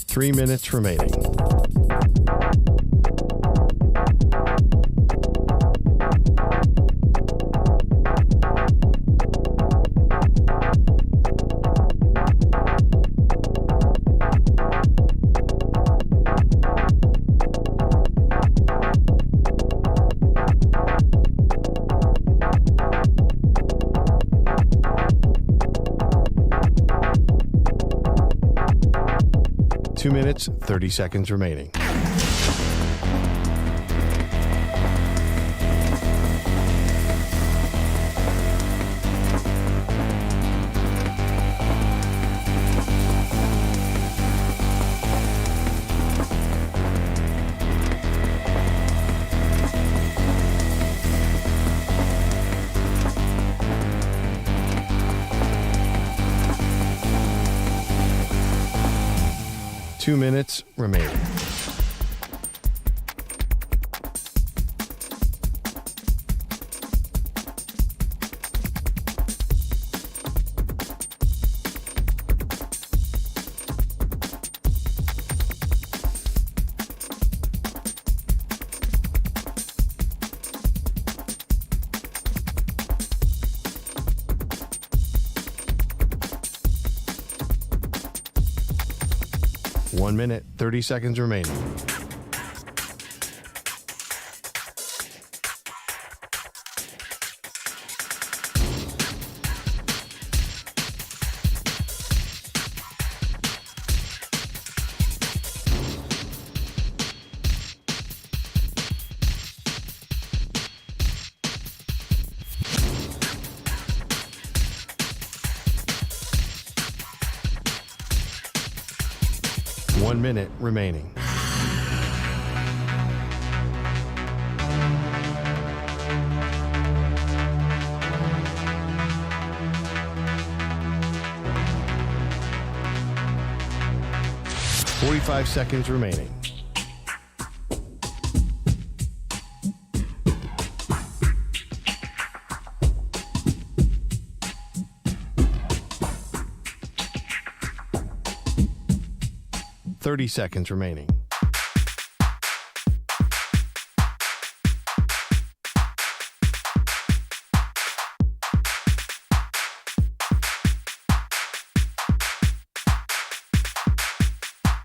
Three minutes remaining. Two minutes, 30 seconds remaining. Two minutes remaining. One minute, 30 seconds remaining. One minute remaining. Forty-five seconds remaining. Thirty seconds remaining.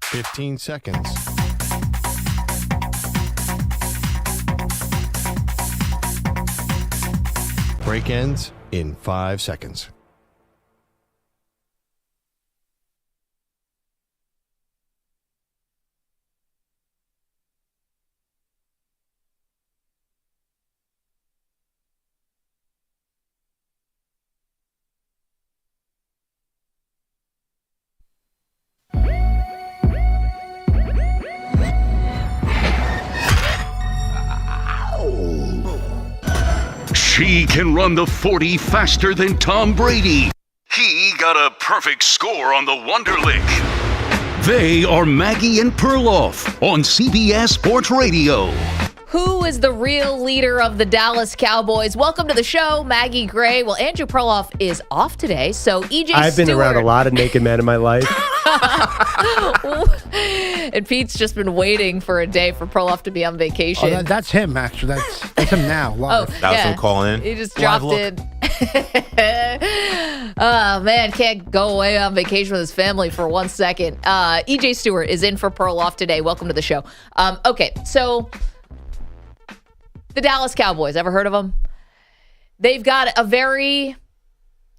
Fifteen seconds. Break ends in 5 seconds. She can run the 40 faster than Tom Brady. He got a perfect score on the Wonderlic. They are Maggie and Perloff on CBS Sports Radio. Who is the real leader of the Dallas Cowboys? Welcome to the show, Maggie Gray. Well, Andrew Perloff is off today, so EJ I've been around a lot of naked men in my life. And Pete's just been waiting for a day for Perloff to be on vacation. Oh, that's him, actually. That's him now. Live. That was him calling in. He just dropped in. Oh, man, can't go away on vacation with his family for 1 second. EJ Stewart is in for Perloff today. Welcome to the show. Okay, so the Dallas Cowboys, ever heard of them? They've got a very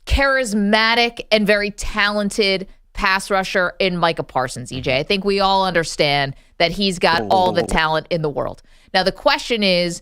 charismatic and very talented pass rusher in Micah Parsons, EJ. I think we all understand that he's got all the talent in the world. Now, the question is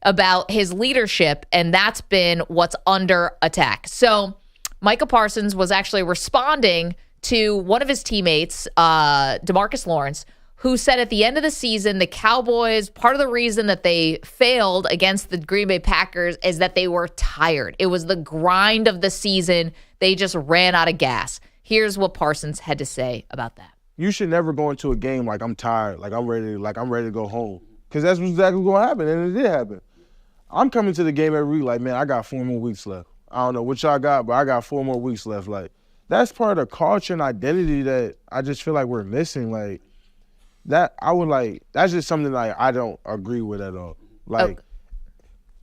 about his leadership, and that's been what's under attack. So Micah Parsons was actually responding to one of his teammates, DeMarcus Lawrence, who said at the end of the season, the Cowboys, part of the reason that they failed against the Green Bay Packers is that they were tired. It was the grind of the season. They just ran out of gas. Here's what Parsons had to say about that. You should never go into a game like I'm tired, like I'm ready to go home. Because that's exactly what's going to happen, and it did happen. I'm coming to the game every week like, man, I got 4 more weeks left. I don't know what y'all got, but I got 4 more weeks left. Like, that's part of the culture and identity that I just feel like we're missing. Like, that's just something like I don't agree with at all. Like,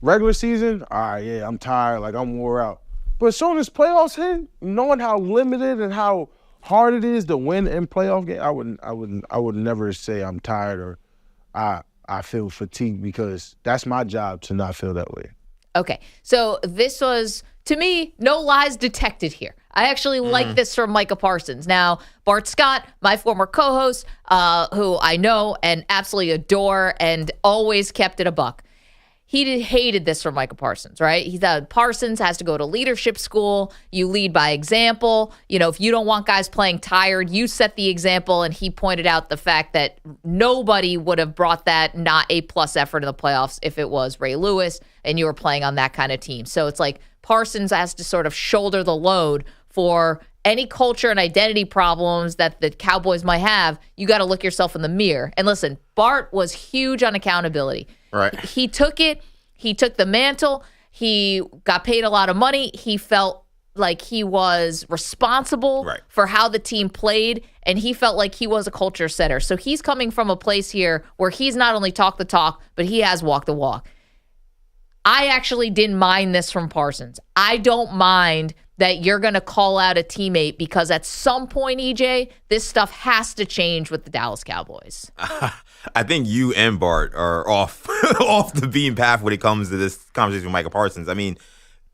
regular season, all right, yeah, I'm tired, like I'm wore out. But as soon as playoffs hit, knowing how limited and how hard it is to win in playoff game, I would never say I'm tired or I feel fatigued, because that's my job to not feel that way. Okay, so this was, to me, no lies detected here. I actually like this from Micah Parsons. Now, Bart Scott, my former co-host, who I know and absolutely adore and always kept it a buck, he hated this from Micah Parsons, right? He thought Parsons has to go to leadership school. You lead by example. You know, if you don't want guys playing tired, you set the example. And he pointed out the fact that nobody would have brought that not A+ effort in the playoffs if it was Ray Lewis and you were playing on that kind of team. So it's like Parsons has to sort of shoulder the load for any culture and identity problems that the Cowboys might have. You got to look yourself in the mirror. And listen, Bart was huge on accountability. Right. He took it. He took the mantle. He got paid a lot of money. He felt like he was responsible for how the team played, and he felt like he was a culture setter. So he's coming from a place here where he's not only talked the talk, but he has walked the walk. I actually didn't mind this from Parsons. I don't mind that you're going to call out a teammate, because at some point, EJ, this stuff has to change with the Dallas Cowboys. I think you and Bart are off the beaten path when it comes to this conversation with Micah Parsons. I mean,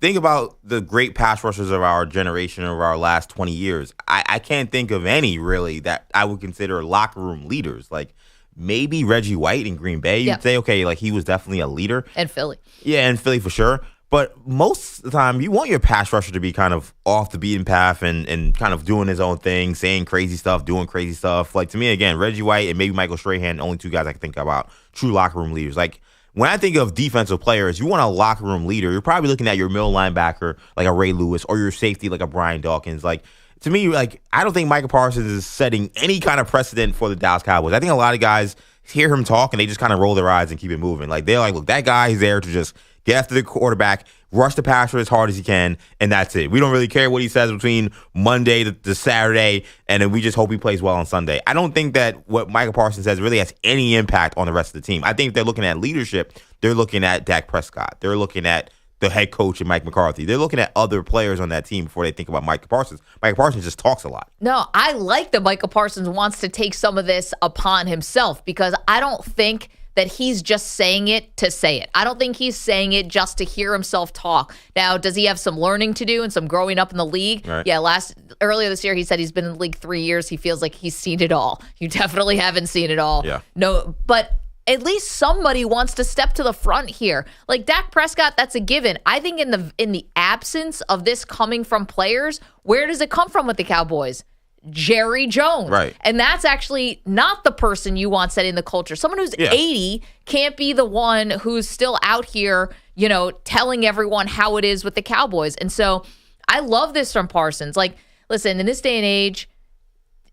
think about the great pass rushers of our generation, of our last 20 years. I can't think of any, really, that I would consider locker room leaders. Like, maybe Reggie White in Green Bay, you'd say, okay, like he was definitely a leader. And Philly. Yeah, and Philly for sure. But most of the time, you want your pass rusher to be kind of off the beaten path and kind of doing his own thing, saying crazy stuff, doing crazy stuff. Like, to me, again, Reggie White and maybe Michael Strahan, only 2 guys I can think about, true locker room leaders. Like, when I think of defensive players, you want a locker room leader, you're probably looking at your middle linebacker, like a Ray Lewis, or your safety, like a Brian Dawkins. Like, to me, like, I don't think Micah Parsons is setting any kind of precedent for the Dallas Cowboys. I think a lot of guys hear him talk and they just kind of roll their eyes and keep it moving. Like, they're like, look, that guy is there to just get after the quarterback, rush the passer as hard as he can, and that's it. We don't really care what he says between Monday to Saturday, and then we just hope he plays well on Sunday. I don't think that what Micah Parsons says really has any impact on the rest of the team. I think if they're looking at leadership, they're looking at Dak Prescott. They're looking at the head coach and Mike McCarthy. They're looking at other players on that team before they think about Micah Parsons. Micah Parsons just talks a lot. No, I like that Micah Parsons wants to take some of this upon himself, because I don't think that he's just saying it to say it. I don't think he's saying it just to hear himself talk. Now, does he have some learning to do and some growing up in the league? Right. Yeah, earlier this year, he said he's been in the league 3 years. He feels like he's seen it all. You definitely haven't seen it all. Yeah. No, but at least somebody wants to step to the front here. Like Dak Prescott, that's a given. I think in the absence of this coming from players, where does it come from with the Cowboys? Jerry Jones. Right. And that's actually not the person you want setting the culture. Someone who's 80 can't be the one who's still out here, you know, telling everyone how it is with the Cowboys. And so I love this from Parsons. Like, listen, in this day and age,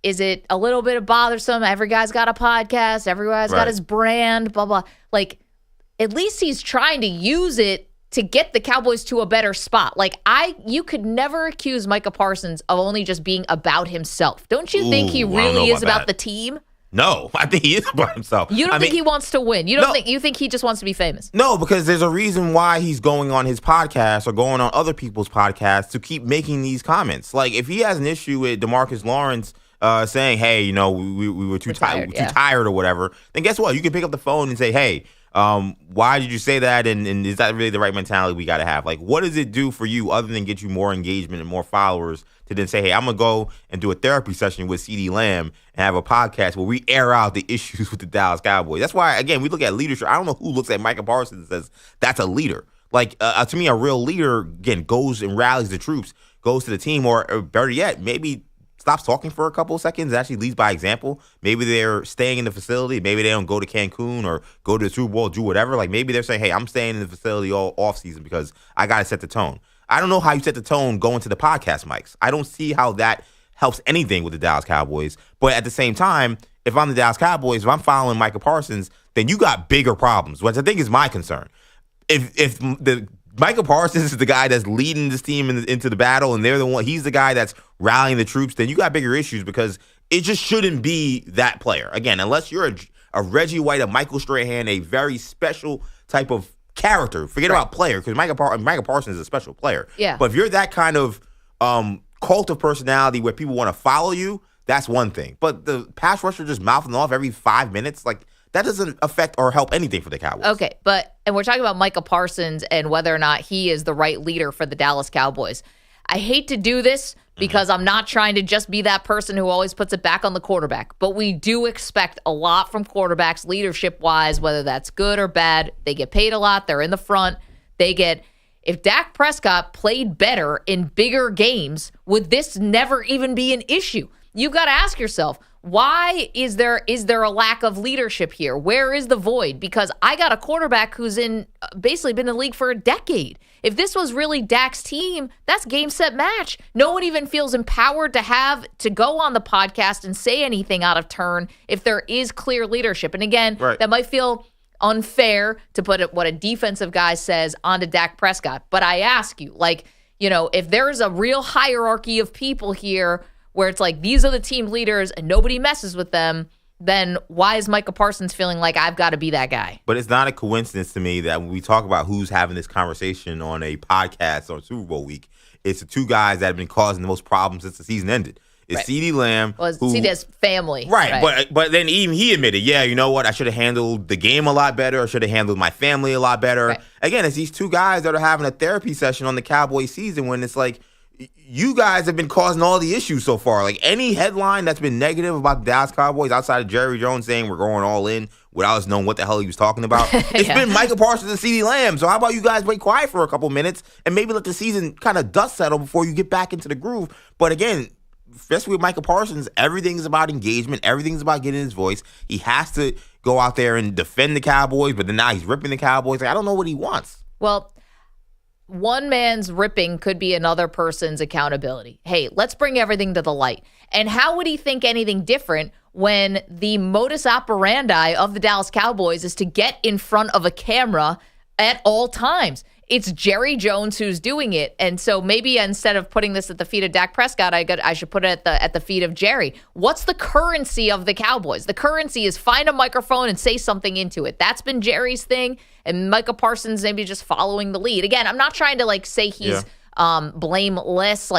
is it a little bit bothersome? Every guy's got a podcast. Every guy's got his brand, blah, blah. Like, at least he's trying to use it to get the Cowboys to a better spot. Like, you could never accuse Micah Parsons of only just being about himself. Don't you think he really is about the team? No, I think he is by himself. You don't think he wants to win? You think he just wants to be famous? No, because there's a reason why he's going on his podcast or going on other people's podcasts to keep making these comments. Like if he has an issue with DeMarcus Lawrence saying, "Hey, we were too tired or whatever," then guess what? You can pick up the phone and say, "Hey, why did you say that? And is that really the right mentality we got to have? Like, what does it do for you other than get you more engagement and more followers to then say, hey, I'm going to go and do a therapy session with CeeDee Lamb and have a podcast where we air out the issues with the Dallas Cowboys?" That's why, again, we look at leadership. I don't know who looks at Micah Parsons and says that's a leader. Like, to me, a real leader, again, goes and rallies the troops, goes to the team, or better yet, maybe stops talking for a couple of seconds, actually leads by example. Maybe they're staying in the facility. Maybe they don't go to Cancun or go to the Super Bowl, do whatever. Like maybe they're saying, hey, I'm staying in the facility all offseason because I got to set the tone. I don't know how you set the tone going to the podcast mics. I don't see how that helps anything with the Dallas Cowboys. But at the same time, if I'm the Dallas Cowboys, if I'm following Micah Parsons, then you got bigger problems, which I think is my concern. If the Micah Parsons is the guy that's leading this team into the battle, and he's the guy that's rallying the troops, then you got bigger issues because it just shouldn't be that player. Again, unless you're a Reggie White, a Michael Strahan, a very special type of character. Forget about player, because Micah Parsons is a special player. Yeah. But if you're that kind of cult of personality where people want to follow you, that's one thing. But the pass rusher just mouthing off every 5 minutes, like, that doesn't affect or help anything for the Cowboys. Okay, and we're talking about Micah Parsons and whether or not he is the right leader for the Dallas Cowboys. I hate to do this because I'm not trying to just be that person who always puts it back on the quarterback. But we do expect a lot from quarterbacks leadership-wise, whether that's good or bad. They get paid a lot. They're in the front. If Dak Prescott played better in bigger games, would this never even be an issue? You've got to ask yourself, why is there a lack of leadership here? Where is the void? Because I got a quarterback who's basically been in the league for a decade. If this was really Dak's team, that's game, set, match. No one even feels empowered to go on the podcast and say anything out of turn if there is clear leadership. And again, that might feel unfair to put what a defensive guy says onto Dak Prescott. But I ask you, if there is a real hierarchy of people here where it's like these are the team leaders and nobody messes with them, then why is Micah Parsons feeling like I've got to be that guy? But it's not a coincidence to me that when we talk about who's having this conversation on a podcast on Super Bowl week, it's the two guys that have been causing the most problems since the season ended. It's CeeDee Lamb. Well, CeeDee's family. Right. But then even he admitted, you know what? I should have handled the game a lot better. I should have handled my family a lot better. Right. Again, it's these two guys that are having a therapy session on the Cowboy season when it's like, you guys have been causing all the issues so far. Like any headline that's been negative about the Dallas Cowboys outside of Jerry Jones saying we're going all in without us knowing what the hell he was talking about, it's been Micah Parsons and CeeDee Lamb. So how about you guys wait quiet for a couple minutes and maybe let the season kind of dust settle before you get back into the groove. But again, especially with Micah Parsons, everything's about engagement. Everything's about getting his voice. He has to go out there and defend the Cowboys, but then now he's ripping the Cowboys. Like, I don't know what he wants. Well, one man's ripping could be another person's accountability. Hey, let's bring everything to the light. And how would he think anything different when the modus operandi of the Dallas Cowboys is to get in front of a camera at all times? It's Jerry Jones who's doing it. And so maybe instead of putting this at the feet of Dak Prescott, I should put it at the feet of Jerry. What's the currency of the Cowboys? The currency is find a microphone and say something into it. That's been Jerry's thing. And Micah Parsons maybe just following the lead. Again, I'm not trying to say he's blameless.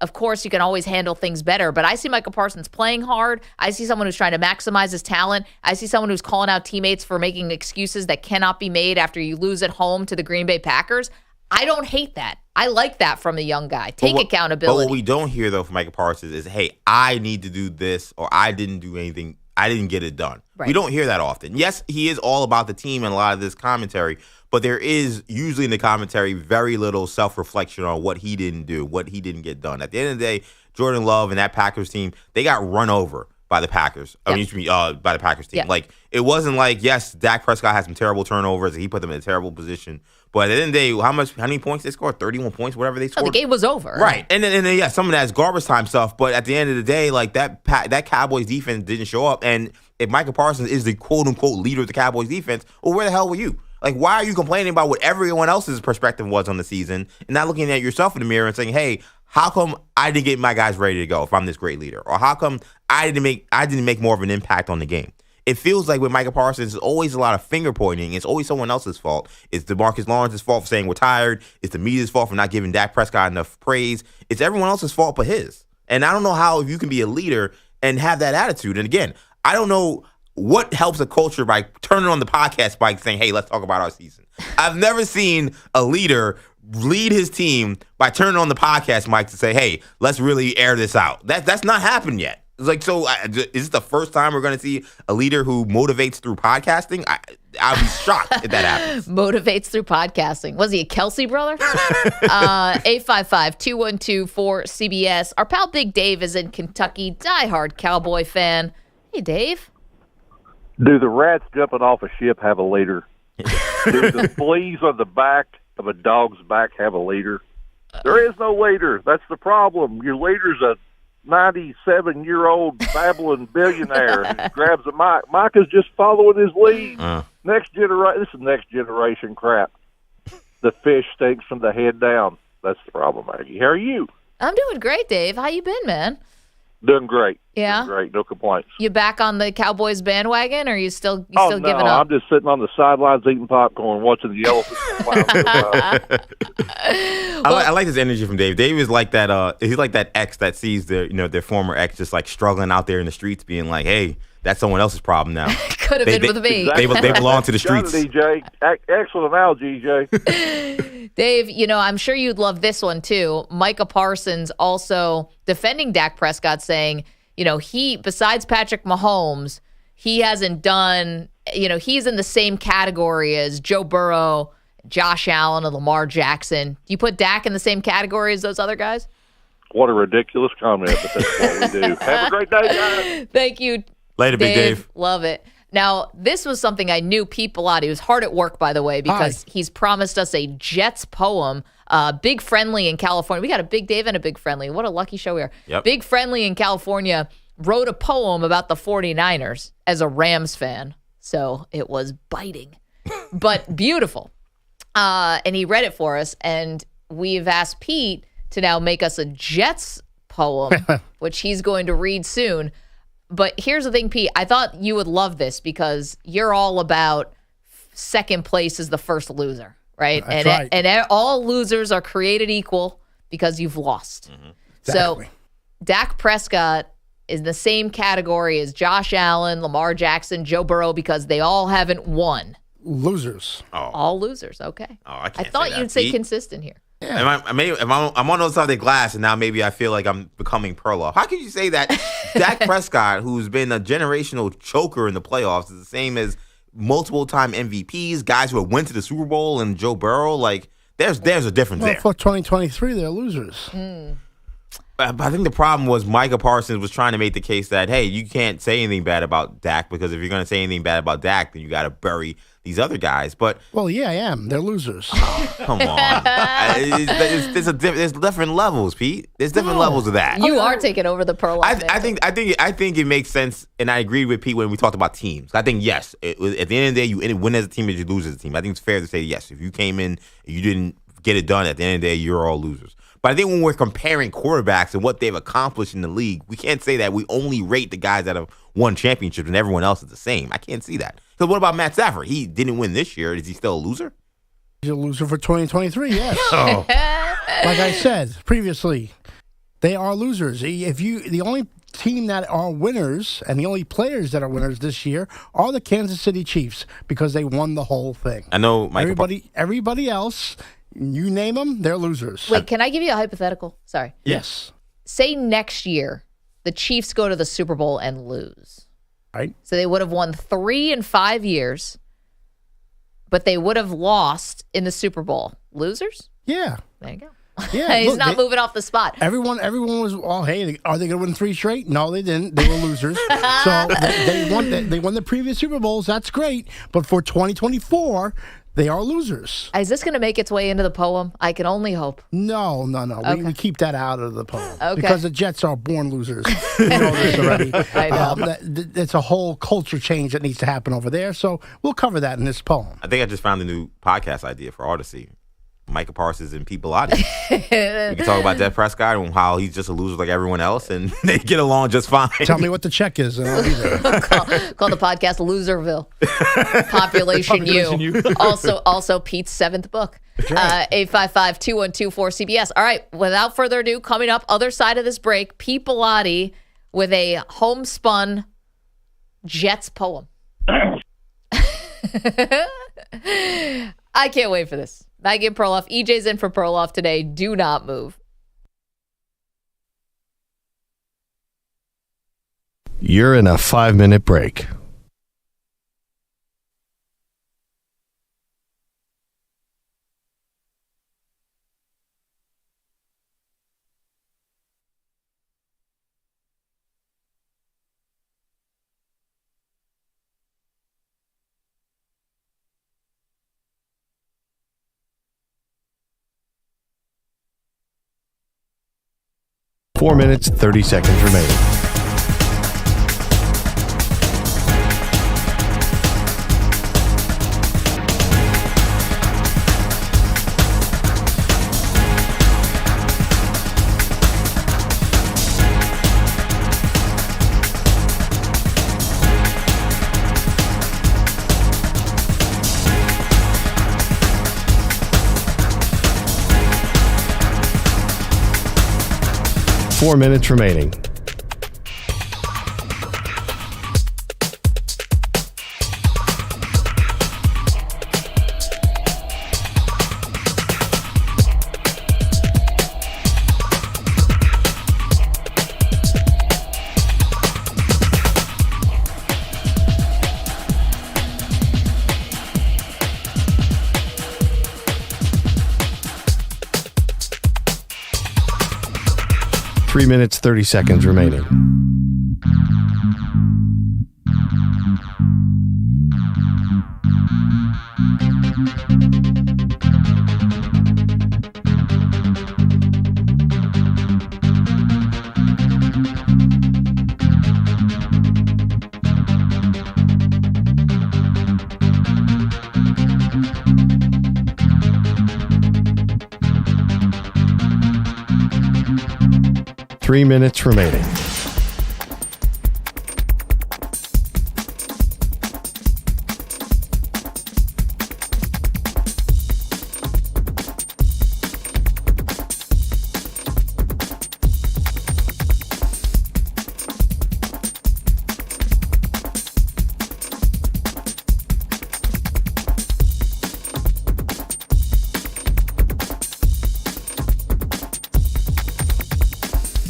Of course, you can always handle things better, but I see Micah Parsons playing hard. I see someone who's trying to maximize his talent. I see someone who's calling out teammates for making excuses that cannot be made after you lose at home to the Green Bay Packers. I don't hate that. I like that from the young guy. Take accountability. But what we don't hear, though, from Micah Parsons is, hey, I need to do this, or I didn't do anything. I didn't get it done. Right. We don't hear that often. Yes, he is all about the team and a lot of this commentary, but there is usually in the commentary very little self-reflection on what he didn't do, what he didn't get done. At the end of the day, Jordan Love and that Packers team, they got run over by the Packers. By the Packers team. Yeah. It wasn't like, yes, Dak Prescott had some terrible turnovers and he put them in a terrible position. But at the end of the day, how many points they scored? 31 points, whatever they scored. The game was over. Right. And then some of that's garbage time stuff. But at the end of the day, that Cowboys defense didn't show up. And if Micah Parsons is the quote-unquote leader of the Cowboys defense, well, where the hell were you? Why are you complaining about what everyone else's perspective was on the season and not looking at yourself in the mirror and saying, hey, how come I didn't get my guys ready to go if I'm this great leader? Or how come I didn't make more of an impact on the game? It feels like with Micah Parsons, there's always a lot of finger pointing. It's always someone else's fault. It's DeMarcus Lawrence's fault for saying we're tired. It's the media's fault for not giving Dak Prescott enough praise. It's everyone else's fault but his. And I don't know how you can be a leader and have that attitude. And again, I don't know what helps a culture by turning on the podcast by saying, hey, let's talk about our season. I've never seen a leader lead his team by turning on the podcast mic to say, hey, let's really air this out. That's not happened yet. It's like, so is this the first time we're going to see a leader who motivates through podcasting? I'll be shocked if that happens. Motivates through podcasting. Was he a Kelsey brother? 855-212-4CBS. Our pal Big Dave is in Kentucky, diehard Cowboy fan. Hey, Dave. Do the rats jumping off a ship have a leader? Do the fleas on the back of a dog's back have a leader? There is no leader. That's the problem. Your leader's a 97-year-old babbling billionaire who grabs a mic. Micah's just following his lead. This is next generation crap. The fish stinks from the head down. That's the problem, Maggie. How are you? I'm doing great, Dave. How you been, man? Doing great. Yeah? Doing great. No complaints. You back on the Cowboys bandwagon, or are you still no, giving up? I'm just sitting on the sidelines eating popcorn, watching the elephants. I like his energy from Dave. Dave is like that. He's like that ex that sees their former ex just like struggling out there in the streets, being like, "Hey, that's someone else's problem now." Could have been with me. Exactly. They belong to the streets. EJ. Excellent analogy, EJ. Dave, I'm sure you'd love this one too. Micah Parsons also defending Dak Prescott, saying, he, besides Patrick Mahomes, he hasn't done, he's in the same category as Joe Burrow, Josh Allen, and Lamar Jackson. Do you put Dak in the same category as those other guys? What a ridiculous comment, but that's what we do. Have a great day, guys. Thank you. Later, Big Dave. Love it. Now, this was something I knew Pete Bellotti was hard at work, by the way, because he's promised us a Jets poem. Big Friendly in California. We got a Big Dave and a Big Friendly. What a lucky show we are. Yep. Big Friendly in California wrote a poem about the 49ers as a Rams fan. So it was biting, but beautiful. And he read it for us. And we've asked Pete to now make us a Jets poem, which he's going to read soon. But here's the thing, Pete. I thought you would love this because you're all about second place is the first loser, right? That's right. And all losers are created equal because you've lost. Exactly. So Dak Prescott is the same category as Josh Allen, Lamar Jackson, Joe Burrow because they all haven't won. Losers. Oh. All losers. Okay. Oh, I thought you'd say consistent here. Yeah. I'm on the other side of the glass, and now maybe I feel like I'm becoming Perloff. How can you say that Dak Prescott, who's been a generational choker in the playoffs, is the same as multiple-time MVPs, guys who have went to the Super Bowl, and Joe Burrow? Like, there's a difference there. For 2023, they're losers. But I think the problem was Micah Parsons was trying to make the case that, hey, you can't say anything bad about Dak because if you're going to say anything bad about Dak, then you got to bury these other guys. But well, yeah, I am. They're losers. Come on. There's different levels, Pete. There's different levels of that. You are taking over the Perloff. I think it makes sense, and I agreed with Pete when we talked about teams. I think, yes, at the end of the day, you win as a team, you lose as a team. I think it's fair to say, yes, if you came in and you didn't get it done, at the end of the day, you're all losers. But I think when we're comparing quarterbacks and what they've accomplished in the league, we can't say that we only rate the guys that have won championships and everyone else is the same. I can't see that. Because what about Matt Stafford? He didn't win this year. Is he still a loser? He's a loser for 2023, yes. Like I said previously, they are losers. The only team that are winners and the only players that are winners this year are the Kansas City Chiefs because they won the whole thing. I know everybody else, you name them, they're losers. Wait, can I give you a hypothetical? Sorry. Yes. Say next year the Chiefs go to the Super Bowl and lose. Right. So they would have won 3 in 5 years, but they would have lost in the Super Bowl. Losers? Yeah. There you go. Yeah, He's not moving off the spot. Everyone was, hey, are they going to win 3 straight? No, they didn't. They were losers. So they won the previous Super Bowls. That's great. But for 2024, they are losers. Is this going to make its way into the poem? I can only hope. No. Okay. We keep that out of the poem. Okay. Because the Jets are born losers. You know this already. I know. It's a whole culture change that needs to happen over there. So we'll cover that in this poem. I think I just found a new podcast idea for Odyssey. Micah Parsons and Pete Bellotti. We can talk about Dak Prescott and how he's just a loser like everyone else, and they get along just fine. Tell me what the check is, and I'll be there. Call the podcast Loserville. Population U. Also Pete's 7th book. 855-2124-CBS. All right, without further ado, coming up, other side of this break, Pete Bellotti with a homespun Jets poem. I can't wait for this. Maggie and Perloff. EJ's in for Perloff today. Do not move. You're in a 5-minute break. Four minutes, 30 seconds remaining. Four minutes remaining. Three minutes, 30 seconds remaining. Three minutes remaining.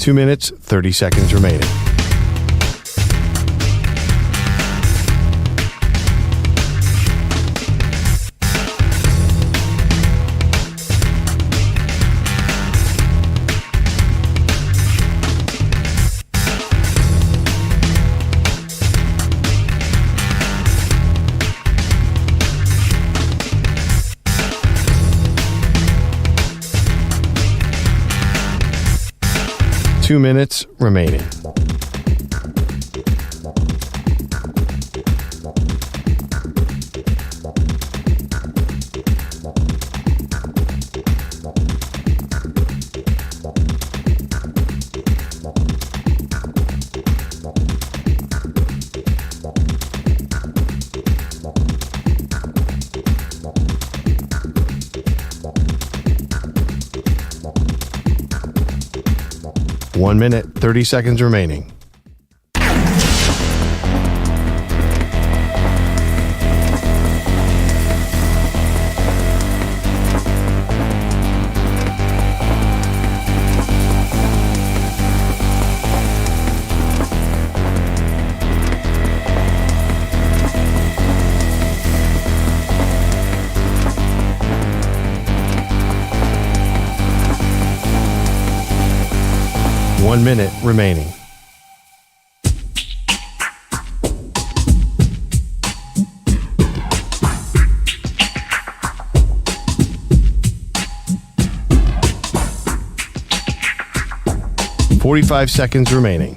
Two minutes, 30 seconds remaining. Two minutes remaining. One minute, 30 seconds remaining. One minute remaining. Forty-five seconds remaining.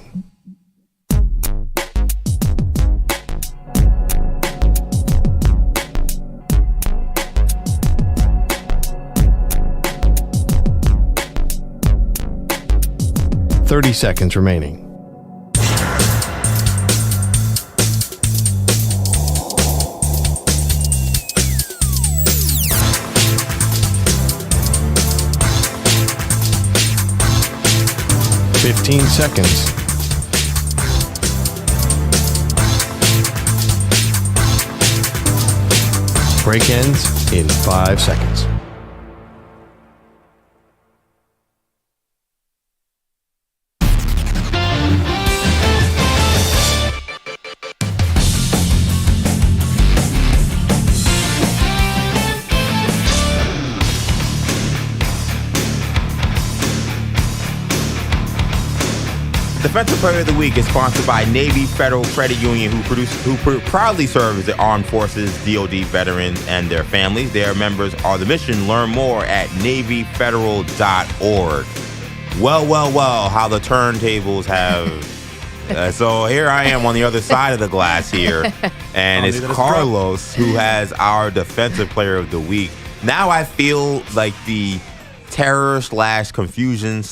30 seconds remaining. Fifteen seconds. Break ends in 5 seconds. Defensive Player of the Week is sponsored by Navy Federal Credit Union, who proudly serves the armed forces, DoD veterans, and their families. Their members are the mission. Learn more at NavyFederal.org. Well, how the turntables have... so here I am on the other side of the glass here, and it's Carlos who has our Defensive Player of the Week. Now I feel like the terror/confusion/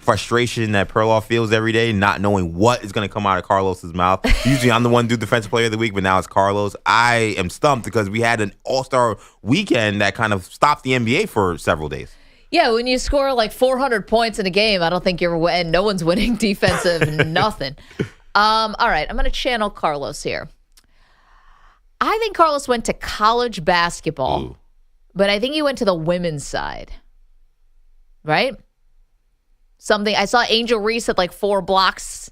frustration that Perloff feels every day, not knowing what is going to come out of Carlos's mouth. Usually I'm the one to do Defensive Player of the Week, but now it's Carlos. I am stumped because we had an all-star weekend that kind of stopped the NBA for several days. Yeah, when you score like 400 points in a game, I don't think and no one's winning defensive nothing. All right, I'm going to channel Carlos here. I think Carlos went to college basketball, but I think he went to the women's side, right? Something I saw Angel Reese at like 4 blocks.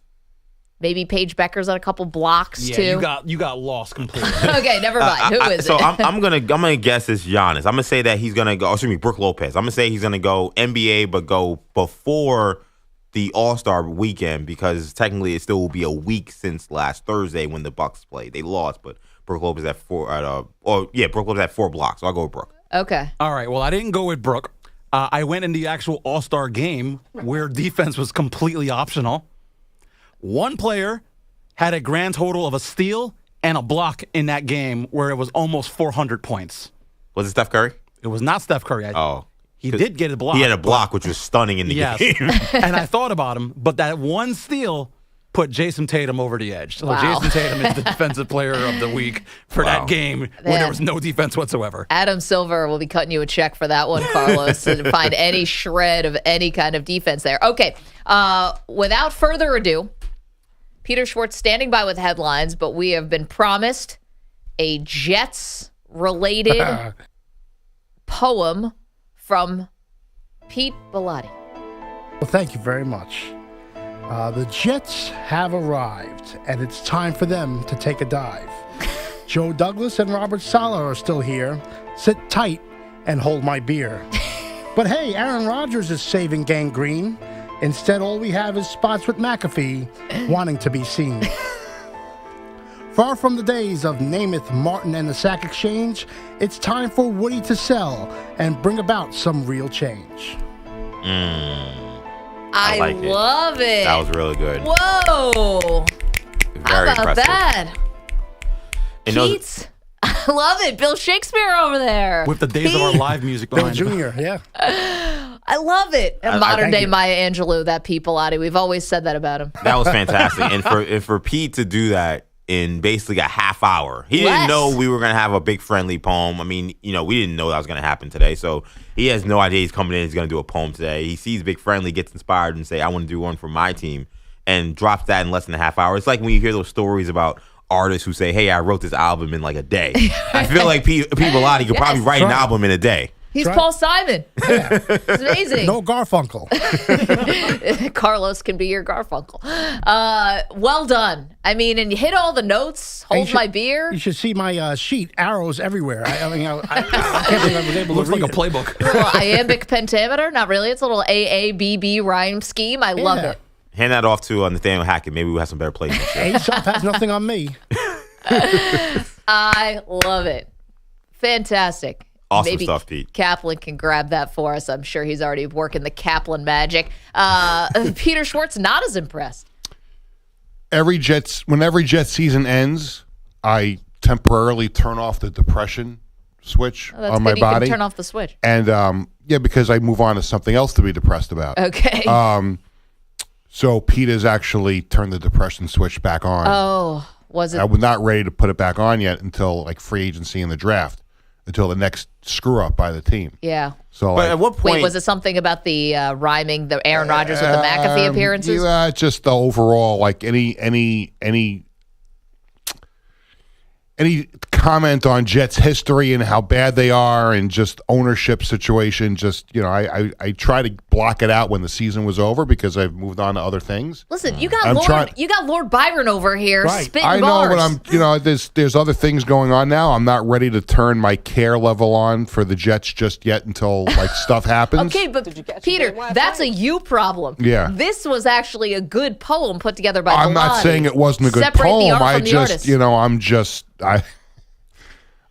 Maybe Paige Becker's at a couple blocks too. You got lost completely. Okay, never mind. Who is it? So I'm gonna guess it's Giannis. I'm gonna say that he's gonna go. Excuse me, Brooke Lopez. I'm gonna say he's gonna go NBA, but go before the All-Star weekend because technically it still will be a week since last Thursday when the Bucks played. They lost, but Brooke Lopez at 4 Brooke Lopez at 4 blocks. So I'll go with Brooke. Okay. All right. Well, I didn't go with Brooke. I went in the actual All-Star game where defense was completely optional. One player had a grand total of a steal and a block in that game where it was almost 400 points. Was it Steph Curry? It was not Steph Curry. He did get a block. He had a block, which was stunning in the game. And I thought about him, but that one steal put Jason Tatum over the edge. So Wow. Jason Tatum is the Defensive Player of the Week for that game where there was no defense whatsoever. Adam Silver will be cutting you a check for that one, Carlos, to find any shred of any kind of defense there. Okay, without further ado, Peter Schwartz standing by with headlines, but we have been promised a Jets-related poem from Pete Bellotti. Well, thank you very much. The Jets have arrived, and it's time for them to take a dive. Joe Douglas and Robert Saleh are still here. Sit tight and hold my beer. But hey, Aaron Rodgers is saving gangrene. Instead, all we have is spots with McAfee wanting to be seen. Far from the days of Namath, Martin, and the Sack Exchange, it's time for Woody to sell and bring about some real change. I like love it. That was really good. Whoa. Very How about impressive. that? Pete, I love it. Bill Shakespeare over there. With the Days of Our Live music Bill behind him. Jr., yeah. I love it. And modern day Maya Angelou, that Pete Bellotti. We've always said that about him. That was fantastic. And for Pete to do that in basically a half hour. He didn't know we were going to have a big friendly poem. I mean, we didn't know that was going to happen today. So he has no idea he's coming in. He's going to do a poem today. He sees Big Friendly, gets inspired and say, I want to do one for my team, and drops that in less than a half hour. It's like when you hear those stories about artists who say, hey, I wrote this album in like a day. I feel like Pete Bellotti could probably write an album in a day. He's Paul Simon. It's amazing. No Garfunkel. Carlos can be your Garfunkel. Well done. I mean, and you hit all the notes. Hold my beer. You should see my sheet. Arrows everywhere. I can't believe I was able to Looks read like a playbook. A little iambic pentameter. Not really. It's a little AABB rhyme scheme. I love it. Hand that off to Nathaniel Hackett. Maybe we'll have some better plays. Aesop has nothing on me. I love it. Fantastic. Awesome Maybe stuff, Pete. Kaplan can grab that for us. I'm sure he's already working the Kaplan magic. Peter Schwartz not as impressed. When every Jets season ends, I temporarily turn off the depression switch That's on good. my body. You can turn off the switch. And because I move on to something else to be depressed about. Okay. So Pete has actually turned the depression switch back on. Oh, was it? I was not ready to put it back on yet until like free agency and the draft, until the next screw up by the team. Yeah. So, But at what point? Wait, was it something about the rhyming the Aaron Rodgers with the McAfee appearances? Yeah, just the overall, like any comment on Jets history and how bad they are and just ownership situation. Just, I try to block it out when the season was over because I've moved on to other things. Listen, you got Lord Byron over here spitting I know, bars. but there's other things going on now. I'm not ready to turn my care level on for the Jets just yet until like stuff happens. Okay, but Peter, that's a you problem. Yeah. This was actually a good poem put together by I'm not saying it wasn't a good Separate the poem. art from the artist.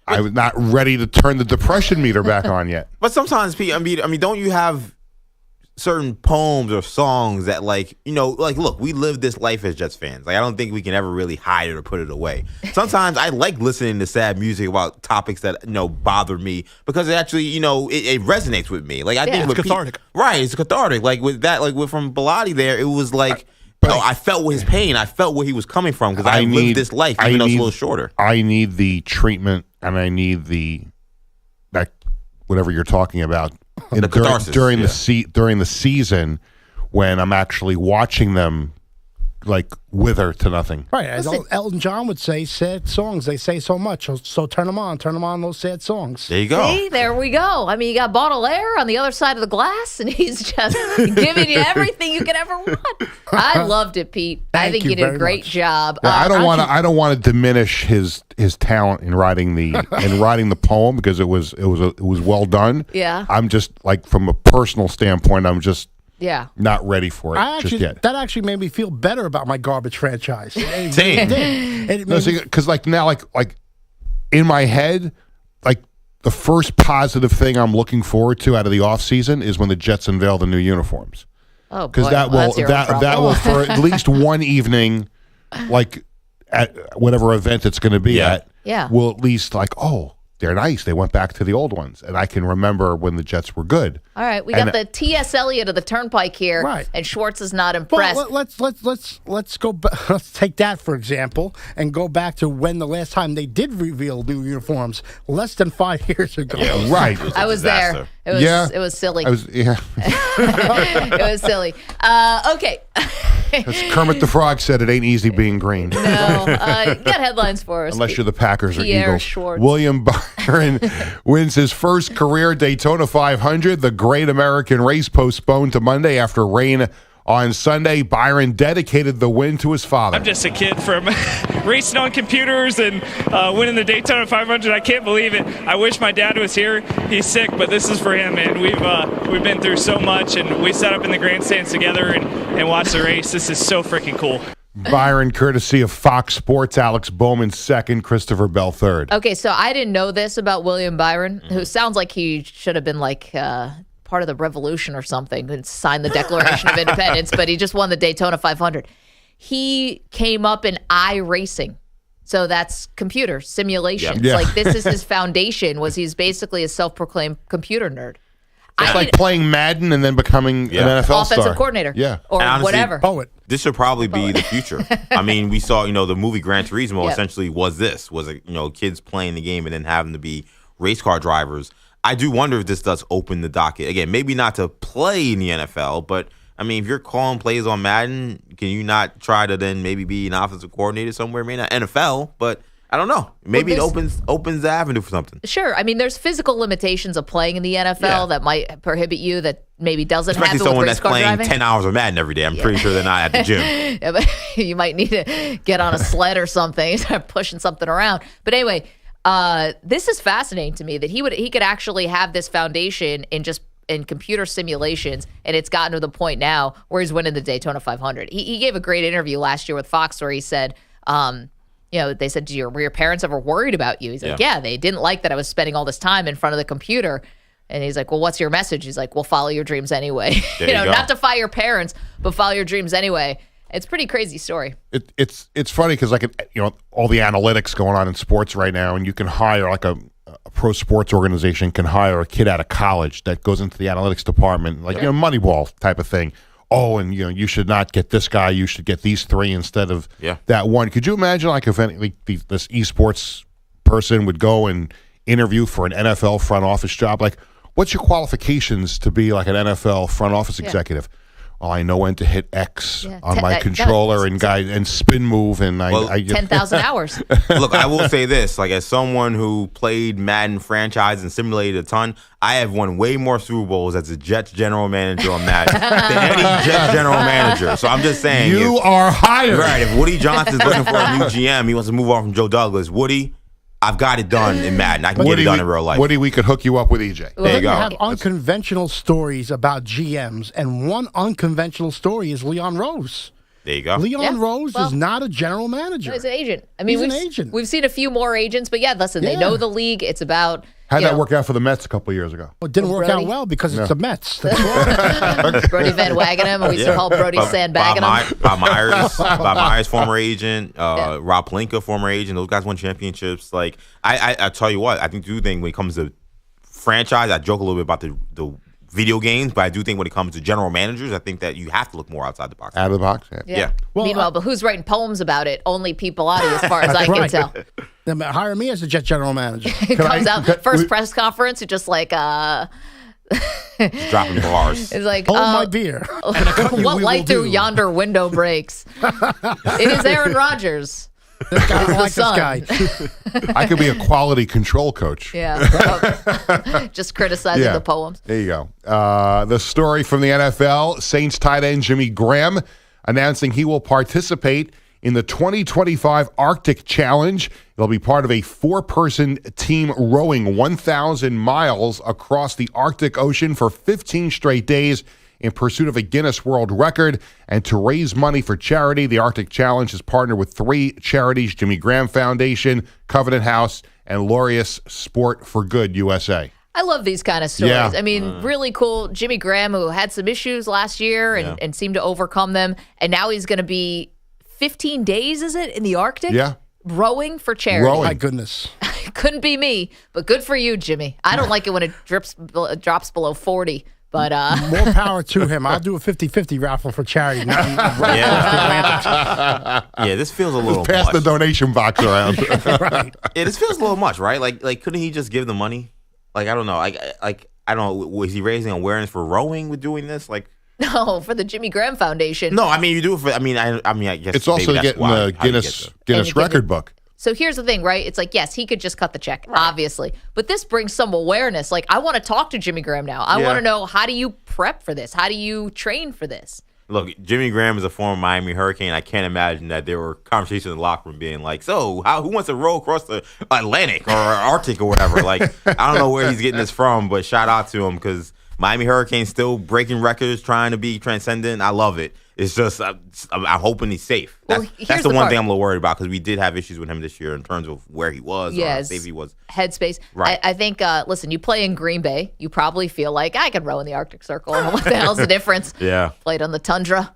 I was not ready to turn the depression meter back on yet. But sometimes, Pete, I mean, don't you have certain poems or songs that, look, we live this life as Jets fans. Like, I don't think we can ever really hide it or put it away. Sometimes I like listening to sad music about topics that, bother me because it actually, it resonates with me. Like, I think it's cathartic. Right, it's cathartic. Like, with that, from Bilotti there, it was like, I felt his pain. I felt where he was coming from because I lived this life, even though it's a little shorter. I need the treatment, and I need whatever you're talking about The catharsis, during the season when I'm actually watching them like wither to nothing. Right, as Elton John would say, sad songs, they say so much, so turn them on those sad songs. There you go. See, there we go. I mean, you got Baudelaire on the other side of the glass, and he's just giving you everything you could ever want. I loved it, Pete. I think you did a great job. Yeah, I don't want to diminish his talent in writing the poem because it was well done. Yeah. I'm just like from a personal standpoint, I'm just not ready for it just yet. That actually made me feel better about my garbage franchise. Same. Because now, like in my head, like the first positive thing I'm looking forward to out of the offseason is when the Jets unveil the new uniforms. Oh, because that will for at least one evening, like at whatever event it's going to be at, will at least they're nice. They went back to the old ones, and I can remember when the Jets were good. All right, we got the T.S. Eliot of the Turnpike here, right? And Schwartz is not impressed. Well, let's go. Let's take that for example, and go back to when the last time they did reveal new uniforms, less than 5 years ago. Yeah, right. I was there. It was silly. It was silly. Okay. As Kermit the Frog said, it ain't easy being green. No, you got headlines for us. Unless you're the Packers or Pierre Eagles. Schwartz. William Byron wins his first career Daytona 500. The Great American Race postponed to Monday after rain on Sunday. Byron dedicated the win to his father. I'm just a kid from racing on computers and winning the Daytona 500. I can't believe it. I wish my dad was here. He's sick, but this is for him, man. We've been through so much, and we sat up in the grandstands together and watched the race. This is so freaking cool. Byron, courtesy of Fox Sports. Alex Bowman second, Christopher Bell third. Okay, so I didn't know this about William Byron, who sounds like he should have been part of the revolution or something and signed the Declaration of Independence, but he just won the Daytona 500. He came up in iRacing. So that's computer simulations. Yeah. Like this is his foundation. He's basically a self-proclaimed computer nerd. It's like playing Madden and then becoming an NFL star. Offensive coordinator. Yeah. Or honestly, whatever. Poet. This should probably be the future. I mean, we saw, the movie Gran Turismo essentially was kids playing the game and then having to be race car drivers. I do wonder if this does open the docket. Again, maybe not to play in the NFL, but I mean, if you're calling plays on Madden, can you not try to then maybe be an offensive coordinator somewhere? Maybe not NFL, but I don't know. Maybe it opens the avenue for something. Sure. I mean, there's physical limitations of playing in the NFL that might prohibit you that maybe doesn't Especially happen someone with that's race car playing driving. 10 hours of Madden every day. I'm pretty sure they're not at the gym. Yeah, but you might need to get on a sled or something, start pushing something around. But anyway, this is fascinating to me that he could actually have this foundation in computer simulations, and it's gotten to the point now where he's winning the Daytona 500. He gave a great interview last year with Fox where he said, they said, were your parents ever worried about you? He's like, yeah, they didn't like that I was spending all this time in front of the computer. And he's like, well, what's your message? He's like, well, follow your dreams anyway. Not to fire your parents, but follow your dreams anyway. It's a pretty crazy story. It's funny because all the analytics going on in sports right now, and you can hire a pro sports organization can hire a kid out of college that goes into the analytics department, Moneyball type of thing. oh, and you should not get this guy. You should get these 3 instead of that one. Could you imagine if this esports person would go and interview for an NFL front office job? What's your qualifications to be an NFL front office executive? Oh, I know when to hit X on my controller and spin move, and 10,000 hours. Look, I will say this: as someone who played Madden franchise and simulated a ton, I have won way more Super Bowls as a Jets general manager on Madden than any Jets general manager. So I'm just saying, you are hired. Right? If Woody Johnson's looking for a new GM, he wants to move on from Joe Douglas. Woody, I've got it done in Madden. I can get it done in real life. Woody, we could hook you up with EJ. There you go. Have unconventional stories about GMs, and one unconventional story is Leon Rose. There you go. Leon Rose is not a general manager. He's an agent. He's an agent. We've seen a few more agents, but listen, they know the league. It's about... How'd that work out for the Mets a couple of years ago? Well, it didn't work out well because it's the Mets. Brody Van Wagenham. We used to call Brody sandbagging him. Bob Myers, former agent. Rob Pelinka, former agent. Those guys won championships. I tell you what, I do think when it comes to franchise, I joke a little bit about the video games, but I do think when it comes to general managers, I think that you have to look more outside the box. Out of the box? Yeah. Well, meanwhile, but who's writing poems about it? Only people out as far as I can tell. Then hire me as the Jet general manager. It comes out first press conference. It's just dropping bars. It's hold my beer. What light through yonder window breaks? It is Aaron Rodgers. This guy, I like this guy. I could be a quality control coach. Yeah. Just criticizing the poems. There you go. The story from the NFL, Saints tight end Jimmy Graham announcing he will participate in the 2025 Arctic Challenge. It'll be part of a 4-person team rowing 1,000 miles across the Arctic Ocean for 15 straight days in pursuit of a Guinness World Record. And to raise money for charity, the Arctic Challenge has partnered with 3 charities: Jimmy Graham Foundation, Covenant House, and Laureus Sport for Good USA. I love these kind of stories. Yeah. I mean, really cool. Jimmy Graham, who had some issues last year and seemed to overcome them, and now he's going to be 15 days, is it, in the Arctic? Yeah. Rowing for charity. My goodness. Couldn't be me, but good for you, Jimmy. I don't like it when it drops below 40. But more power to him. I'll do a 50-50 raffle for charity. This feels a little Pass much. the donation box around. Right. Yeah, this feels a little much, right? Like couldn't he just give the money? I don't know. I don't know. Was he raising awareness for rowing with doing this? No, for the Jimmy Graham Foundation. No, I mean you do it for. I guess it's also maybe getting the Guinness record book. So here's the thing, right? It's yes, he could just cut the check, obviously. But this brings some awareness. I want to talk to Jimmy Graham now. I want to know, how do you prep for this? How do you train for this? Look, Jimmy Graham is a former Miami Hurricane. I can't imagine that there were conversations in the locker room being so who wants to row across the Atlantic or Arctic or whatever? I don't know where he's getting this from, but shout out to him because Miami Hurricane's still breaking records, trying to be transcendent. I love it. It's just I'm hoping he's safe. That's the one thing I'm a little worried about because we did have issues with him this year in terms of where he was or how safe he was. Headspace. Right. I think, listen, you play in Green Bay. You probably feel like, I can row in the Arctic Circle. What the hell's the difference? Yeah. Played on the tundra.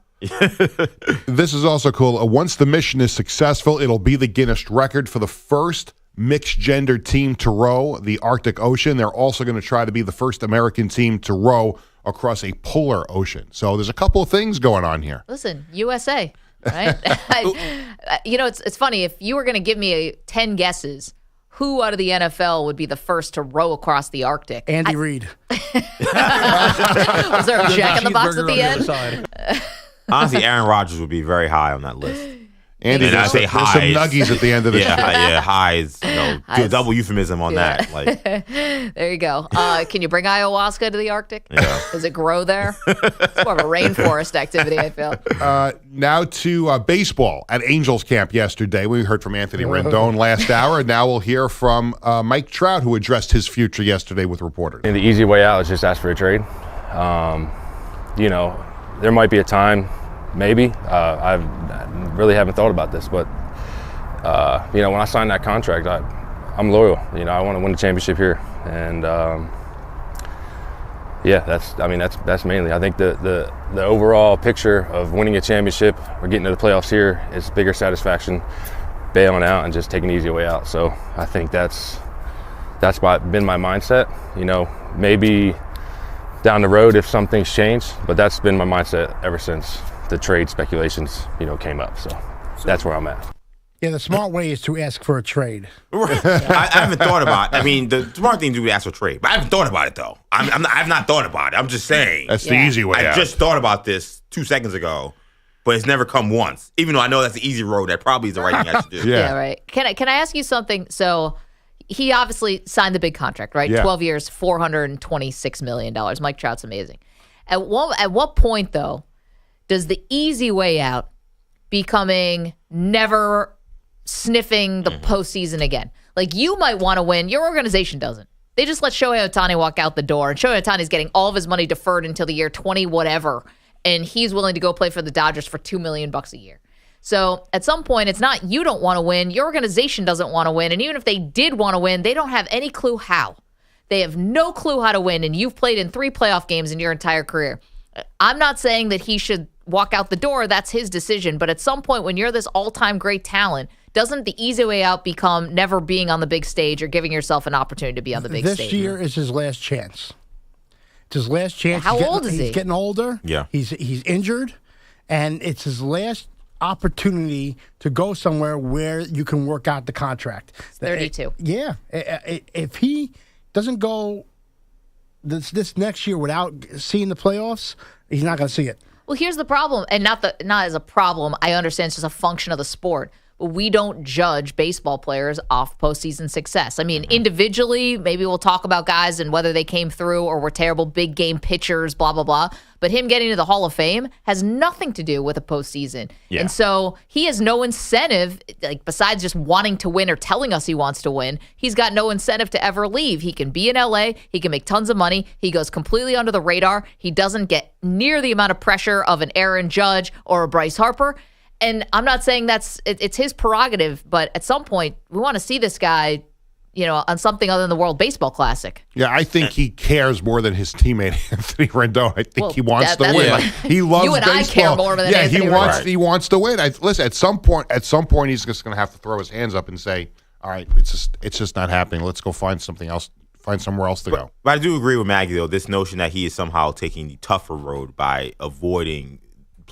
This is also cool. Once the mission is successful, it'll be the Guinness record for the first mixed gender team to row the Arctic Ocean. They're also going to try to be the first American team to row across a polar ocean. So there's a couple of things going on here. Listen, USA, right? It's funny. If you were going to give me 10 guesses, who out of the NFL would be the first to row across the Arctic? Andy Reid. Was there a jack in the box at the end? Honestly, Aaron Rodgers would be very high on that list. Andy, and I say there's some nuggies at the end of the show. Yeah, highs. Do a double euphemism on that. There you go. Can you bring ayahuasca to the Arctic? Yeah. Does it grow there? It's more of a rainforest activity, I feel. Now to baseball at Angels camp yesterday. We heard from Anthony Rendon last hour, and now we'll hear from Mike Trout, who addressed his future yesterday with reporters. And the easy way out is just ask for a trade. There might be a time, maybe. I really haven't thought about this, but when I signed that contract, I'm loyal. I want to win a championship here, and that's mainly. I think the overall picture of winning a championship or getting to the playoffs here is bigger satisfaction, bailing out and just taking the easy way out. So I think that's been my mindset. Maybe down the road if some things change. But that's been my mindset ever since the trade speculations, came up. So that's where I'm at. Yeah, the smart way is to ask for a trade. I haven't thought about it. I mean, the smart thing to do is ask for a trade. But I haven't thought about it, though. I've not thought about it. I'm just saying. That's the easy way I out. just thought about this 2 seconds ago, but it's never come once. Even though I know that's the easy road, that probably is the right thing I should do. Yeah, right. Can I ask you something? So he obviously signed the big contract, right? Yeah. 12 years, $426 million. Mike Trout's amazing. At what point, though, does the easy way out becoming never sniffing the postseason again? Like, you might want to win. Your organization doesn't. They just let Shohei Ohtani walk out the door, and Shohei Ohtani's getting all of his money deferred until the year 20 whatever, and he's willing to go play for the Dodgers for $2 million a year. So at some point, it's not you don't want to win. Your organization doesn't want to win, and even if they did want to win, they don't have any clue how. They have no clue how to win, and you've played in 3 playoff games in your entire career. I'm not saying that he should walk out the door. That's his decision. But at some point, when you're this all-time great talent, doesn't the easy way out become never being on the big stage or giving yourself an opportunity to be on the big stage? This year is his last chance. It's his last chance. How old is he? He's getting older. Yeah. He's injured, and it's his last opportunity to go somewhere where you can work out the contract. 32. Yeah. If he doesn't go this next year without seeing the playoffs, he's not going to see it. Well, here's the problem, and not as a problem. I understand it's just a function of the sport. But we don't judge baseball players off postseason success. I mean, individually, maybe we'll talk about guys and whether they came through or were terrible big game pitchers, blah, blah, blah. But him getting to the Hall of Fame has nothing to do with a postseason. Yeah. And so he has no incentive, like besides just wanting to win or telling us he wants to win, he's got no incentive to ever leave. He can be in LA. He can make tons of money. He goes completely under the radar. He doesn't get near the amount of pressure of an Aaron Judge or a Bryce Harper. And I'm not saying it's his prerogative, but at some point we want to see this guy, on something other than the World Baseball Classic. Yeah, I think he cares more than his teammate Anthony Rendon. I think he wants to win. Yeah. Like, he loves you and baseball. I care more than Anthony Rendon. He wants to win. Listen, at some point, he's just going to have to throw his hands up and say, "All right, it's just not happening. Let's go find something else. Find somewhere else to go." But I do agree with Maggie though. This notion that he is somehow taking the tougher road by avoiding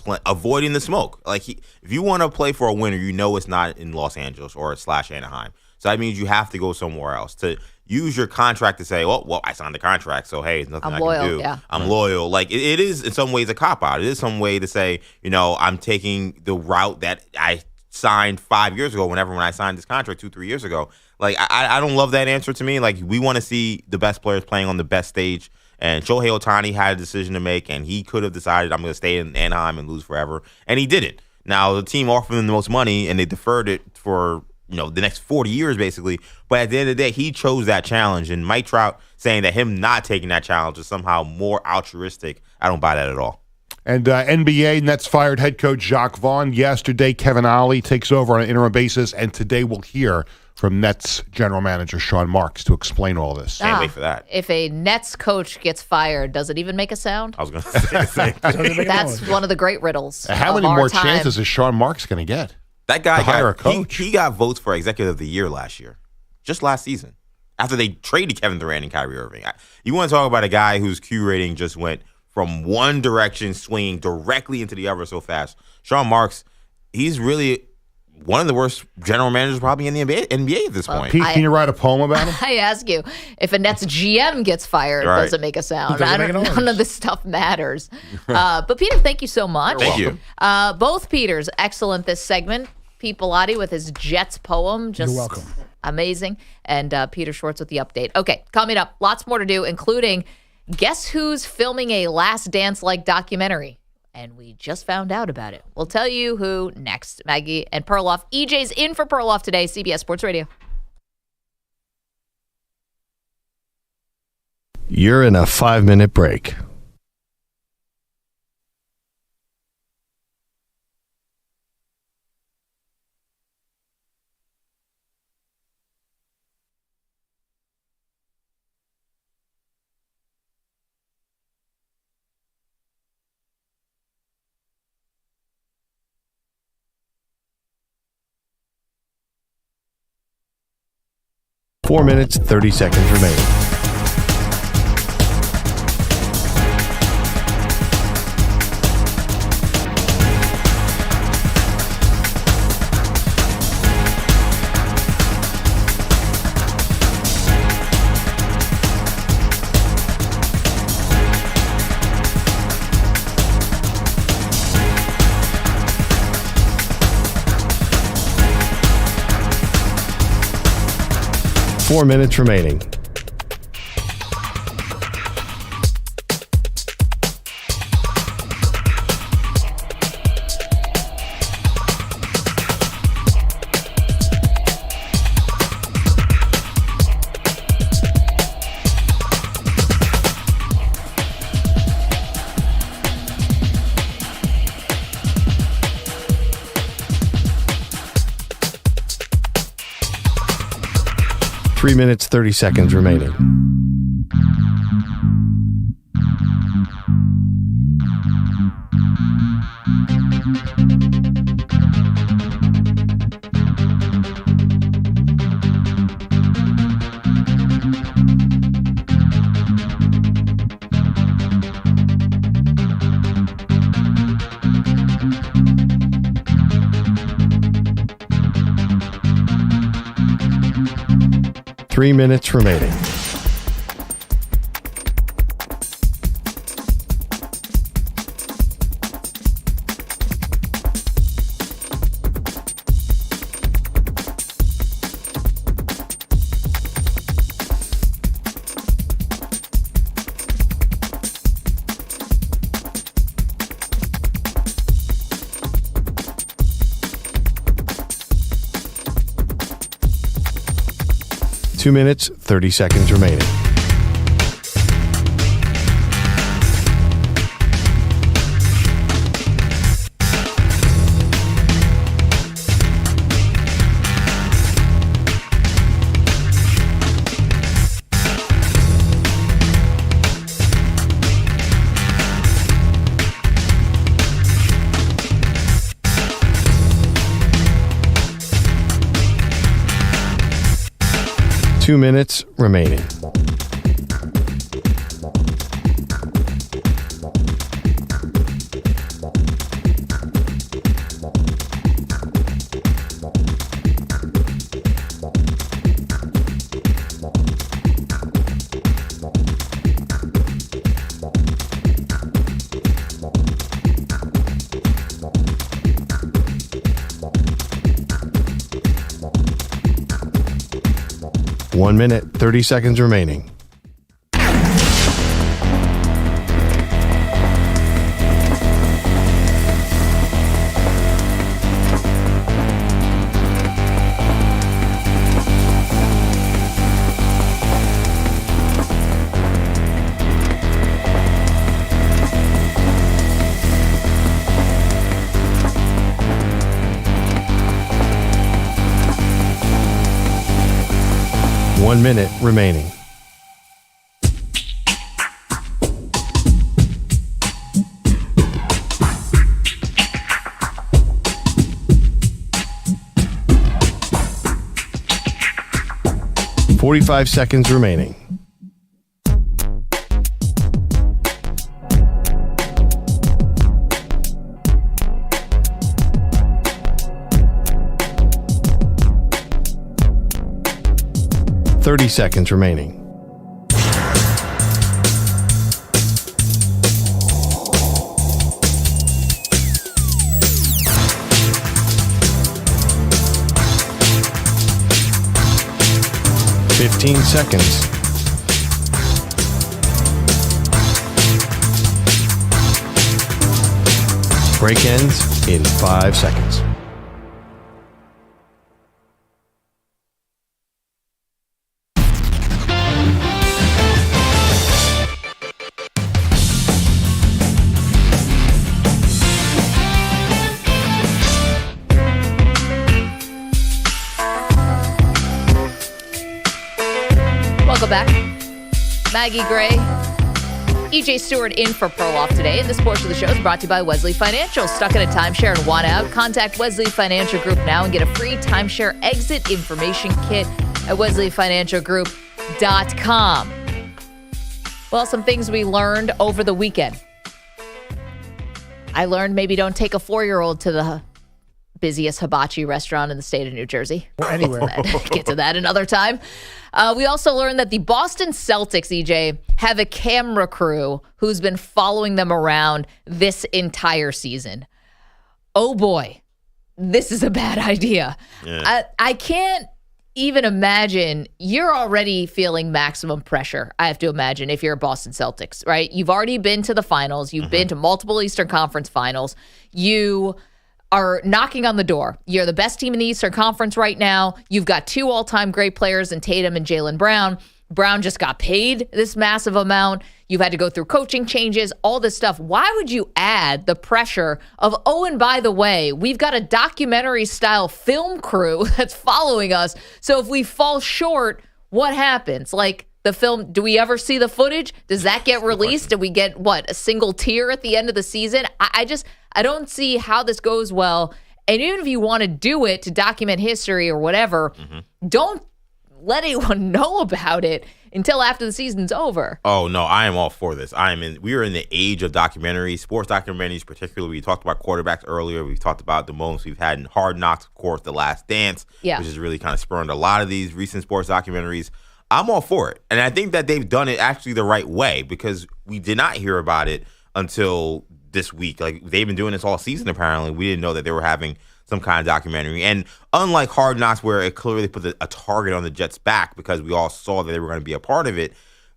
the smoke. Like, if you want to play for a winner, it's not in Los Angeles or / Anaheim. So that means you have to go somewhere else to use your contract to say, well, I signed the contract, so hey, there's nothing I can do. Yeah. I'm loyal. Like, it is in some ways a cop out. It is some way to say, I'm taking the route that I signed 5 years ago. When I signed this contract 2-3 years ago, like I don't love that answer to me. Like, we want to see the best players playing on the best stage. And Shohei Ohtani had a decision to make, and he could have decided, I'm going to stay in Anaheim and lose forever. And he didn't. Now, the team offered him the most money, and they deferred it for the next 40 years, basically. But at the end of the day, he chose that challenge. And Mike Trout saying that him not taking that challenge is somehow more altruistic, I don't buy that at all. And NBA, Nets fired head coach Jacques Vaughn. Yesterday, Kevin Ollie takes over on an interim basis, and today we'll hear from Nets general manager Sean Marks to explain all this. Can't wait for that. If a Nets coach gets fired, does it even make a sound? I was going to say the same thing. That's one of the great riddles. How many more chances is Sean Marks going to get? That guy hire a coach. He got votes for Executive of the Year last year, just last season, after they traded Kevin Durant and Kyrie Irving. You want to talk about a guy whose Q rating just went from one direction, swinging directly into the other so fast. Sean Marks, he's really one of the worst general managers probably in the NBA at this point. Pete, can you write a poem about him? I ask you, if a Nets GM gets fired, Right. does it make a sound? Doesn't make None of this stuff matters. But Peter, thank you so much. Thank you. Both Peters, excellent this segment. Pete Bellotti with his Jets poem, just You're welcome. amazing. And Peter Schwartz with the update. Okay, coming up, lots more to do, including guess who's filming a Last Dance-like documentary? And we just found out about it. We'll tell you who next. Maggie and Perloff. EJ's in for Perloff today, CBS Sports Radio. You're in a 5-minute break. Four minutes, 30 seconds remaining. 4 minutes remaining. Three minutes, 30 seconds remaining. Three minutes remaining. Two minutes, 30 seconds remaining. Two minutes remaining. 1 minute, 30 seconds remaining. One minute remaining. .45 seconds remaining. .30 seconds remaining. .15 seconds. Break ends in 5 seconds. Welcome back. Maggie Gray, EJ Stewart in for Perloff today. And this portion of the show is brought to you by Wesley Financial. Stuck in a timeshare and want out? Contact Wesley Financial Group now and get a free timeshare exit information kit at wesleyfinancialgroup.com. Well, some things we learned over the weekend. I learned maybe don't take a 4-year-old to the busiest hibachi restaurant in the state of New Jersey. Or anywhere. Get to that another time. We also learned that the Boston Celtics, EJ, have a camera crew who's been following them around this entire season. Oh boy, this is a bad idea. Yeah. I can't even imagine, you're already feeling maximum pressure, I have to imagine, if you're a Boston Celtics, right? You've already been to the finals. You've been to multiple Eastern Conference finals. You are knocking on the door. You're the best team in the Eastern Conference right now. You've got 2 all-time great players in Tatum and Jaylen Brown. Brown just got paid this massive amount. You've had to go through coaching changes, all this stuff. Why would you add the pressure of, oh, and by the way, we've got a documentary-style film crew that's following us. So if we fall short, what happens? Like, the film, do we ever see the footage? Does that get released? Do we get, a single tear at the end of the season? I don't see how this goes well. And even if you want to do it to document history or whatever, don't let anyone know about it until after the season's over. Oh, no, I am all for this. We are in the age of documentaries, sports documentaries particularly. We talked about quarterbacks earlier. We've talked about the moments we've had in Hard Knocks, of course, The Last Dance, which has really kind of spurned a lot of these recent sports documentaries. I'm all for it. And I think that they've done it actually the right way, because we did not hear about it until this week. Like, they've been doing this all season, apparently. We didn't know that they were having some kind of documentary. And unlike Hard Knocks, where it clearly put a target on the Jets' back because we all saw that they were going to be a part of it,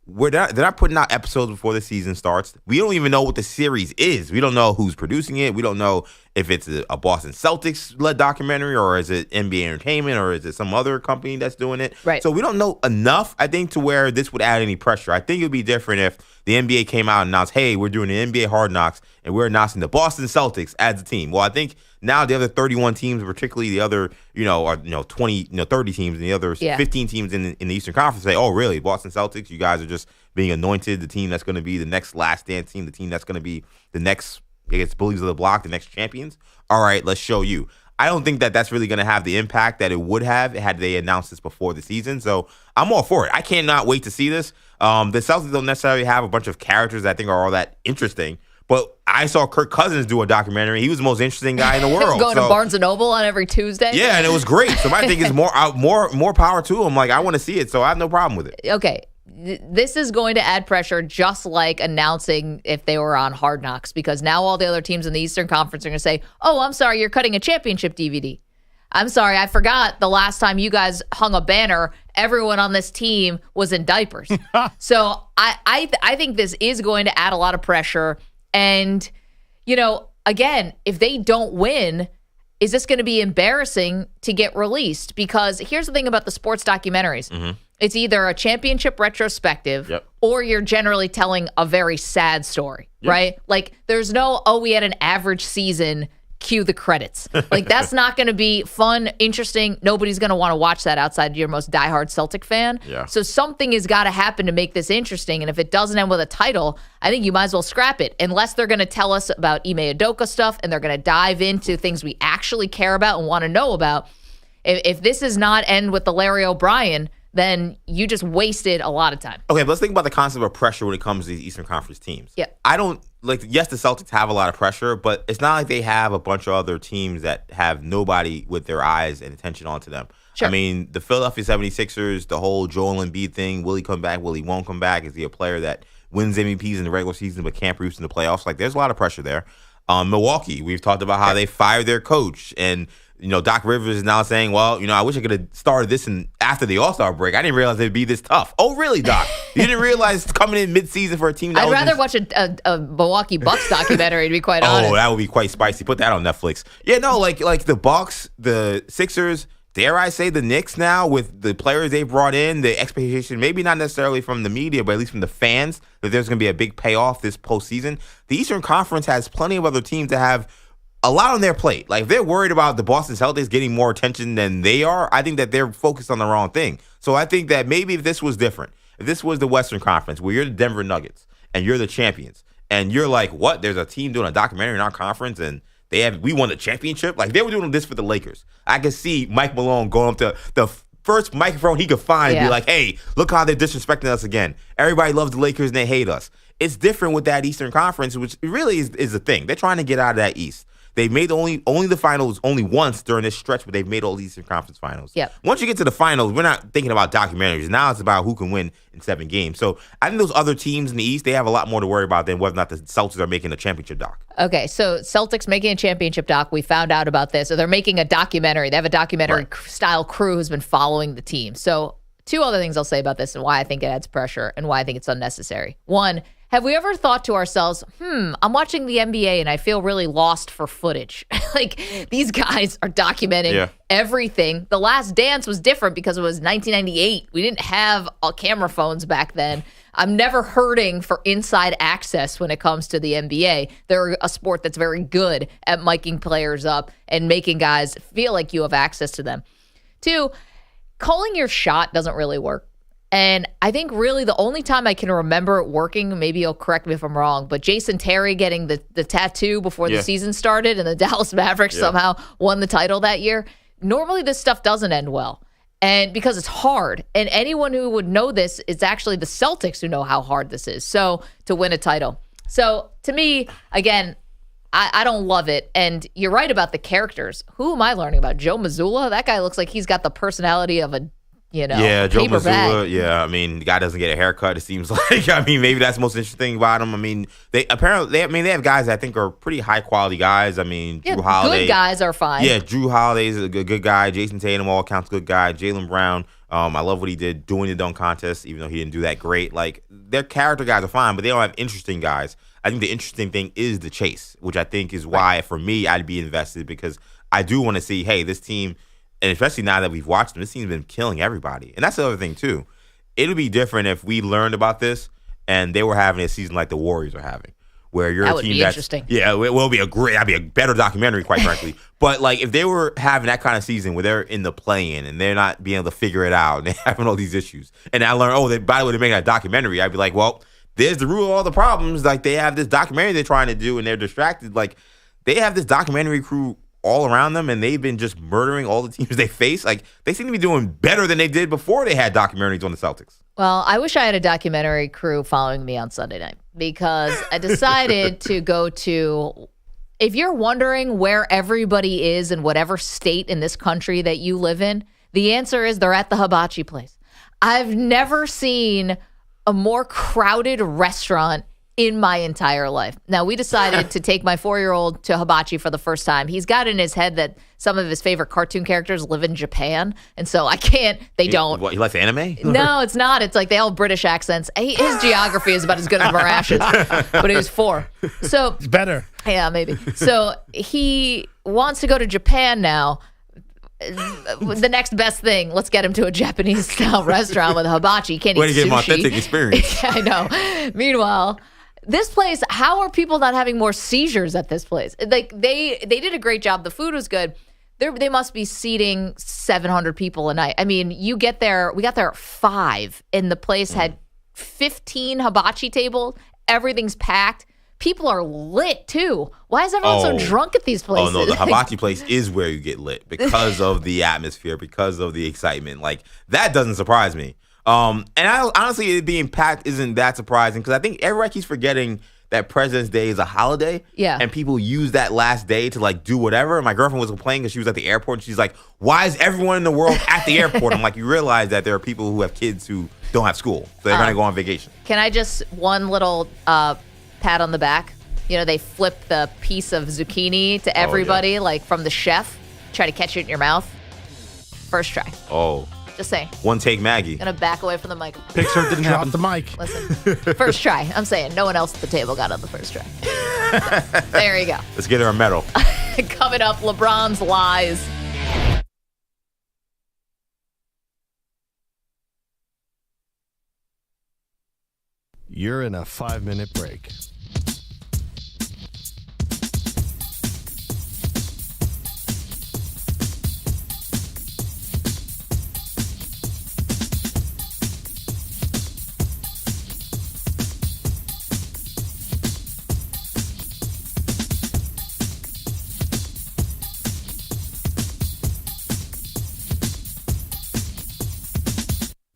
they're not putting out episodes before the season starts. We don't even know what the series is. We don't know who's producing it. We don't know if it's a Boston Celtics-led documentary, or is it NBA Entertainment, or is it some other company that's doing it? Right. So we don't know enough, I think, to where this would add any pressure. I think it would be different if the NBA came out and announced, hey, we're doing an NBA Hard Knocks, and we're announcing the Boston Celtics as a team. Well, I think now the other 31 teams, particularly the other, 20, 30 teams, and the other 15 teams in the Eastern Conference say, oh, really, Boston Celtics, you guys are just being anointed the team that's going to be the next last dance team, the team that's going to be the next, I guess, bullies of the block, the next champions. All right, let's show you. I don't think that that's really going to have the impact that it would have had they announced this before the season. So I'm all for it. I cannot wait to see this. The Celtics don't necessarily have a bunch of characters that I think are all that interesting. But I saw Kirk Cousins do a documentary. He was the most interesting guy in the world. Going to Barnes & Noble on every Tuesday? Yeah, and it was great. So my thing is more power to him. Like, I want to see it, so I have no problem with it. Okay. This is going to add pressure, just like announcing if they were on Hard Knocks, because now all the other teams in the Eastern Conference are going to say, oh, I'm sorry, you're cutting a championship DVD. I'm sorry, I forgot the last time you guys hung a banner, everyone on this team was in diapers. So I think this is going to add a lot of pressure. And, again, if they don't win, is this going to be embarrassing to get released? Because here's the thing about the sports documentaries. It's either a championship retrospective or you're generally telling a very sad story, right? Like, there's no, oh, we had an average season, cue the credits. Like, that's not going to be fun, interesting. Nobody's going to want to watch that outside your most diehard Celtic fan. So something has got to happen to make this interesting. And if it doesn't end with a title, I think you might as well scrap it, unless they're going to tell us about Ime Udoka stuff and they're going to dive into things we actually care about and want to know about. If this does not end with the Larry O'Brien, then you just wasted a lot of time. Okay, but let's think about the concept of pressure when it comes to these Eastern Conference teams. Yeah. I don't, yes, the Celtics have a lot of pressure, but it's not like they have a bunch of other teams that have nobody with their eyes and attention onto them. Sure. I mean, the Philadelphia 76ers, the whole Joel Embiid thing, will he come back, will he won't come back? Is he a player that wins MVPs in the regular season but can't produce in the playoffs? Like, there's a lot of pressure there. Milwaukee, we've talked about how they fired their coach, and Doc Rivers is now saying, well, I wish I could have started this after the All-Star break. I didn't realize it'd be this tough. Oh, really, Doc? You didn't realize coming in mid-season for a team that I'd rather watch a Milwaukee Bucks documentary, to be quite honest. Oh, that would be quite spicy. Put that on Netflix. Yeah, no, like the Bucks, the Sixers, dare I say the Knicks now, with the players they brought in, the expectation, maybe not necessarily from the media, but at least from the fans, that there's going to be a big payoff this postseason. The Eastern Conference has plenty of other teams that have a lot on their plate. Like, if they're worried about the Boston Celtics getting more attention than they are, I think that they're focused on the wrong thing. So I think that maybe if this was different, if this was the Western Conference, where you're the Denver Nuggets and you're the champions, and you're like, what? There's a team doing a documentary in our conference, and we won the championship? Like, they were doing this for the Lakers. I could see Mike Malone going up to the first microphone he could find and be like, hey, look how they're disrespecting us again. Everybody loves the Lakers and they hate us. It's different with that Eastern Conference, which really is the thing. They're trying to get out of that East. They made only the finals only once during this stretch, but they've made all these Eastern Conference finals. Yep. Once you get to the finals, we're not thinking about documentaries. Now it's about who can win in 7 games. So I think those other teams in the East, they have a lot more to worry about than whether or not the Celtics are making a championship doc. Okay, so Celtics making a championship doc. We found out about this. So they're making a documentary. They have a documentary-style crew who's been following the team. So 2 other things I'll say about this and why I think it adds pressure and why I think it's unnecessary. 1, have we ever thought to ourselves, I'm watching the NBA and I feel really lost for footage? Like, these guys are documenting everything. The Last Dance was different because it was 1998. We didn't have camera phones back then. I'm never hurting for inside access when it comes to the NBA. They're a sport that's very good at miking players up and making guys feel like you have access to them. 2, calling your shot doesn't really work. And I think really the only time I can remember it working, maybe you'll correct me if I'm wrong, but Jason Terry getting the tattoo before the season started and the Dallas Mavericks somehow won the title that year. Normally this stuff doesn't end well. And because it's hard. And anyone who would know this is actually the Celtics who know how hard this is. So to win a title. So to me, again, I don't love it. And you're right about the characters. Who am I learning about? Joe Mazzulla? That guy looks like he's got the personality of a Joe paper Mazzulla. bag. Yeah, I mean, the guy doesn't get a haircut. It seems like. I mean, maybe that's the most interesting thing about him. I mean, they have guys that I think are pretty high quality guys. I mean, Drew Holiday. Good guys are fine. Yeah, Drew Holiday is a good guy. Jason Tatum, all accounts, good guy. Jaylen Brown. I love what he did doing the dunk contest, even though he didn't do that great. Like, their character guys are fine, but they don't have interesting guys. I think the interesting thing is the chase, which I think is why, for me, I'd be invested because I do want to see, hey, this team, and especially now that we've watched them, this team's been killing everybody. And that's the other thing, too. It would be different if we learned about this and they were having a season like the Warriors are having, where you're a team that's interesting. Yeah, it will be that'd be a better documentary, quite frankly. But like if they were having that kind of season where they're in the play-in and they're not being able to figure it out and they're having all these issues, and I learned, by the way, they're making a documentary, I'd be like, well, there's the root of all the problems. Like they have this documentary they're trying to do and they're distracted. Like they have this documentary crew all around them and they've been just murdering all the teams they face. Like they seem to be doing better than they did before they had documentaries on the Celtics. Well, I wish I had a documentary crew following me on Sunday night because I decided to go to, if you're wondering where everybody is in whatever state in this country that you live in, the answer is they're at the hibachi place. I've never seen a more crowded restaurant in my entire life. Now, we decided to take my 4-year-old to hibachi for the first time. He's got in his head that some of his favorite cartoon characters live in Japan, and so I can't, they don't. What, he likes anime? No, it's not. It's like they all have British accents. His geography is about as good as Marash's, but he was 4. So it's better. Yeah, maybe. So he wants to go to Japan now. The next best thing, let's get him to a Japanese-style restaurant with hibachi. Can't Way eat to give sushi. him authentic experience. Yeah, I know. Meanwhile, this place, how are people not having more seizures at this place? Like they did a great job. The food was good. They must be seating 700 people a night. I mean, you get there. We got there at 5, and the place had 15 hibachi tables. Everything's packed. People are lit too. Why is everyone so drunk at these places? Oh no, the hibachi place is where you get lit because of the atmosphere, because of the excitement. Like that doesn't surprise me. And honestly, it being packed isn't that surprising because I think everybody keeps forgetting that President's Day is a holiday. Yeah. And people use that last day to like do whatever. And my girlfriend was complaining because she was at the airport and she's like, "Why is everyone in the world at the airport?" I'm like, you realize that there are people who have kids who don't have school, so they're gonna go on vacation. Can I just one little pat on the back? You know, they flip the piece of zucchini to everybody, like from the chef. Try to catch it in your mouth. First try. Oh. Just saying. One take Maggie. Gonna back away from the mic. Pixar didn't Drop happen. the mic. Listen, first try. I'm saying no one else at the table got on the first try. There you go. Let's get her a medal. Coming up, LeBron's lies. You're in a 5-minute break.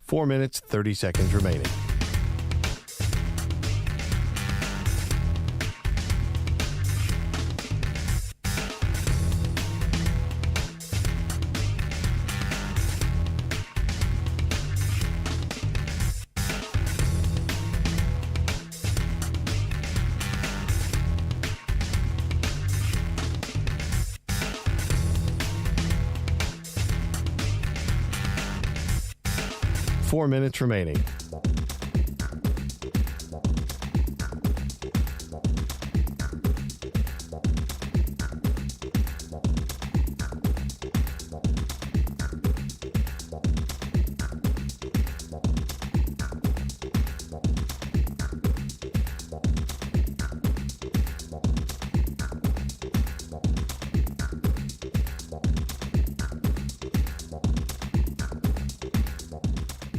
Four minutes, 30 seconds remaining. 4 minutes remaining.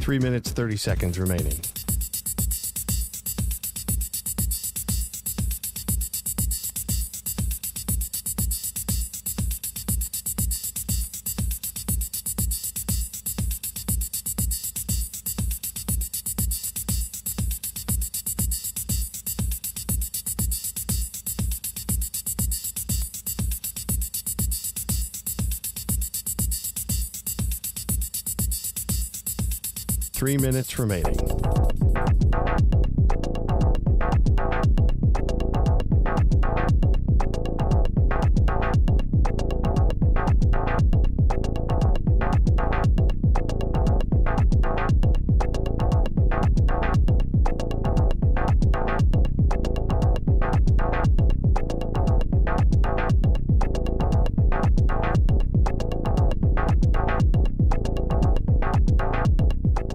Three minutes, 30 seconds remaining. Three minutes remaining.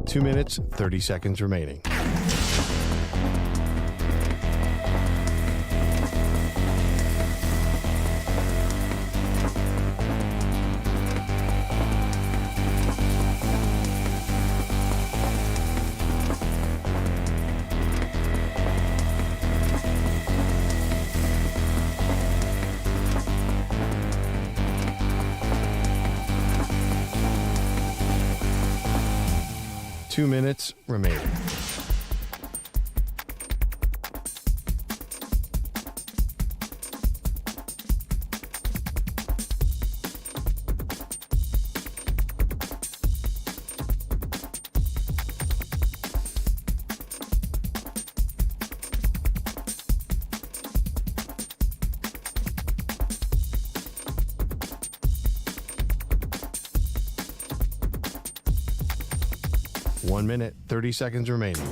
Two minutes, 30 seconds remaining. Two minutes remaining. One minute, 30 seconds remaining.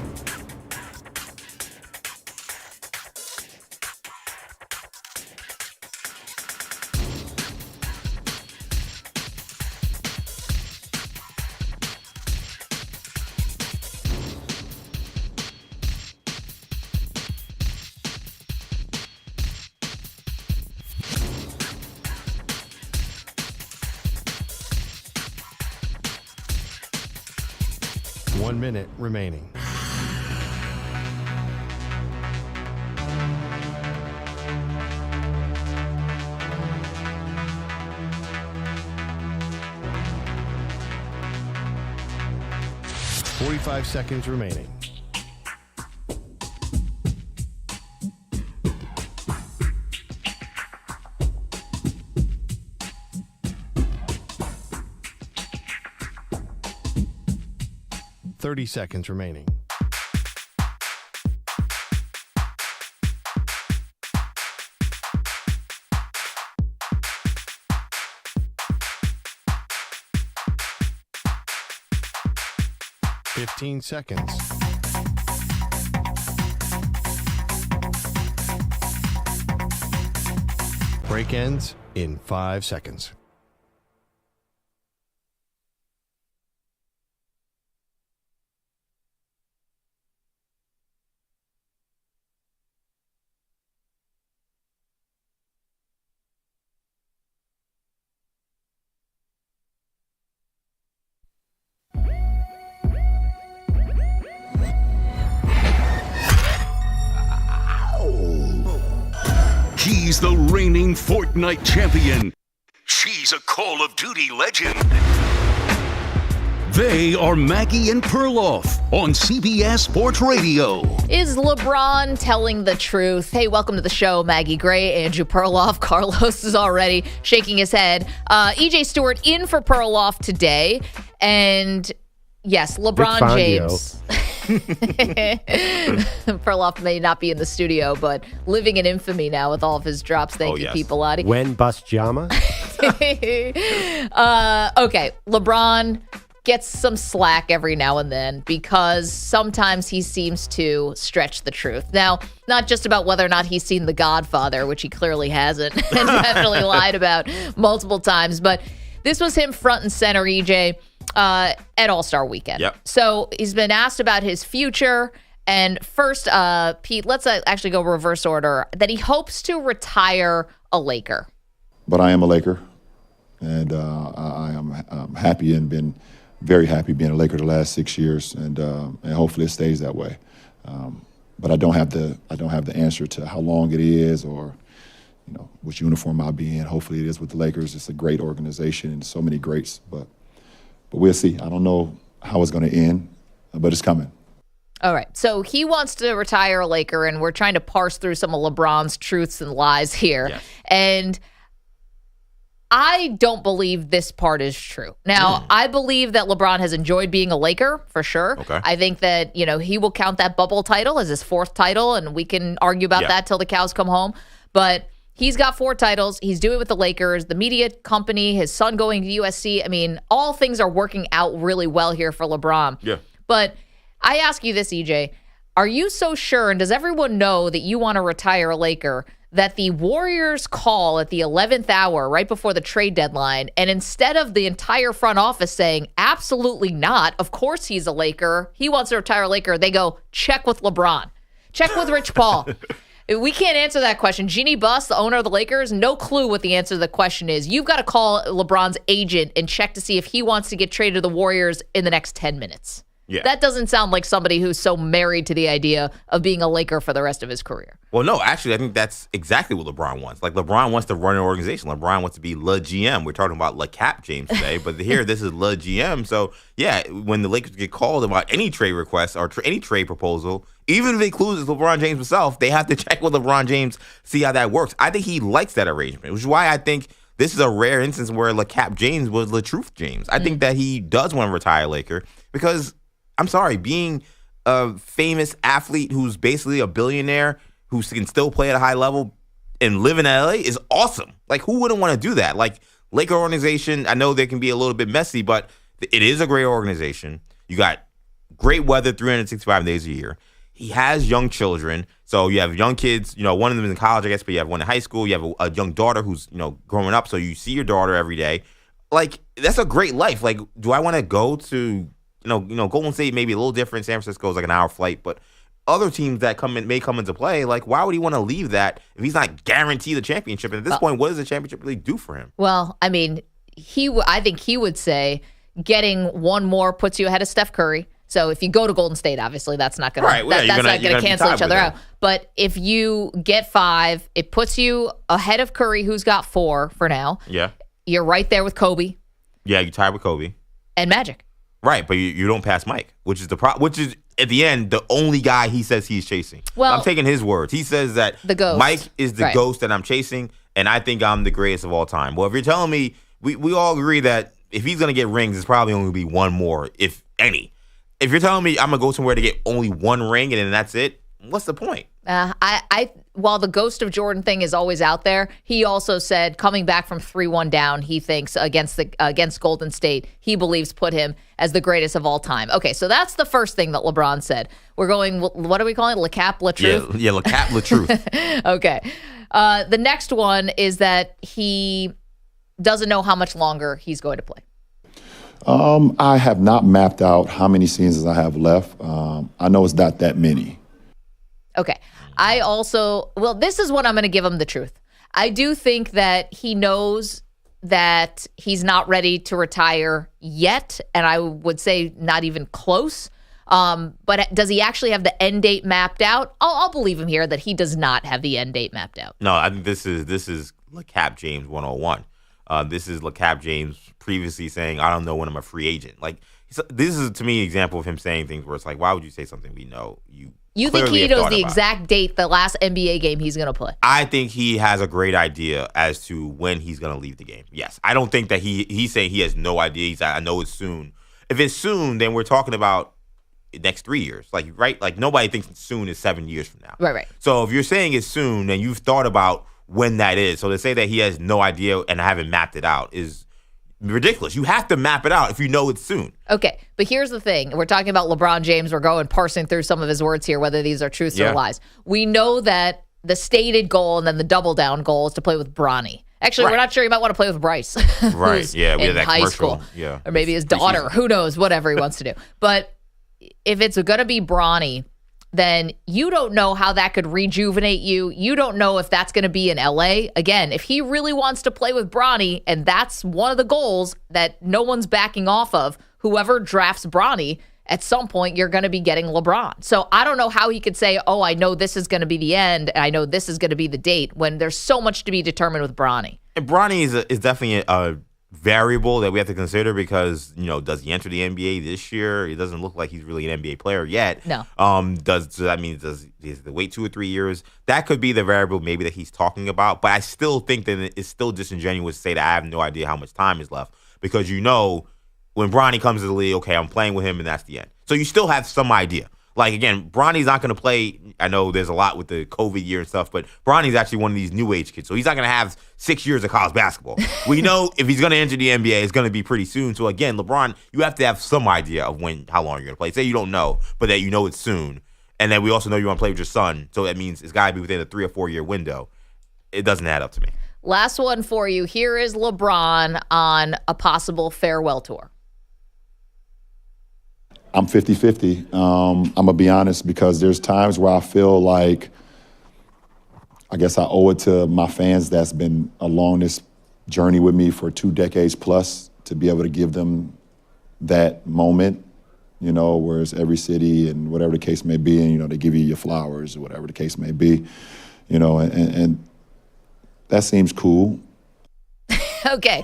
One minute remaining. Forty-five seconds remaining. Thirty seconds remaining. Fifteen seconds. Break ends in 5 seconds. He's the reigning Fortnite champion. She's a Call of Duty legend. They are Maggie and Perloff on CBS Sports Radio. Is LeBron telling the truth? Hey, welcome to the show, Maggie Gray, Andrew Perloff. Carlos is already shaking his head. EJ Stewart in for Perloff today. And yes, LeBron James. Perloff may not be in the studio, but living in infamy now with all of his drops. Thank you, people. When bust Jama? Okay, LeBron gets some slack every now and then because sometimes he seems to stretch the truth. Now, not just about whether or not he's seen The Godfather, which he clearly hasn't and definitely lied about multiple times, but this was him front and center, EJ, at All-Star Weekend. Yep. So he's been asked about his future. And first, Pete, let's actually go reverse order, that he hopes to retire a Laker. But I am a Laker, and I am happy and been very happy being a Laker the last 6 years, and hopefully it stays that way. But I don't have the answer to how long it is or which uniform I'll be in. Hopefully it is with the Lakers. It's a great organization and so many greats, but we'll see. I don't know how it's going to end, but it's coming. All right. So he wants to retire a Laker, and we're trying to parse through some of LeBron's truths and lies here. Yes. And I don't believe this part is true. Now, I believe that LeBron has enjoyed being a Laker, for sure. Okay. I think that, he will count that bubble title as his 4th title, and we can argue about that till the cows come home. But he's got 4 titles. He's doing it with the Lakers, the media company, his son going to USC. I mean, all things are working out really well here for LeBron. Yeah. But I ask you this, EJ. Are you so sure, and does everyone know that you want to retire a Laker, that the Warriors call at the 11th hour right before the trade deadline, and instead of the entire front office saying, absolutely not, of course he's a Laker, he wants to retire a Laker, they go, check with LeBron. Check with Rich Paul. We can't answer that question. Jeannie Buss, the owner of the Lakers, no clue what the answer to the question is. You've got to call LeBron's agent and check to see if he wants to get traded to the Warriors in the next 10 minutes. Yeah. That doesn't sound like somebody who's so married to the idea of being a Laker for the rest of his career. Well, no, actually, I think that's exactly what LeBron wants. Like, LeBron wants to run an organization. LeBron wants to be Le GM. We're talking about Le Cap James today, but here, this is Le GM. So, yeah, when the Lakers get called about any trade request or any trade proposal, even if it includes LeBron James himself, they have to check with LeBron James, see how that works. I think he likes that arrangement, which is why I think this is a rare instance where Le Cap James was Le Truth James. I think that he does want to retire Laker because, I'm sorry, being a famous athlete who's basically a billionaire who can still play at a high level and live in LA is awesome. Like, who wouldn't want to do that? Like, Laker organization, I know they can be a little bit messy, but it is a great organization. You got great weather 365 days a year. He has young children. So you have young kids, one of them is in college, I guess, but you have one in high school. You have a young daughter who's, growing up. So you see your daughter every day. Like, that's a great life. Like, do I want to go to Golden State may be a little different. San Francisco is like an hour flight, but other teams that may come into play, like, why would he want to leave that if he's not guaranteed the championship? And at this point, what does the championship really do for him? Well, I mean, I think he would say getting one more puts you ahead of Steph Curry. So if you go to Golden State, obviously that's not going to cancel each other out. But if you get 5, it puts you ahead of Curry, who's got 4 for now. Yeah, you're right there with Kobe. Yeah, you tied with Kobe and Magic. Right, but you don't pass Mike, which is which is at the end the only guy he says he's chasing. Well, I'm taking his words. He says that the ghost. Mike is the ghost that I'm chasing, and I think I'm the greatest of all time. Well, if you're telling me, we all agree that if he's going to get rings, it's probably only going to be one more, if any. If you're telling me I'm going to go somewhere to get only one ring and then that's it, what's the point? While the ghost of Jordan thing is always out there, he also said coming back from 3-1 down, he thinks against Golden State, he believes put him as the greatest of all time. Okay, so that's the first thing that LeBron said. We're going, what are we calling it? Le Cap, Le Truth? Yeah, Le Cap, Le Truth. Okay. The next one is that he doesn't know how much longer he's going to play. I have not mapped out how many seasons I have left. I know it's not that many. Okay. This is what I'm going to give him the truth. I do think that he knows that he's not ready to retire yet, and I would say not even close. But does he actually have the end date mapped out? I'll believe him here that he does not have the end date mapped out. No, I think this is Le Cap James 101. This is Le Cap James previously saying, I don't know when I'm a free agent. Like, this is, to me, an example of him saying things where it's like, why would you say something we know you think he knows the exact date, the last NBA game he's going to play? I think he has a great idea as to when he's going to leave the game. Yes. I don't think that he's saying he has no idea. He's like, I know it's soon. If it's soon, then we're talking about next 3 years. Like, right? Like, nobody thinks soon is 7 years from now. Right. So if you're saying it's soon, then you've thought about when that is. So to say that he has no idea and I haven't mapped it out is ridiculous. You have to map it out if you know it's soon. Okay, but here's the thing. We're talking about LeBron James. We're parsing through some of his words here, whether these are truths or lies. We know that the stated goal and then the double down goal is to play with Bronny. Actually, we're not sure he might want to play with Bryce. Right, yeah. We had that high commercial. school. Yeah. Or maybe his daughter. Who knows? Whatever he wants to do. But if it's going to be Bronny, then you don't know how that could rejuvenate you. You don't know if that's going to be in LA. Again, if he really wants to play with Bronny, and that's one of the goals that no one's backing off of, whoever drafts Bronny, at some point you're going to be getting LeBron. So I don't know how he could say, oh, I know this is going to be the end, and I know this is going to be the date, when there's so much to be determined with Bronny. And Bronny is definitely a variable that we have to consider because, does he enter the NBA this year? It doesn't look like he's really an NBA player yet. No. Does that mean does he wait 2 or 3 years? That could be the variable maybe that he's talking about. But I still think that it's still disingenuous to say that I have no idea how much time is left because when Bronny comes to the league, okay, I'm playing with him and that's the end. So you still have some idea. Like, again, Bronny's not going to play. I know there's a lot with the COVID year and stuff, but Bronny's actually one of these new age kids. So he's not going to have 6 years of college basketball. We know if he's going to enter the NBA, it's going to be pretty soon. So, again, LeBron, you have to have some idea of how long you're going to play. Say you don't know, but that you know it's soon. And then we also know you want to play with your son. So that means it's got to be within a 3 or 4 year window. It doesn't add up to me. Last one for you. Here is LeBron on a possible farewell tour. I'm 50-50. I'm going to be honest because there's times where I feel like I guess I owe it to my fans that's been along this journey with me for 2 decades plus to be able to give them that moment, whereas every city and whatever the case may be, and, they give you your flowers or whatever the case may be, and that seems cool. Okay,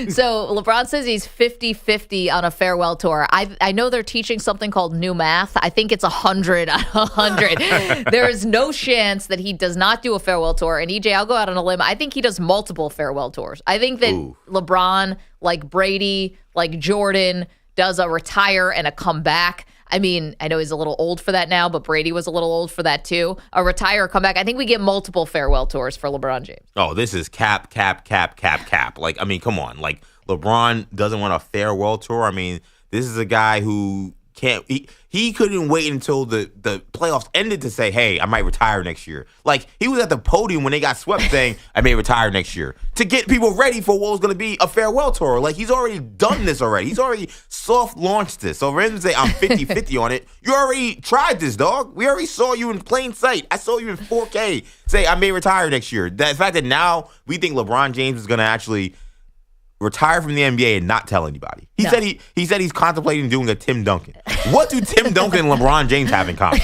so LeBron says he's 50-50 on a farewell tour. I know they're teaching something called new math. I think it's 100 on 100. There is no chance that he does not do a farewell tour. And EJ, I'll go out on a limb. I think he does multiple farewell tours. I think that LeBron, like Brady, like Jordan, does a retire and a comeback. I mean, I know he's a little old for that now, but Brady was a little old for that too. A retire, come back. I think we get multiple farewell tours for LeBron James. Oh, this is cap. Like, I mean, come on. Like, LeBron doesn't want a farewell tour. I mean, this is a guy who can't. He couldn't wait until the playoffs ended to say, hey, I might retire next year. Like, he was at the podium when they got swept saying, I may retire next year, to get people ready for what was going to be a farewell tour. Like, he's already done this already. He's already soft launched this. So for him to say, I'm 50-50 on it, you already tried this, dog. We already saw you in plain sight. I saw you in 4K say, I may retire next year. The fact that now we think LeBron James is going to actually retire from the NBA and not tell anybody. He said he's contemplating doing a Tim Duncan. What do Tim Duncan and LeBron James have in common?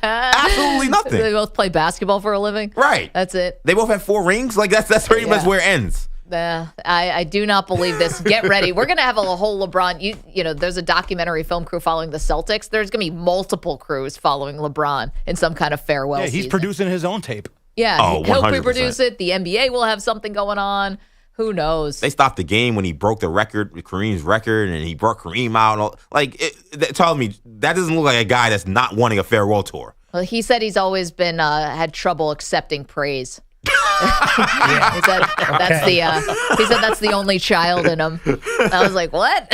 Absolutely nothing. They both play basketball for a living. Right. That's it. They both have 4 rings. Like that's pretty much where it ends. I do not believe this. Get ready. We're going to have a whole LeBron. You know, there's a documentary film crew following the Celtics. There's going to be multiple crews following LeBron in some kind of farewell season. He's producing his own tape. Yeah, he'll pre-produce it. The NBA will have something going on. Who knows? They stopped the game when he broke the record, Kareem's record, and he brought Kareem out. And all. Like, tell me, that doesn't look like a guy that's not wanting a farewell tour. Well, he said he's always been had trouble accepting praise. He said that's the only child in him. I was like, what?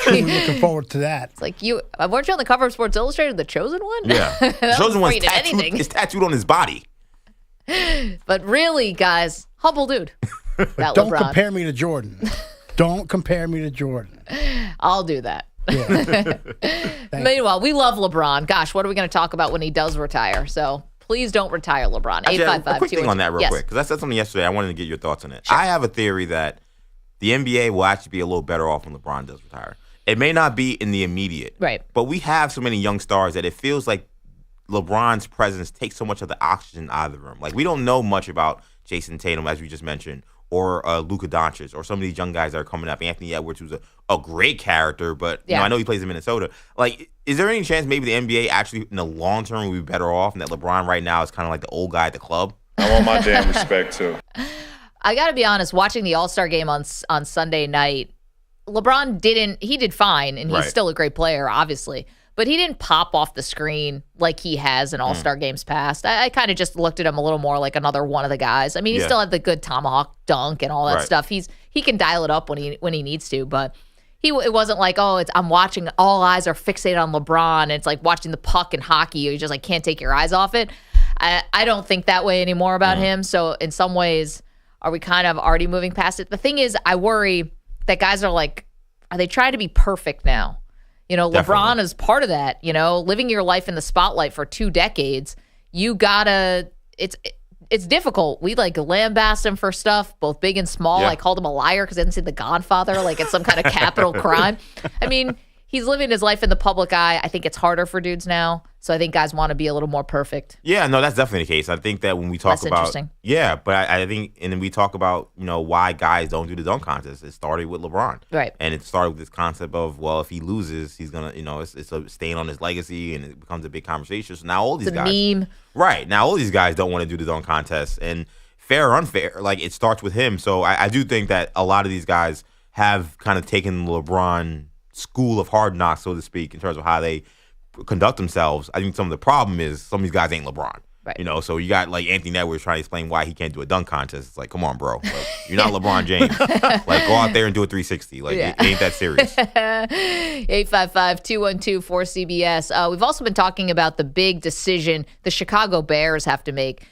I'm looking forward to that. It's like, weren't you on the cover of Sports Illustrated, The Chosen One? Yeah. The Chosen One's tattooed on his body. But really, guys, humble dude. Don't compare me to Jordan. Don't compare me to Jordan. I'll do that. Yeah. Meanwhile, we love LeBron. Gosh, what are we going to talk about when he does retire? So please don't retire, LeBron. 855. A quick thing on that real quick, because I said something yesterday. I wanted to get your thoughts on it. Sure. I have a theory that the NBA will actually be a little better off when LeBron does retire. It may not be in the immediate. Right. But we have so many young stars that it feels like LeBron's presence takes so much of the oxygen out of the room. Like, we don't know much about Jason Tatum, as we just mentioned, or Luka Doncic, or some of these young guys that are coming up. Anthony Edwards, who's a great character, but I know he plays in Minnesota. Like, is there any chance maybe the NBA actually, in the long term, will be better off, and that LeBron right now is kind of like the old guy at the club? I want my damn respect, too. I got to be honest, watching the All-Star game on Sunday night, LeBron did fine, and he's still a great player, obviously. But he didn't pop off the screen like he has in All-Star games past. I kind of just looked at him a little more like another one of the guys. I mean, he still had the good tomahawk dunk and all that stuff. He's he can dial it up when he needs to, but it wasn't like, I'm watching, all eyes are fixated on LeBron, and it's like watching the puck in hockey. You just like can't take your eyes off it. I don't think that way anymore about him. So in some ways, are we kind of already moving past it? The thing is, I worry that guys are like, are they trying to be perfect now? Definitely. LeBron is part of that. Living your life in the spotlight for 2 decades, you gotta. It's difficult. We like lambast him for stuff, both big and small. Yeah. I called him a liar because I didn't see The Godfather. Like it's some kind of capital crime. I mean, he's living his life in the public eye. I think it's harder for dudes now. So I think guys want to be a little more perfect. Yeah, no, that's definitely the case. I think that when we talk That's about interesting. Yeah, but I think, and then we talk about why guys don't do the dunk contest. It started with LeBron, right? And it started with this concept of, well, if he loses, he's gonna it's a stain on his legacy, and it becomes a big conversation. So now all these guys, meme, right? Now all these guys don't want to do the dunk contest, and fair or unfair, like it starts with him. So I do think that a lot of these guys have kind of taken the LeBron school of hard knocks, so to speak, in terms of how they conduct themselves. I think some of the problem is some of these guys ain't LeBron. Right. So you got like Anthony Edwards trying to explain why he can't do a dunk contest. It's like, come on, bro. Like, you're not LeBron James. Like, go out there and do a 360. Like, it ain't that serious. 855-212-4CBS. We've also been talking about the big decision the Chicago Bears have to make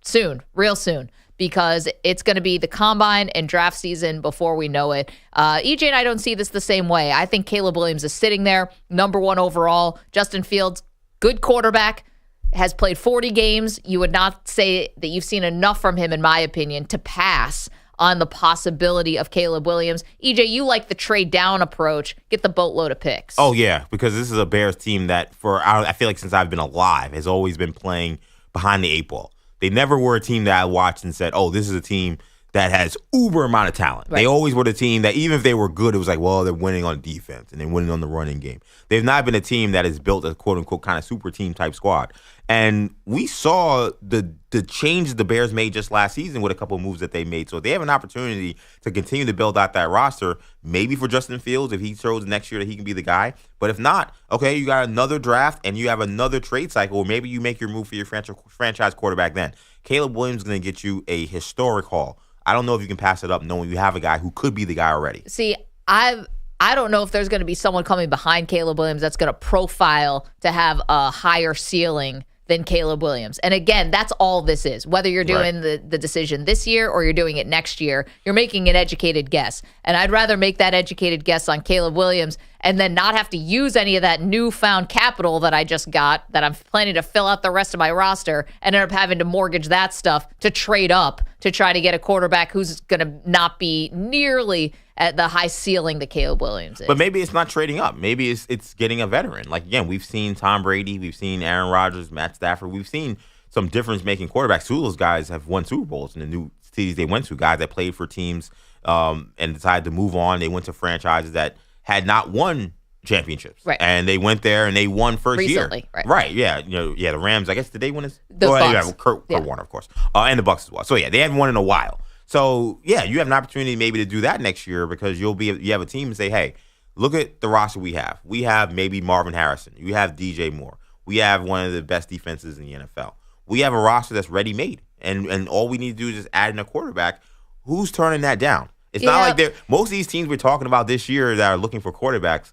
soon, real soon, because it's going to be the combine and draft season before we know it. EJ and I don't see this the same way. I think Caleb Williams is sitting there, number 1 overall. Justin Fields, good quarterback, has played 40 games. You would not say that you've seen enough from him, in my opinion, to pass on the possibility of Caleb Williams. EJ, you like the trade down approach. Get the boatload of picks. Oh, yeah, because this is a Bears team that I feel like since I've been alive has always been playing behind the 8 ball. They never were a team that I watched and said, this is a team that has uber amount of talent. Right. They always were the team that even if they were good, it was like, well, they're winning on defense and they're winning on the running game. They've not been a team that has built a quote-unquote kind of super team type squad. And we saw the change the Bears made just last season with a couple of moves that they made. So they have an opportunity to continue to build out that roster, maybe for Justin Fields if he shows next year that he can be the guy. But if not, okay, you got another draft and you have another trade cycle, or maybe you make your move for your franchise quarterback then. Caleb Williams is going to get you a historic haul. I don't know if you can pass it up knowing you have a guy who could be the guy already. See, I don't know if there's going to be someone coming behind Caleb Williams that's going to profile to have a higher ceiling than Caleb Williams. And again, that's all this is. Whether you're doing the decision this year or you're doing it next year, you're making an educated guess. And I'd rather make that educated guess on Caleb Williams and then not have to use any of that newfound capital that I just got, that I'm planning to fill out the rest of my roster, and end up having to mortgage that stuff to trade up to try to get a quarterback who's going to not be nearly at the high ceiling that Caleb Williams is. But maybe it's not trading up. Maybe it's getting a veteran. Like, again, we've seen Tom Brady, we've seen Aaron Rodgers, Matt Stafford. We've seen some difference-making quarterbacks. Two of those guys have won Super Bowls in the new cities they went to, guys that played for teams and decided to move on. They went to franchises that had not won championships. Right. And they went there and they won recently, year. Right. Yeah. The Rams, I guess, did they win this? The Bucs. Yeah, Kurt Warner, of course. And the Bucs as well. So, yeah, they haven't won in a while. So, yeah, you have an opportunity maybe to do that next year because you have a team and say, hey, look at the roster we have. We have maybe Marvin Harrison. You have DJ Moore. We have one of the best defenses in the NFL. We have a roster that's ready-made. And all we need to do is just add in a quarterback. Who's turning that down? It's not like most of these teams we're talking about this year that are looking for quarterbacks,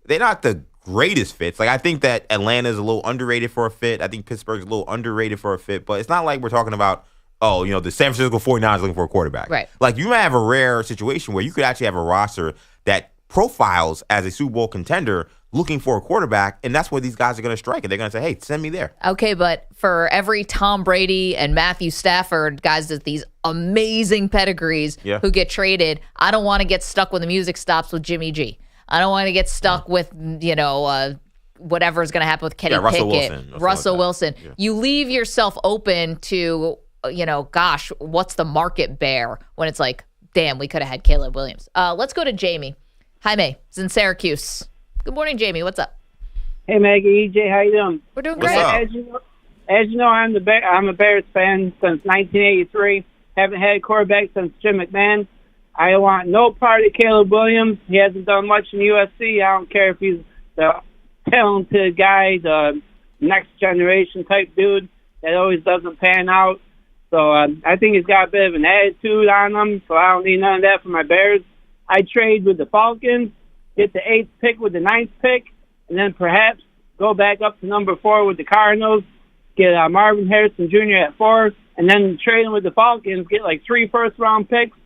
they're not the greatest fits. Like, I think that Atlanta's a little underrated for a fit. I think Pittsburgh's a little underrated for a fit. But it's not like we're talking about, the San Francisco 49ers looking for a quarterback. Right. Like, you might have a rare situation where you could actually have a roster that profiles as a Super Bowl contender looking for a quarterback, and that's where these guys are going to strike. And they're going to say, hey, send me there. Okay, but for every Tom Brady and Matthew Stafford, guys with these amazing pedigrees who get traded, I don't want to get stuck when the music stops with Jimmy G. I don't want to get stuck with, whatever's going to happen with Kenny Pickett. Russell Wilson. Yeah. You leave yourself open to, what's the market bear when it's like, damn, we could have had Caleb Williams. Let's go to Jamie. Hi, May. It's in Syracuse. Good morning, Jamie. What's up? Hey, Maggie, EJ, how you doing? We're doing great. As you know, I'm a Bears fan since 1983. Haven't had a quarterback since Jim McMahon. I want no part of Caleb Williams. He hasn't done much in USC. I don't care if he's the talented guy, the next generation type dude that always doesn't pan out. So I think he's got a bit of an attitude on him, so I don't need none of that for my Bears. I trade with the Falcons, get the 8th pick with the 9th pick, and then perhaps go back up to number 4 with the Cardinals, get Marvin Harrison Jr. at 4, and then trading with the Falcons, get like 3 first-round picks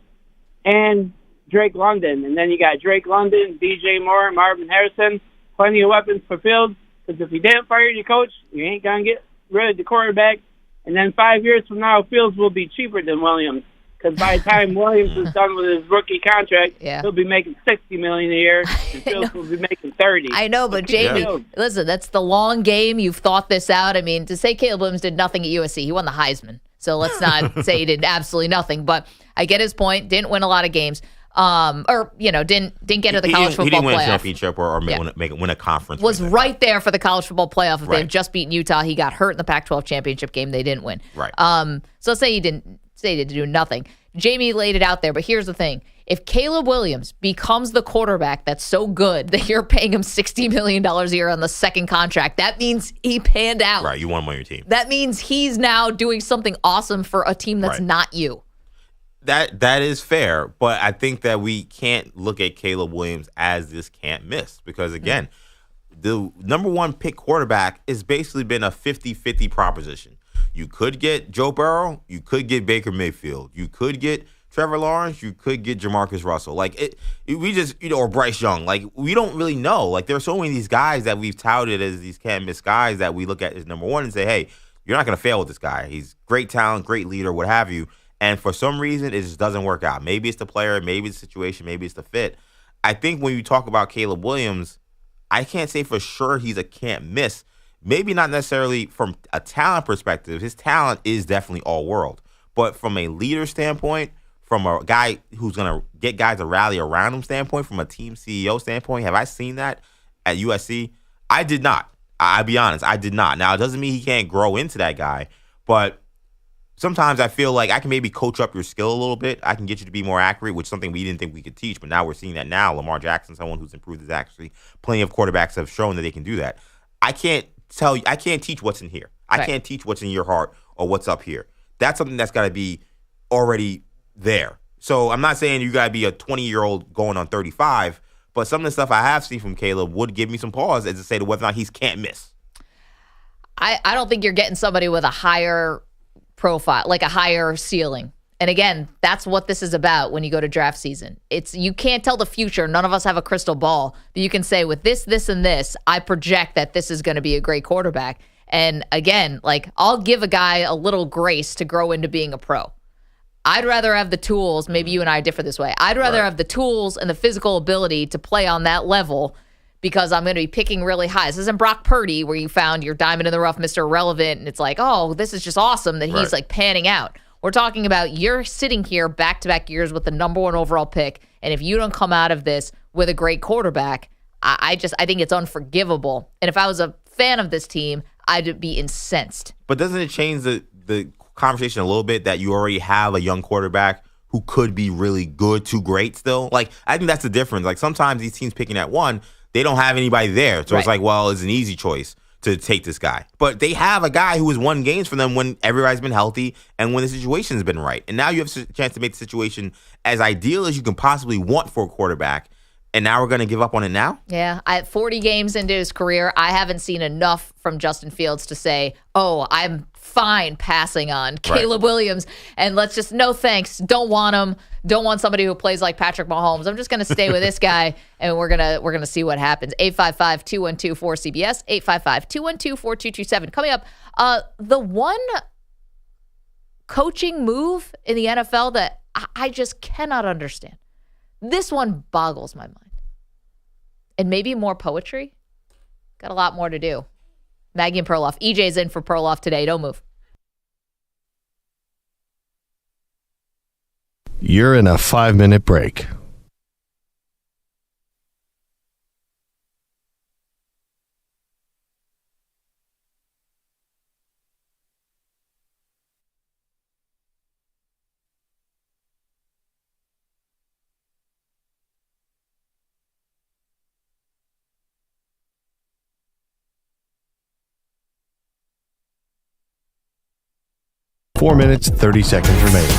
and Drake London. And then you got Drake London, DJ Moore, Marvin Harrison, plenty of weapons for Fields, because if you didn't fire your coach, you ain't going to get rid of the quarterback. And then 5 years from now, Fields will be cheaper than Williams, because by the time Williams is done with his rookie contract, he'll be making $60 million a year, and Fields will be making $30. I know, but Jamie, listen, that's the long game. You've thought this out. I mean, to say Caleb Williams did nothing at USC, he won the Heisman. So let's not say he did absolutely nothing. But I get his point. Didn't win a lot of games. Didn't get to the college football playoff. He didn't win a championship or win a conference. Was right there for the college football playoff. If they had just beaten Utah, he got hurt in the Pac-12 championship game. They didn't win. Right. So let's say he didn't do nothing. Jamie laid it out there, but here's the thing. If Caleb Williams becomes the quarterback that's so good that you're paying him $60 million a year on the second contract, that means he panned out. Right, you want him on your team. That means he's now doing something awesome for a team that's not you. That is fair, but I think that we can't look at Caleb Williams as this can't miss, because, again, the number 1 pick quarterback has basically been a 50-50 proposition. You could get Joe Burrow, you could get Baker Mayfield, you could get Trevor Lawrence, you could get Jamarcus Russell. We just, or Bryce Young. We don't really know. There's so many of these guys that we've touted as these can't miss guys that we look at as number 1 and say, hey, you're not going to fail with this guy. He's great talent, great leader, what have you. And for some reason, it just doesn't work out. Maybe it's the player, maybe it's the situation, maybe it's the fit. I think when you talk about Caleb Williams, I can't say for sure he's a can't miss. Maybe not necessarily from a talent perspective. His talent is definitely all world. But from a leader standpoint, from a guy who's going to get guys to rally around him standpoint, from a team CEO standpoint, have I seen that at USC? I did not. I'll be honest, I did not. Now, it doesn't mean he can't grow into that guy, but sometimes I feel like I can maybe coach up your skill a little bit. I can get you to be more accurate, which is something we didn't think we could teach, but now we're seeing that now. Lamar Jackson, someone who's improved his accuracy. Plenty of quarterbacks have shown that they can do that. I can't teach what's in here. I can't teach what's in your heart or what's up here. That's something that's got to be already there. So I'm not saying you got to be a 20-year-old going on 35, but some of the stuff I have seen from Caleb would give me some pause as to say to whether or not he's can't miss. I don't think you're getting somebody with a higher profile, like a higher ceiling. And again, that's what this is about when you go to draft season. You can't tell the future. None of us have a crystal ball. But you can say with this, and this, I project that this is going to be a great quarterback. And again, I'll give a guy a little grace to grow into being a pro. I'd rather have the tools. Maybe you and I differ this way. I'd rather have the tools and the physical ability to play on that level, because I'm going to be picking really high. This isn't Brock Purdy where you found your diamond in the rough, Mr. Irrelevant, and it's like, oh, this is just awesome that he's panning out. We're talking about you're sitting here back-to-back years with the number 1 overall pick, and if you don't come out of this with a great quarterback, I think it's unforgivable. And if I was a fan of this team, I'd be incensed. But doesn't it change the conversation a little bit that you already have a young quarterback who could be really good to great still? I think that's the difference. Sometimes these teams picking at 1, they don't have anybody there. So it's it's an easy choice to take this guy. But they have a guy who has won games for them when everybody's been healthy and when the situation's been right. And now you have a chance to make the situation as ideal as you can possibly want for a quarterback. And now we're going to give up on it now? Yeah. 40 games into his career, I haven't seen enough from Justin Fields to say, oh, I'm fine passing on Caleb Williams. And let's just, no thanks. Don't want him. Don't want somebody who plays like Patrick Mahomes. I'm just going to stay with this guy, and we're gonna see what happens. 855-212-4CBS, 855-212-4227. Coming up, the one coaching move in the NFL that I just cannot understand. This one boggles my mind. And maybe more poetry. Got a lot more to do. Maggie and Perloff. EJ's in for Perloff today. Don't move. You're in a 5-minute break. 4 minutes, 30 seconds remaining.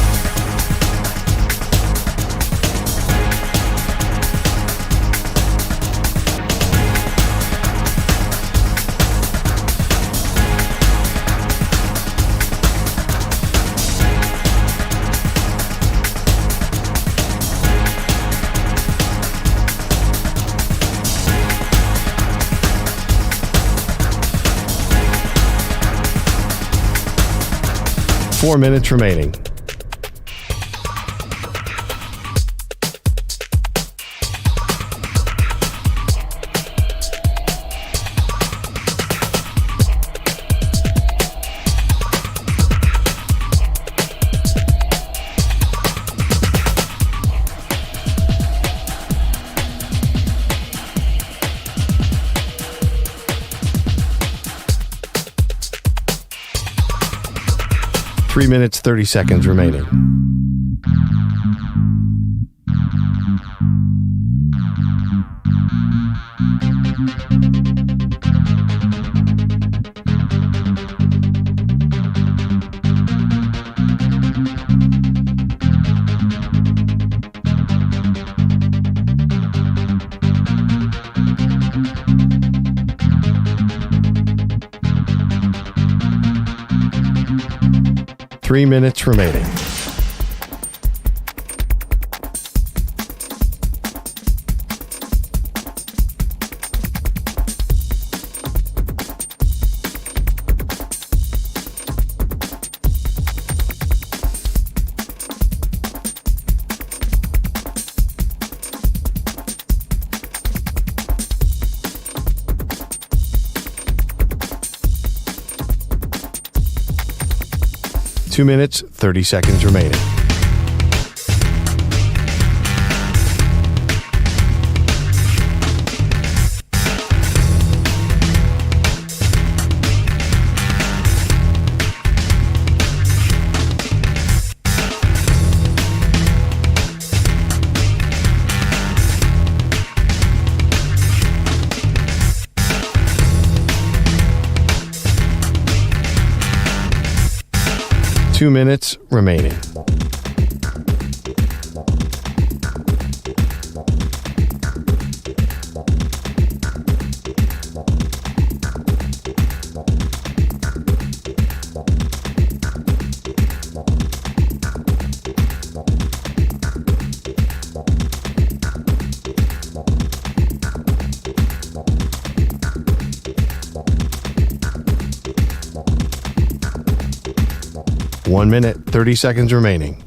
Four minutes remaining. Three minutes, 30 seconds remaining. Three minutes remaining. Two minutes, 30 seconds remaining. Two minutes remaining. One minute, 30 seconds remaining.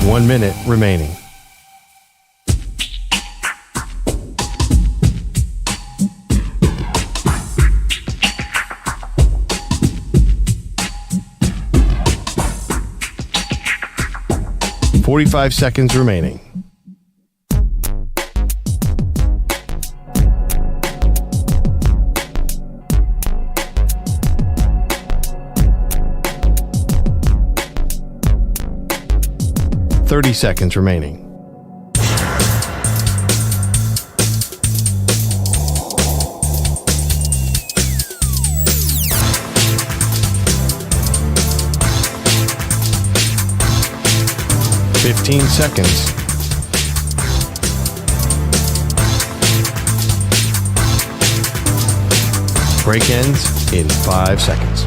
One minute remaining. Forty-five seconds remaining. Thirty seconds remaining. Fifteen seconds. Break ends in 5 seconds.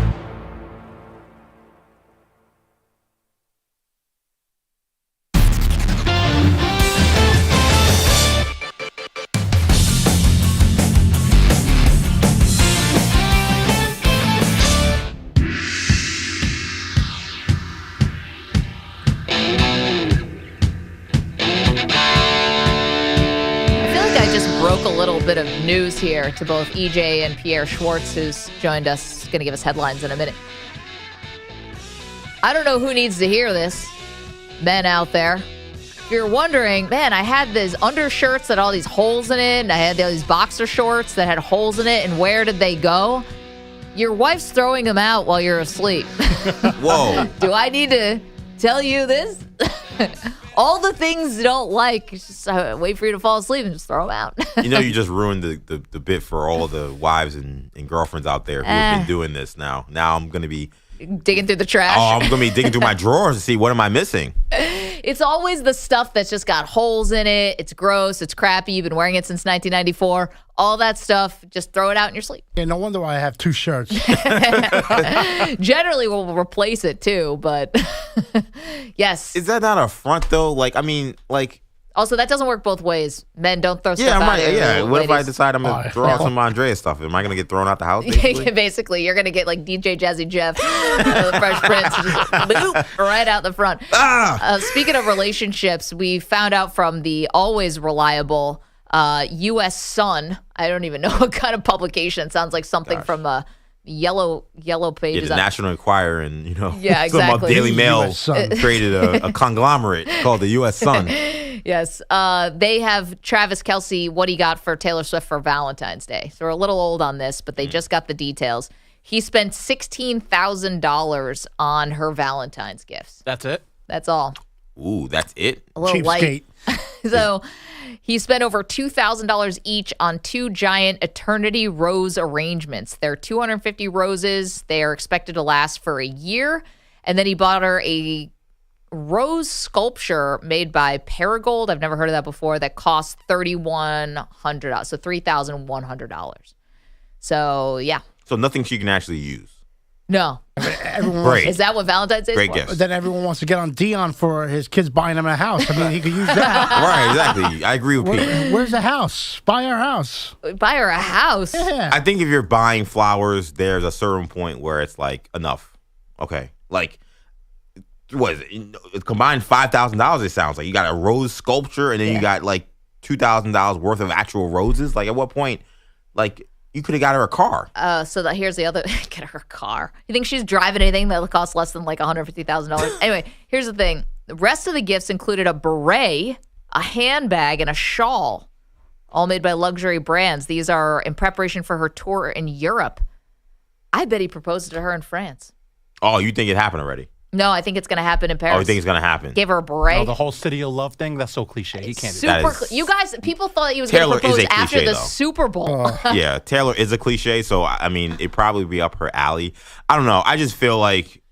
Bit of news here to both EJ and Pierre Schwartz, who's joined us, going to give us headlines in a minute. I don't know who needs to hear this, men out there. If you're wondering, man, I had these undershirts that had all these holes in it, and I had these boxer shorts that had holes in it, and where did they go? Your wife's throwing them out while you're asleep. Whoa. Do I need to tell you this? All the things you don't like, just wait for you to fall asleep and just throw them out. You just ruined the bit for all the wives and girlfriends out there who have been doing this now. Now I'm going to be digging through the trash. Oh, I'm going to be digging through my drawers to see what am I missing. It's always the stuff that's just got holes in it. It's gross. It's crappy. You've been wearing it since 1994. All that stuff, just throw it out in your sleep. Yeah, no wonder why I have 2 shirts. Generally, we'll replace it too, but yes. Is that not a front though? Also, that doesn't work both ways. Men don't throw stuff out. What ladies. if I decide I'm going to throw out some Andrea stuff? Am I going to get thrown out the house? Basically, you're going to get like DJ Jazzy Jeff, the Fresh Prince, just, right out the front. Speaking of relationships, we found out from the always reliable U.S. Sun. I don't even know what kind of publication. It sounds like something from Yellow Pages. The National Enquirer and yeah, exactly. Some Daily Mail created a conglomerate called the U.S. Sun. Yes. They have Travis Kelce, what he got for Taylor Swift for Valentine's Day. So we're a little old on this, but they just got the details. He spent $16,000 on her Valentine's gifts. That's it? That's all. Ooh, that's it? A little light. So he spent over $2,000 each on 2 giant Eternity Rose arrangements. They're 250 roses. They are expected to last for a year. And then he bought her a rose sculpture made by Paragold. I've never heard of that before. That cost $3,100. So $3,100. So, yeah. So nothing she can actually use. No. Great. Is that what Valentine's Day is? Great gift. Then everyone wants to get on Dion for his kids buying him a house. I mean, he could use that. Right, exactly. I agree with Pete. Where's the house? Buy our house. Buy her a house? Yeah. I think if you're buying flowers, there's a certain point where it's like, enough. Okay. Like, what is it? Combined $5,000, it sounds like. You got a rose sculpture, and then you got like $2,000 worth of actual roses. Like, at what point, like, you could have got her a car. Here's the other, get her a car. You think she's driving anything that costs less than like $150,000? Anyway, here's the thing. The rest of the gifts included a beret, a handbag, and a shawl, all made by luxury brands. These are in preparation for her tour in Europe. I bet he proposed to her in France. Oh, you think it happened already? No, I think it's going to happen in Paris. Oh, you think it's going to happen? Gave her a beret. No, the whole city of love thing, that's so cliche. He can't do that. You guys, people thought he was going to propose after the Super Bowl. Yeah, Taylor is a cliche, so, I mean, it'd probably be up her alley. I don't know. I just feel like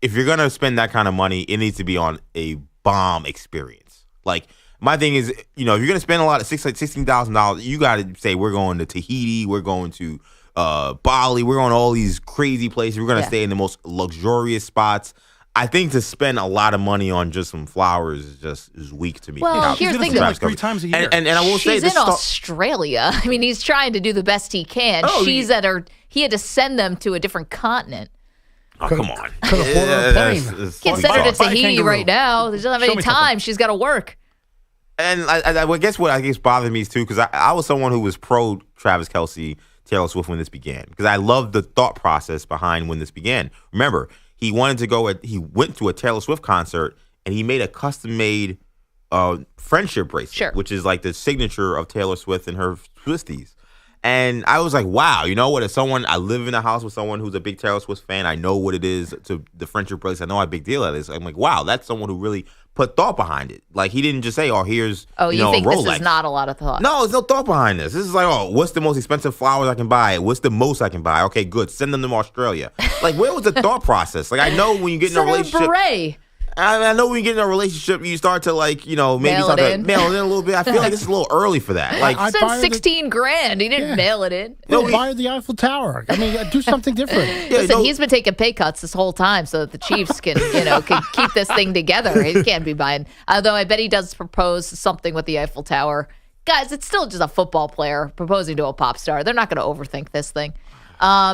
if you're going to spend that kind of money, it needs to be on a bomb experience. Like, my thing is, if you're going to spend a lot of $16,000, you got to say, we're going to Tahiti, we're going to Bali, we're going to all these crazy places, we're going to stay in the most luxurious spots. I think to spend a lot of money on just some flowers is weak to me. Well, here's the thing, like 3 times a year. And I will say this. She's in Australia. I mean, he's trying to do the best he can. He had to send them to a different continent. Oh, come on. Could afford a plane. Can't send her to Tahiti right now. She doesn't have any time. She's got to work. And I guess what bothered me too, because I was someone who was pro Travis Kelce, Taylor Swift when this began, because I loved the thought process behind when this began. Remember, he went to a Taylor Swift concert and he made a custom-made friendship bracelet, which is like the signature of Taylor Swift and her Swifties. And I was like, wow, you know what? I live in a house with someone who's a big Taylor Swift fan. I know what it is to the friendship bracelet. I know how big deal that is. I'm like, wow, that's someone who really put thought behind it. Like, he didn't just say, here's you think a Rolex. This is not a lot of thought? No, there's no thought behind this. This is like, what's the most expensive flowers I can buy? What's the most I can buy? Okay, good. Send them to Australia. Like, where was the thought process? Like, I know when you get in a relationship. Beret. I know when you get in a relationship, you start to maybe mail it in a little bit. I feel like it's a little early for that. Like, I spent $16,000. He didn't mail it in. No, buy the Eiffel Tower. I mean, do something different. Listen, he's been taking pay cuts this whole time so that the Chiefs can keep this thing together. He can't be buying. Although I bet he does propose something with the Eiffel Tower. Guys, it's still just a football player proposing to a pop star. They're not going to overthink this thing.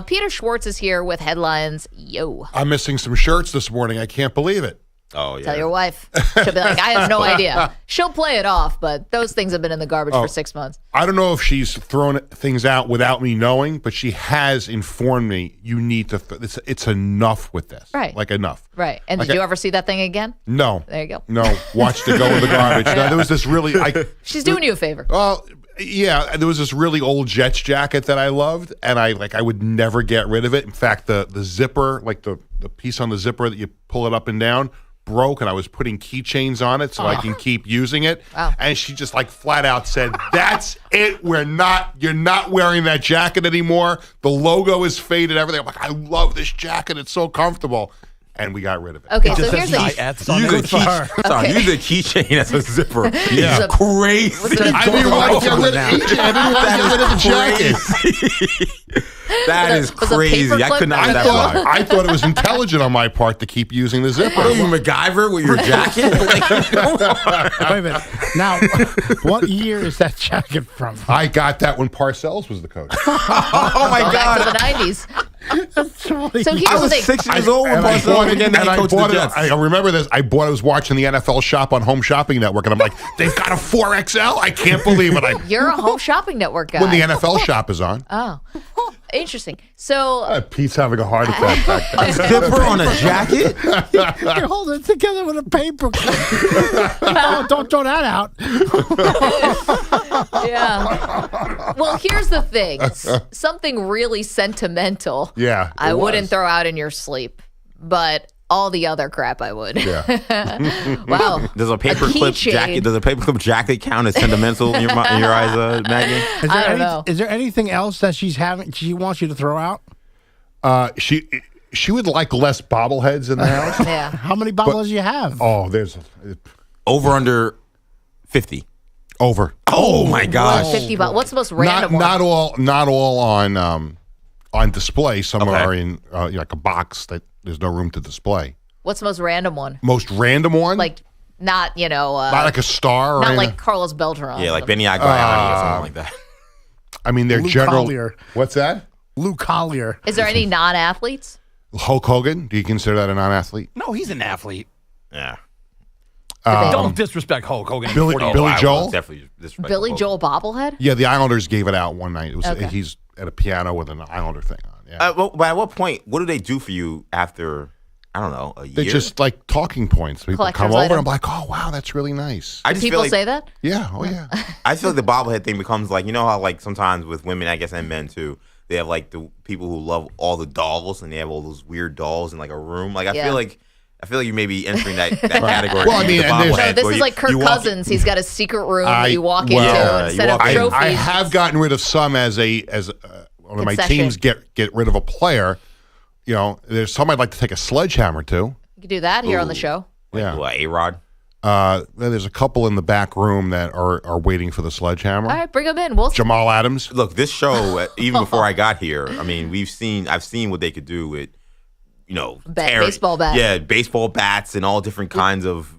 Peter Schwartz is here with headlines. Yo. I'm missing some shirts this morning. I can't believe it. Oh, yeah. Tell your wife. She'll be like, I have no idea. She'll play it off, but those things have been in the garbage for 6 months. I don't know if she's thrown things out without me knowing, but she has informed me you need to. It's enough with this. Right. Like enough. Right. And Like did you ever see that thing again? No. There you go. No. Watched it go in the garbage. No, there was this really. She's doing you a favor. Well, yeah, there was this really old Jets jacket that I loved, and I would never get rid of it. In fact, the zipper, like the piece on the zipper that you pull it up and down, broke, and I was putting keychains on it so I can keep using it. Wow. And she just like flat out said, "That's it. You're not wearing that jacket anymore. The logo is faded. Everything." I'm like, "I love this jacket. It's so comfortable." And we got rid of it. Okay, so here's the Use a keychain as a zipper. Yeah, crazy. I didn't want to get rid of EJ. I didn't want to get rid of the jacket. That is crazy. I could not let that fly. I thought it was intelligent on my part to keep using the zipper. Are you MacGyver with your jacket? Wait a minute. Now, what year is that jacket from? I got that when Parcells was the coach. Oh my Back to God. the 90s. So here's I was the thing. 6 years old when Parcells began to coach the Jets. I remember this. I was watching the NFL shop on Home Shopping Network, and I'm like, they've got a 4XL? I can't believe it. You're a home shopping network guy. When the NFL shop is on. Oh, interesting. So Pete's having a heart attack back there. A zipper on a jacket? You're holding it together with a paper clip. Oh, don't throw that out. yeah. Well, here's the thing. Something really sentimental. Yeah. I wouldn't throw out in your sleep, but all the other crap I would. Yeah. Wow. Does a paperclip jacket? Does a paperclip jacket count as sentimental in your eyes, Maggie? I don't know. Is there anything else that she wants you to throw out? She would like less bobbleheads in the house. Yeah. How many bobbleheads do you have? Oh, there's over under 50. Over. Oh my gosh. 50 What's the most random one? Not all on display. Some are in like a box that there's no room to display. What's the most random one? Most random one? Like not, not like a star or not anything? like Carlos Beltran. Yeah, like Benny Agbayani or something like that. I mean, they're Luke general. Collier. What's that? Luke Collier. Is there any non-athletes? Hulk Hogan? Do you consider that a non-athlete? No, he's an athlete. Yeah. Don't disrespect Hulk Hogan. Billy Joel? Definitely disrespect Billy Hulk. Joel bobblehead? Yeah, the Islanders gave it out one night. It was Okay. He's at a piano with an Islander thing on. Yeah. But at what point, what do they do for you after, I don't know, a year? They're just like talking points. People Collector's come over item. and I'm like, oh, wow, that's really nice. I just People feel like, say that? Yeah, oh yeah. I feel like the bobblehead thing becomes like, you know how like sometimes with women, I guess, and men too, they have like the people who love all the dolls and they have all those weird dolls in like a room. Like I feel like you may be entering that category. Well, I mean, the and So this is like Kirk Cousins. He's got a secret room that you walk into instead of trophies. I have gotten rid of some as one of my Concession. teams get rid of a player. You know, there's some I'd like to take a sledgehammer to. You can do that here on the show. Yeah. What, A-Rod? There's a couple in the back room that are waiting for the sledgehammer. All right, bring him in. We'll Jamal Adams. Look, this show, even before I got here, I mean, I've seen what they could do with, baseball bats. Yeah, baseball bats and all different kinds of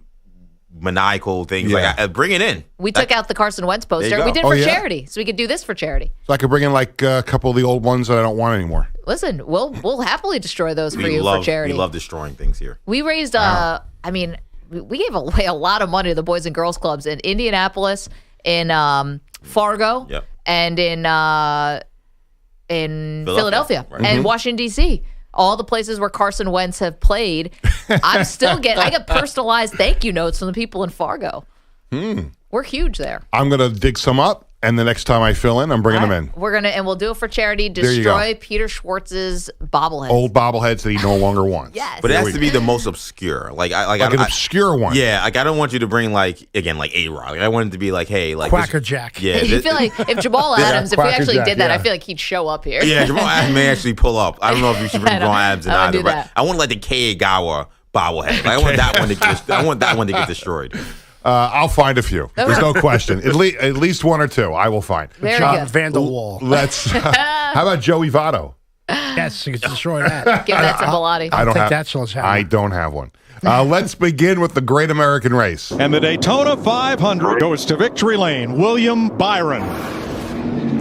maniacal things. Yeah. Like, bring it in. We took out the Carson Wentz There you poster. go. We did Oh, for yeah? charity, so we could do this for charity. So I could bring in like a couple of the old ones that I don't want anymore. Listen, we'll happily destroy those for We you love, for charity. We love destroying things here. We raised, we gave away a lot of money to the Boys and Girls Clubs in Indianapolis, in Fargo, Yep. and in Philadelphia, Right. and Washington, D.C. All the places where Carson Wentz have played. I get personalized thank you notes from the people in Fargo. We're huge there. I'm going to dig some up, and the next time I fill in, I'm bringing them in. We'll do it for charity. There you go. Destroy Peter Schwartz's bobblehead. Old bobbleheads that he no longer wants. Yes. But it has to be the most obscure. Like an obscure one. Yeah, like I don't want you to bring like A-Rod. Like I want it to be like, hey, like Quacker Jack. Yeah. You feel like if Jamal Adams, if we Quacker actually Jack, did that, yeah. I feel like he'd show up here. Yeah, Jamal Adams may actually pull up. I don't know if you should bring Jamal Adams in I either, wouldn't do but that. I want like the Kagawa bobblehead. Like, I want that one to get destroyed. I'll find a few. There's no question. At least one or two I will find. Very John good. Vanderwall. Let's. How about Joey Votto? Yes, you can destroy that. Give that to Bellotti. I don't take have that sledgehammer. I don't have one. Let's begin with the Great American Race. And the Daytona 500 goes to victory lane. William Byron.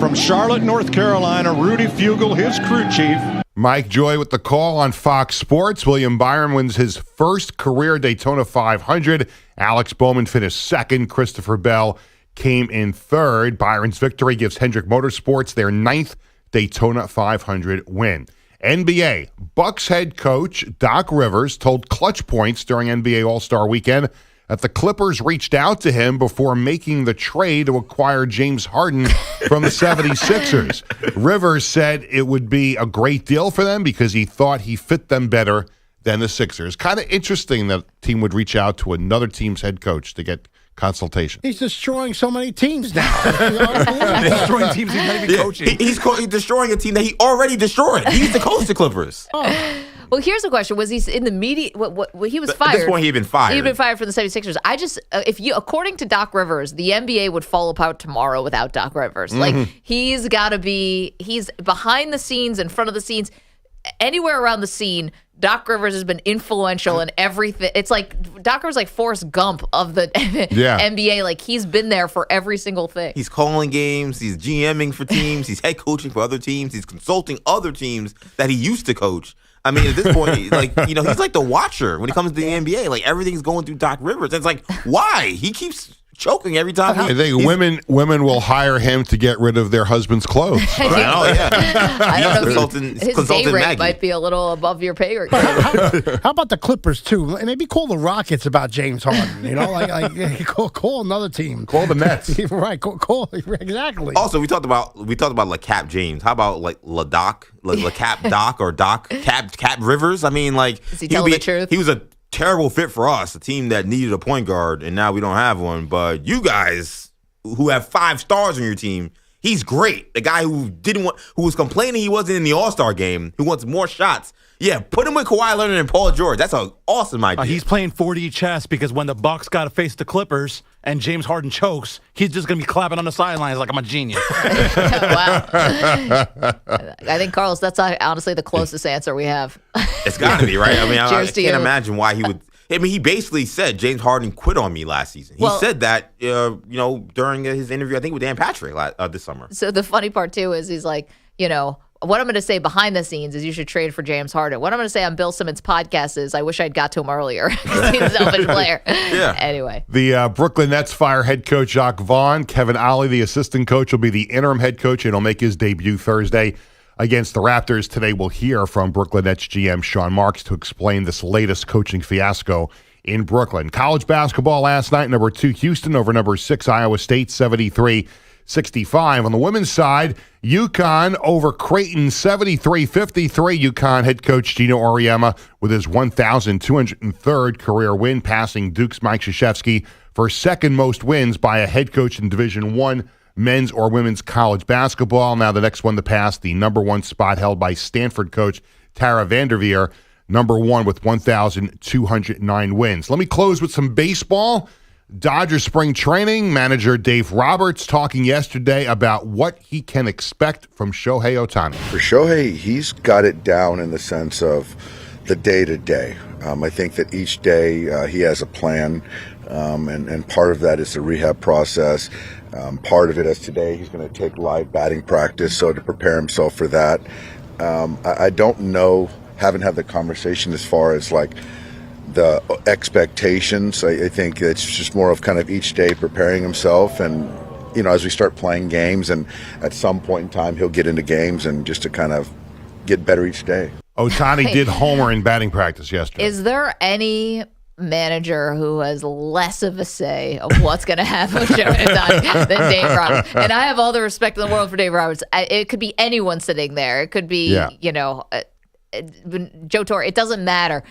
From Charlotte, North Carolina, Rudy Fugel, his crew chief. Mike Joy with the call on Fox Sports. William Byron wins his first career Daytona 500. Alex Bowman finished second. Christopher Bell came in third. Byron's victory gives Hendrick Motorsports their 9th Daytona 500 win. NBA, Bucks head coach Doc Rivers told Clutch Points during NBA All-Star Weekend that the Clippers reached out to him before making the trade to acquire James Harden from the 76ers. Rivers said it would be a great deal for them because he thought he fit them better than the Sixers. Kind of interesting that a team would reach out to another team's head coach to get consultation. He's destroying so many teams now. He's destroying teams he's not even coaching. He's destroying a team that he already destroyed. He used to coach the Clippers. Well, here's the question. Was he in the media? He was fired. At this point, he'd been fired. He'd been fired from the 76ers. According to Doc Rivers, the NBA would fall apart tomorrow without Doc Rivers. Like, he's behind the scenes, in front of the scenes, anywhere around the scene. Doc Rivers has been influential in everything. It's like Doc Rivers, like Forrest Gump of the NBA. Like, he's been there for every single thing. He's calling games. He's GMing for teams. He's head coaching for other teams. He's consulting other teams that he used to coach. I mean, at this point, he's like the watcher when it comes to the NBA. Like, everything's going through Doc Rivers. It's like, why? He keeps choking every time. I think women will hire him to get rid of their husband's clothes. I don't know. His day rate Maggie might be a little above your pay grade. How about the Clippers too? Maybe call the Rockets about James Harden. You know, like call another team. Call the Mets. Right. Call exactly. Also, we talked about LaCap James. How about like LaCap Doc or Doc Cap Rivers? I mean, like, is he telling the truth? He was a terrible fit for us, a team that needed a point guard, and now we don't have one. But you guys who have 5 stars on your team, he's great. The guy who was complaining he wasn't in the All-Star game, who wants more shots. Yeah, put him with Kawhi Leonard and Paul George. That's an awesome idea. He's playing 4D chess because when the Bucks got to face the Clippers and James Harden chokes, he's just going to be clapping on the sidelines like I'm a genius. Wow. I think, Carlos, that's honestly the closest answer we have. It's got to be, right? I mean, I can't you. imagine why he would. I mean, he basically said James Harden quit on me last season. He said that, during his interview, I think, with Dan Patrick this summer. So the funny part, too, is he's like, what I'm going to say behind the scenes is you should trade for James Harden. What I'm going to say on Bill Simmons' podcast is I wish I'd got to him earlier. He's a selfish player. Yeah. Anyway. The Brooklyn Nets fire head coach Jacques Vaughn. Kevin Ollie, the assistant coach, will be the interim head coach, and he'll make his debut Thursday against the Raptors. Today we'll hear from Brooklyn Nets GM Sean Marks to explain this latest coaching fiasco in Brooklyn. College basketball last night, number 2 Houston over number 6 Iowa State, 73-65. On the women's side, UConn over Creighton, 73-53. UConn head coach Gino Auriemma with his 1,203rd career win, passing Duke's Mike Krzyzewski for second most wins by a head coach in Division I men's or women's college basketball. Now the next one to pass, the number 1 spot held by Stanford coach Tara Vanderveer, number 1 with 1,209 wins. Let me close with some baseball. Dodgers spring training manager Dave Roberts talking yesterday about what he can expect from Shohei Ohtani. For Shohei, he's got it down in the sense of the day-to-day. I think that each day he has a plan, and part of that is the rehab process. Part of it, as today, he's going to take live batting practice, so to prepare himself for that. I don't know, haven't had the conversation as far as like the expectations. I think it's just more of kind of each day preparing himself, and as we start playing games, and at some point in time he'll get into games, and just to kind of get better each day. Ohtani did homer in batting practice yesterday. Is there any manager who has less of a say of what's going to happen with Shohei Ohtani than Dave Roberts? And I have all the respect in the world for Dave Roberts. It could be anyone sitting there. It could be, Joe Torre. It doesn't matter.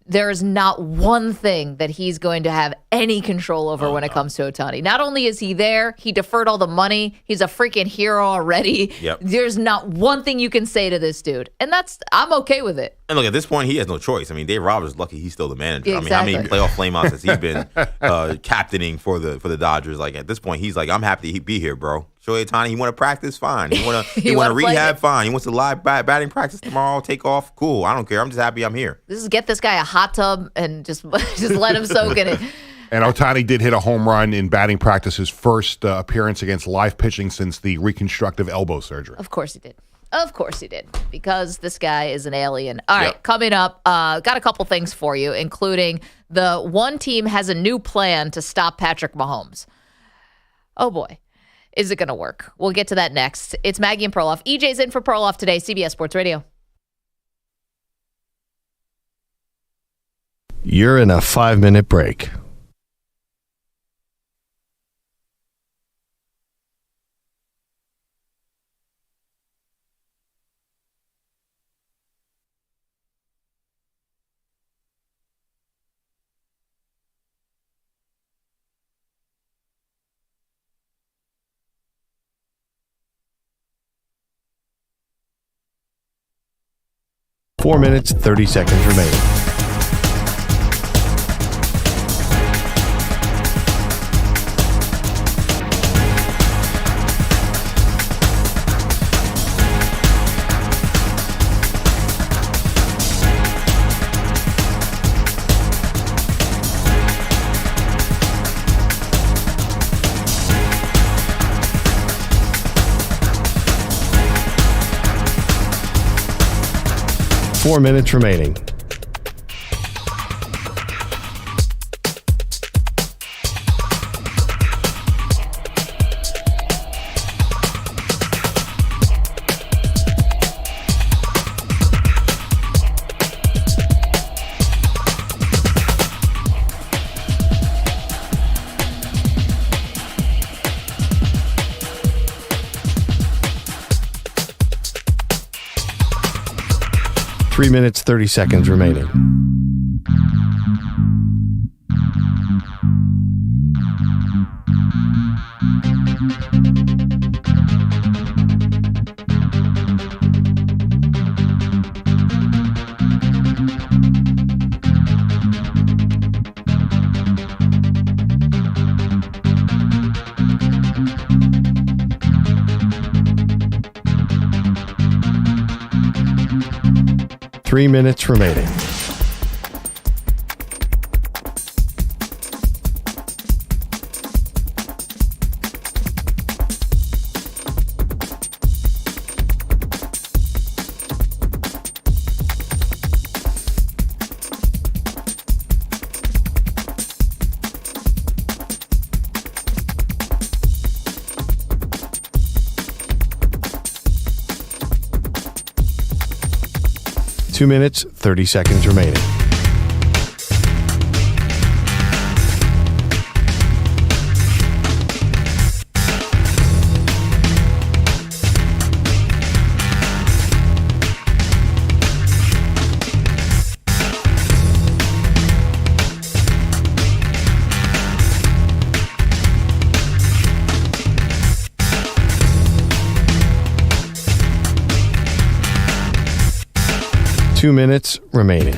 There is not one thing that he's going to have any control over when it comes to Ohtani. Not only is he there, he deferred all the money. He's a freaking hero already. Yep. There's not one thing you can say to this dude. And I'm okay with it. And look, at this point, he has no choice. I mean, Dave Roberts is lucky he's still the manager. Yeah, exactly. I mean, how many playoff flameouts has he been captaining for the Dodgers? Like, at this point, he's like, I'm happy to be here, bro. Shohei Ohtani, he want to practice? Fine. He want to rehab? Fine. He wants to live batting practice tomorrow, take off? Cool. I don't care. I'm just happy I'm here. Get this guy a hot tub and just let him soak in it. And Ohtani did hit a home run in batting practice, his first appearance against live pitching since the reconstructive elbow surgery. Of course he did. Of course he did, because this guy is an alien. All right, coming up, got a couple things for you, including the one team has a new plan to stop Patrick Mahomes. Oh, boy. Is it going to work? We'll get to that next. It's Maggie and Perloff. EJ's in for Perloff today, CBS Sports Radio. You're in a 5-minute break. Four minutes, 30 seconds remaining. Four minutes remaining. Three minutes, 30 seconds remaining. Three minutes remaining. Two minutes, 30 seconds remaining. Two minutes remaining.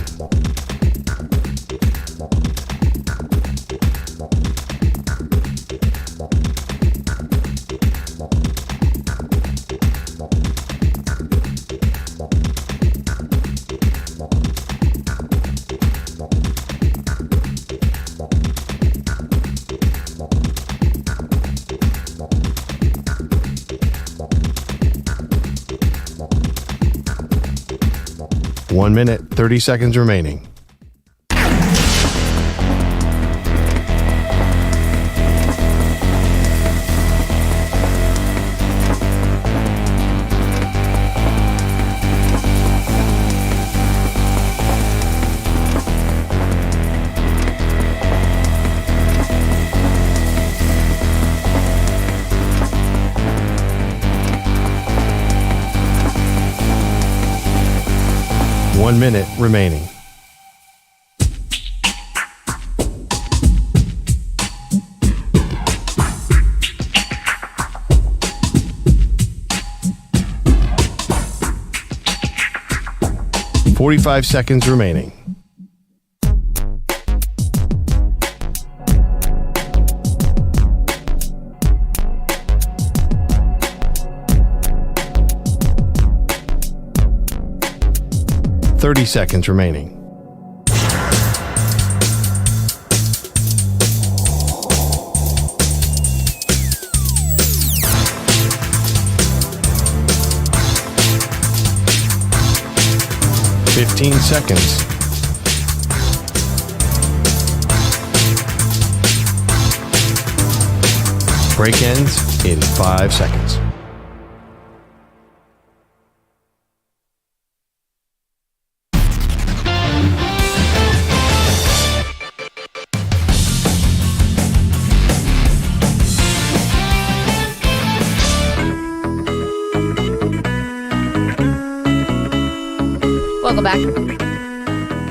One minute, 30 seconds remaining. One minute remaining. .45 seconds remaining. .30 seconds remaining. 15 seconds. Break ends in 5 seconds. Welcome back.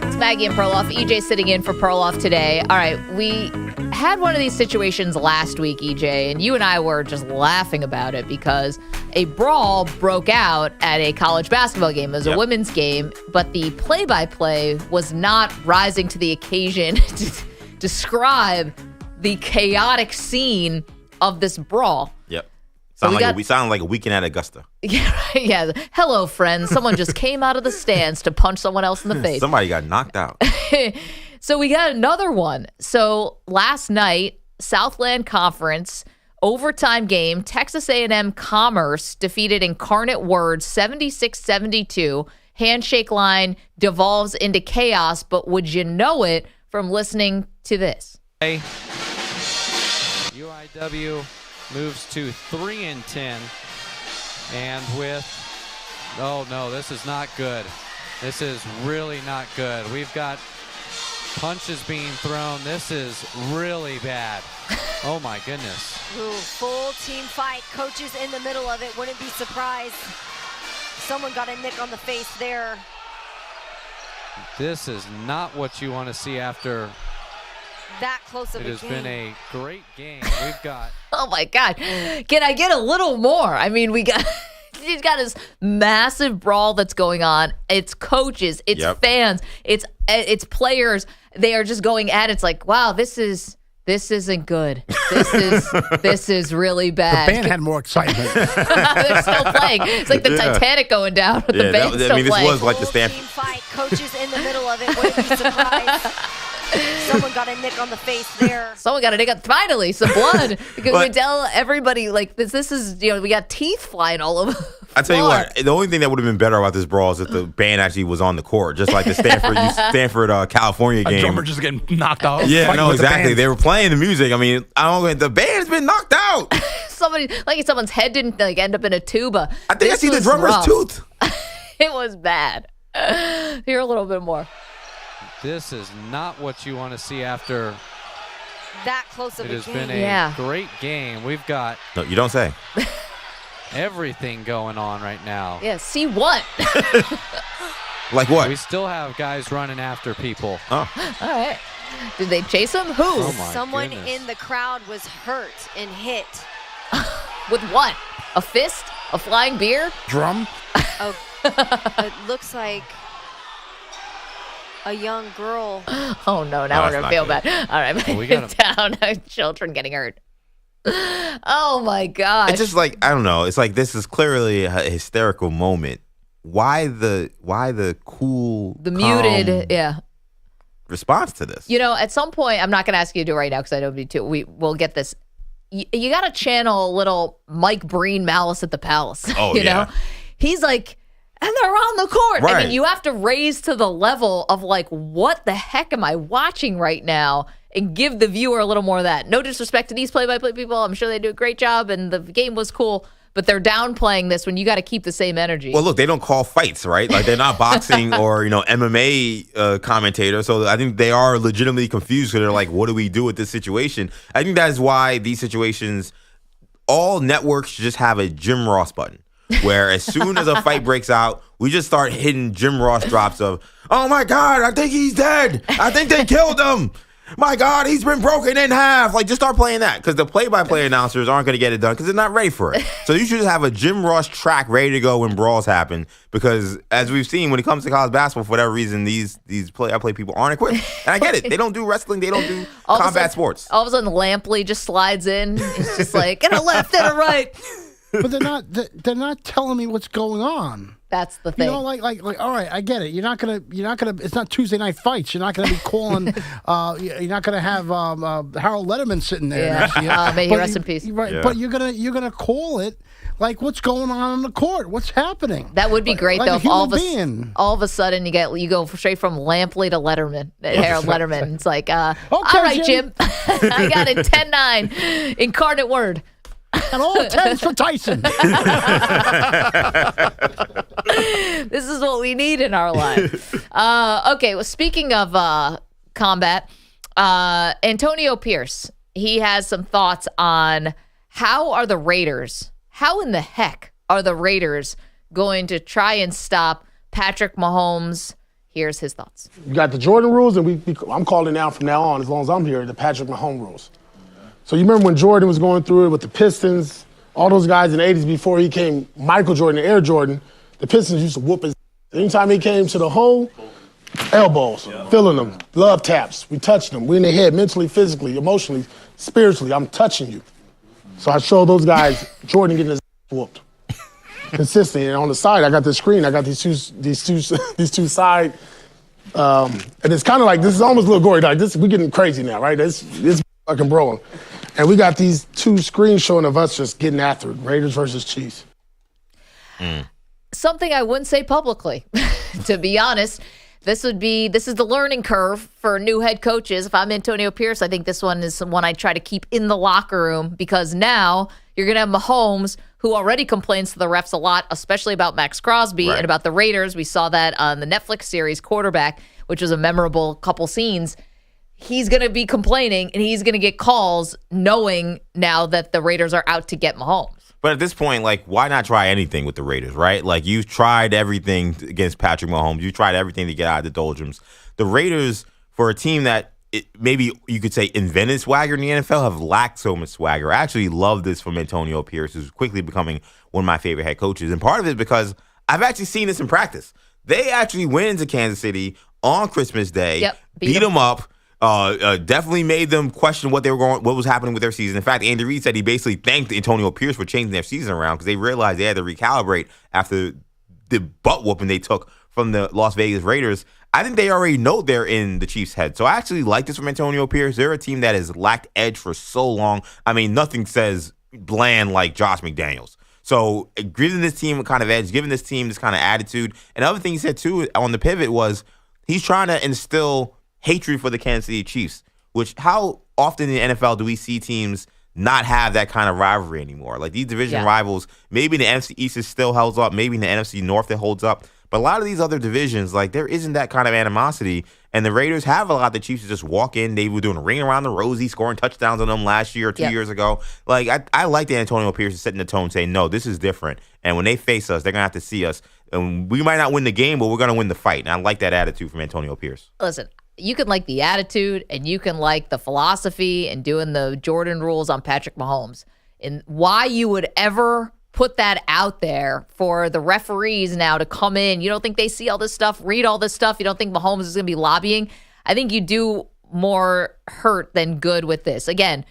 It's Maggie and Perloff. EJ sitting in for Perloff today. All right, we had one of these situations last week, EJ, and you and I were just laughing about it because a brawl broke out at a college basketball game. It was a women's game, but the play-by-play was not rising to the occasion to describe the chaotic scene of this brawl. Yep. We sound like a weekend at Augusta. Yeah, right, yeah. Hello, friends. Someone just came out of the stands to punch someone else in the face. Somebody got knocked out. So we got another one. So last night, Southland Conference overtime game, Texas A&M Commerce defeated Incarnate Word 76-72. Handshake line devolves into chaos, but would you know it from listening to this? UIW moves to 3-10, and oh no, this is not good. This is really not good. We've got punches being thrown. This is really bad. Oh my goodness. Ooh, full team fight. Coaches in the middle of it. Wouldn't be surprised. Someone got a nick on the face there. This is not what you want to see after that close of a game. It has been a great game. We've got. Oh my God. Can I get a little more? I mean, he's got this massive brawl that's going on. It's coaches, it's fans, it's players. They are just going at it. It's like, wow, this isn't good. This is really bad. The band had more excitement. They're still playing. It's like the Titanic going down with the band still playing. This was like the Stanford fight. Coaches in the middle of it. Wouldn't be surprised. Someone got a nick on the face there. Someone got a nick on, finally, some blood. Because we tell everybody, like, this is, we got teeth flying all over. I tell you what, the only thing that would have been better about this brawl is if the band actually was on the court, just like the Stanford California game. A drummer just getting knocked out. Yeah, no, exactly. They were playing the music. I mean, the band's been knocked out. Someone's head didn't end up in a tuba. I think I see the drummer's tooth. It was bad. Hear a little bit more. This is not what you want to see after that close of a game. It has been a great game. We've got. No, you don't say. Everything going on right now. Yeah, see what? Like what? We still have guys running after people. Oh. All right. Did they chase him? Who? Oh my Someone goodness. in the crowd was hurt and hit. With what? A fist? A flying beer? Drum? Oh, it looks like a young girl. Oh, no. Now we're going to feel bad. All right. Well, we got down. Children getting hurt. Oh, my gosh. It's just like, I don't know. It's like this is clearly a hysterical moment. Why the cool, the muted, response to this? At some point, I'm not going to ask you to do it right now because I don't need to. We'll get this. You got to channel a little Mike Breen Malice at the Palace. Oh, you know? He's like, and they're on the court. Right. I mean, you have to raise to the level of like, what the heck am I watching right now? And give the viewer a little more of that. No disrespect to these play-by-play people. I'm sure they do a great job, and the game was cool. But they're downplaying this when you got to keep the same energy. Well, look, they don't call fights, right? Like they're not boxing or MMA commentators. So I think they are legitimately confused because they're like, what do we do with this situation? I think that's why these situations, all networks just have a Jim Ross button. Where as soon as a fight breaks out, we just start hitting Jim Ross drops of, oh my God, I think he's dead. I think they killed him. My God, he's been broken in half. Like, just start playing that because the play-by-play announcers aren't going to get it done because they're not ready for it. So you should just have a Jim Ross track ready to go when brawls happen because, as we've seen, when it comes to college basketball, for whatever reason, these play-by-play people aren't equipped. And I get it. They don't do wrestling. They don't do combat sports. All of a sudden, Lampley just slides in. It's just like, and a left and a right. But they're not telling me what's going on. That's the thing. You know, like, all right, I get it. You're not gonna. It's not Tuesday night fights. You're not gonna be calling. You're not gonna have Harold Letterman sitting there. Yeah. Next to you. May he rest in peace. Right, Yeah. but you're gonna call it like what's going on the court? What's happening? That would be great like though. a If all human of a sudden you go straight from Lampley to Letterman, Harold Letterman. It's like, all right, Jim, I got it. 10-9, incarnate word. And all 10s for Tyson. This is what we need in our life. Okay, well, speaking of combat, Antonio Pierce, he has some thoughts on how in the heck are the Raiders going to try and stop Patrick Mahomes? Here's his thoughts. You got the Jordan rules, and I'm calling now from now on, as long as I'm here, the Patrick Mahomes rules. So you remember when Jordan was going through it with the Pistons, all those guys in the 80s before he came Michael Jordan and Air Jordan, the Pistons used to whoop his. Anytime he came to the hole, elbows, filling them, love taps. We touched them. We in their head, mentally, physically, emotionally, spiritually. I'm touching you. So I showed those guys Jordan getting his whooped consistently. And on the side, I got the screen. I got these two side. And it's kind of like, this is almost a little gory. Like this, we're getting crazy now, right? It's fucking brawling. And we got these two screens showing of us just getting after it. Raiders versus Chiefs. Something I wouldn't say publicly, to be honest. This is the learning curve for new head coaches. If I'm Antonio Pierce, I think this one is one I try to keep in the locker room because now you're going to have Mahomes, who already complains to the refs a lot, especially about Max Crosby and about the Raiders. We saw that on the Netflix series Quarterback, which was a memorable couple scenes. He's going to be complaining, and he's going to get calls knowing now that the Raiders are out to get Mahomes. But at this point, like, why not try anything with the Raiders, right? Like, you've tried everything against Patrick Mahomes. You tried everything to get out of the doldrums. The Raiders, for a team that maybe you could say invented swagger in the NFL, have lacked so much swagger. I actually love this from Antonio Pierce, who's quickly becoming one of my favorite head coaches. And part of it is because I've actually seen this in practice. They actually went into Kansas City on Christmas Day, beat them up. Definitely made them question what was happening with their season. In fact, Andy Reid said he basically thanked Antonio Pierce for changing their season around because they realized they had to recalibrate after the butt whooping they took from the Las Vegas Raiders. I think they already know they're in the Chiefs' head. So I actually like this from Antonio Pierce. They're a team that has lacked edge for so long. I mean, nothing says bland like Josh McDaniels. So giving this team a kind of edge, giving this team this kind of attitude. And the other thing he said, too, on the pivot was he's trying to instill hatred for the Kansas City Chiefs, which how often in the NFL do we see teams not have that kind of rivalry anymore? Like these division rivals, maybe in the NFC East it still holds up, maybe in the NFC North it holds up, but a lot of these other divisions, like there isn't that kind of animosity, and the Raiders have allowed the Chiefs to just walk in. They were doing a ring around the rosy, scoring touchdowns on them last year or 2 years ago. Like I like that Antonio Pierce is setting the tone, saying, no, this is different, and when they face us, they're going to have to see us, and we might not win the game, but we're going to win the fight, and I like that attitude from Antonio Pierce. Listen, you can like the attitude and you can like the philosophy and doing the Jordan rules on Patrick Mahomes. And why you would ever put that out there for the referees now to come in, you don't think they see all this stuff, read all this stuff, you don't think Mahomes is going to be lobbying? I think you do more hurt than good with this. Again,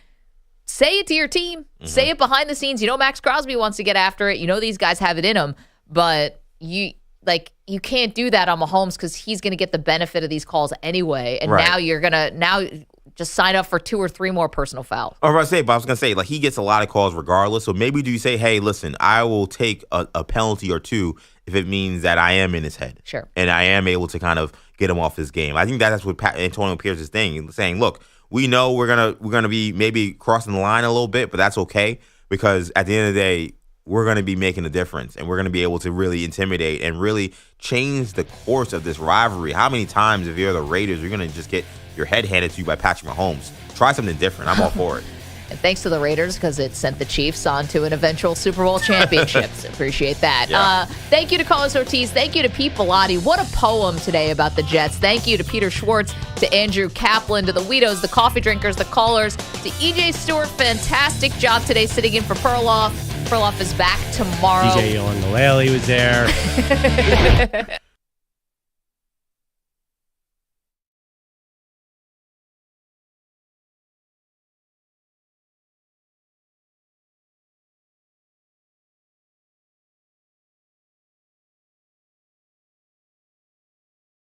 say it to your team. Say it behind the scenes. You know Max Crosby wants to get after it. You know these guys have it in them. But you can't do that on Mahomes because he's going to get the benefit of these calls anyway. And now you're going to just sign up for 2 or 3 more personal fouls. I was going to say, like, he gets a lot of calls regardless. So maybe do you say, hey, listen, I will take a penalty or 2 if it means that I am in his head. Sure. And I am able to kind of get him off his game. I think that's what Antonio Pierce is saying, look, we know we're gonna be maybe crossing the line a little bit, but that's okay because at the end of the day, we're going to be making a difference, and we're going to be able to really intimidate and really change the course of this rivalry. How many times, if you're the Raiders, you're going to just get your head handed to you by Patrick Mahomes? Try something different. I'm all for it. And thanks to the Raiders because it sent the Chiefs on to an eventual Super Bowl championships. Appreciate that. Yeah. Thank you to Carlos Ortiz. Thank you to Pete Bellotti. What a poem today about the Jets. Thank you to Peter Schwartz, to Andrew Kaplan, to the Weedos, the coffee drinkers, the callers, to EJ Stewart. Fantastic job today sitting in for Perloff. Perloff is back tomorrow. DJ Yolanda Laley was there.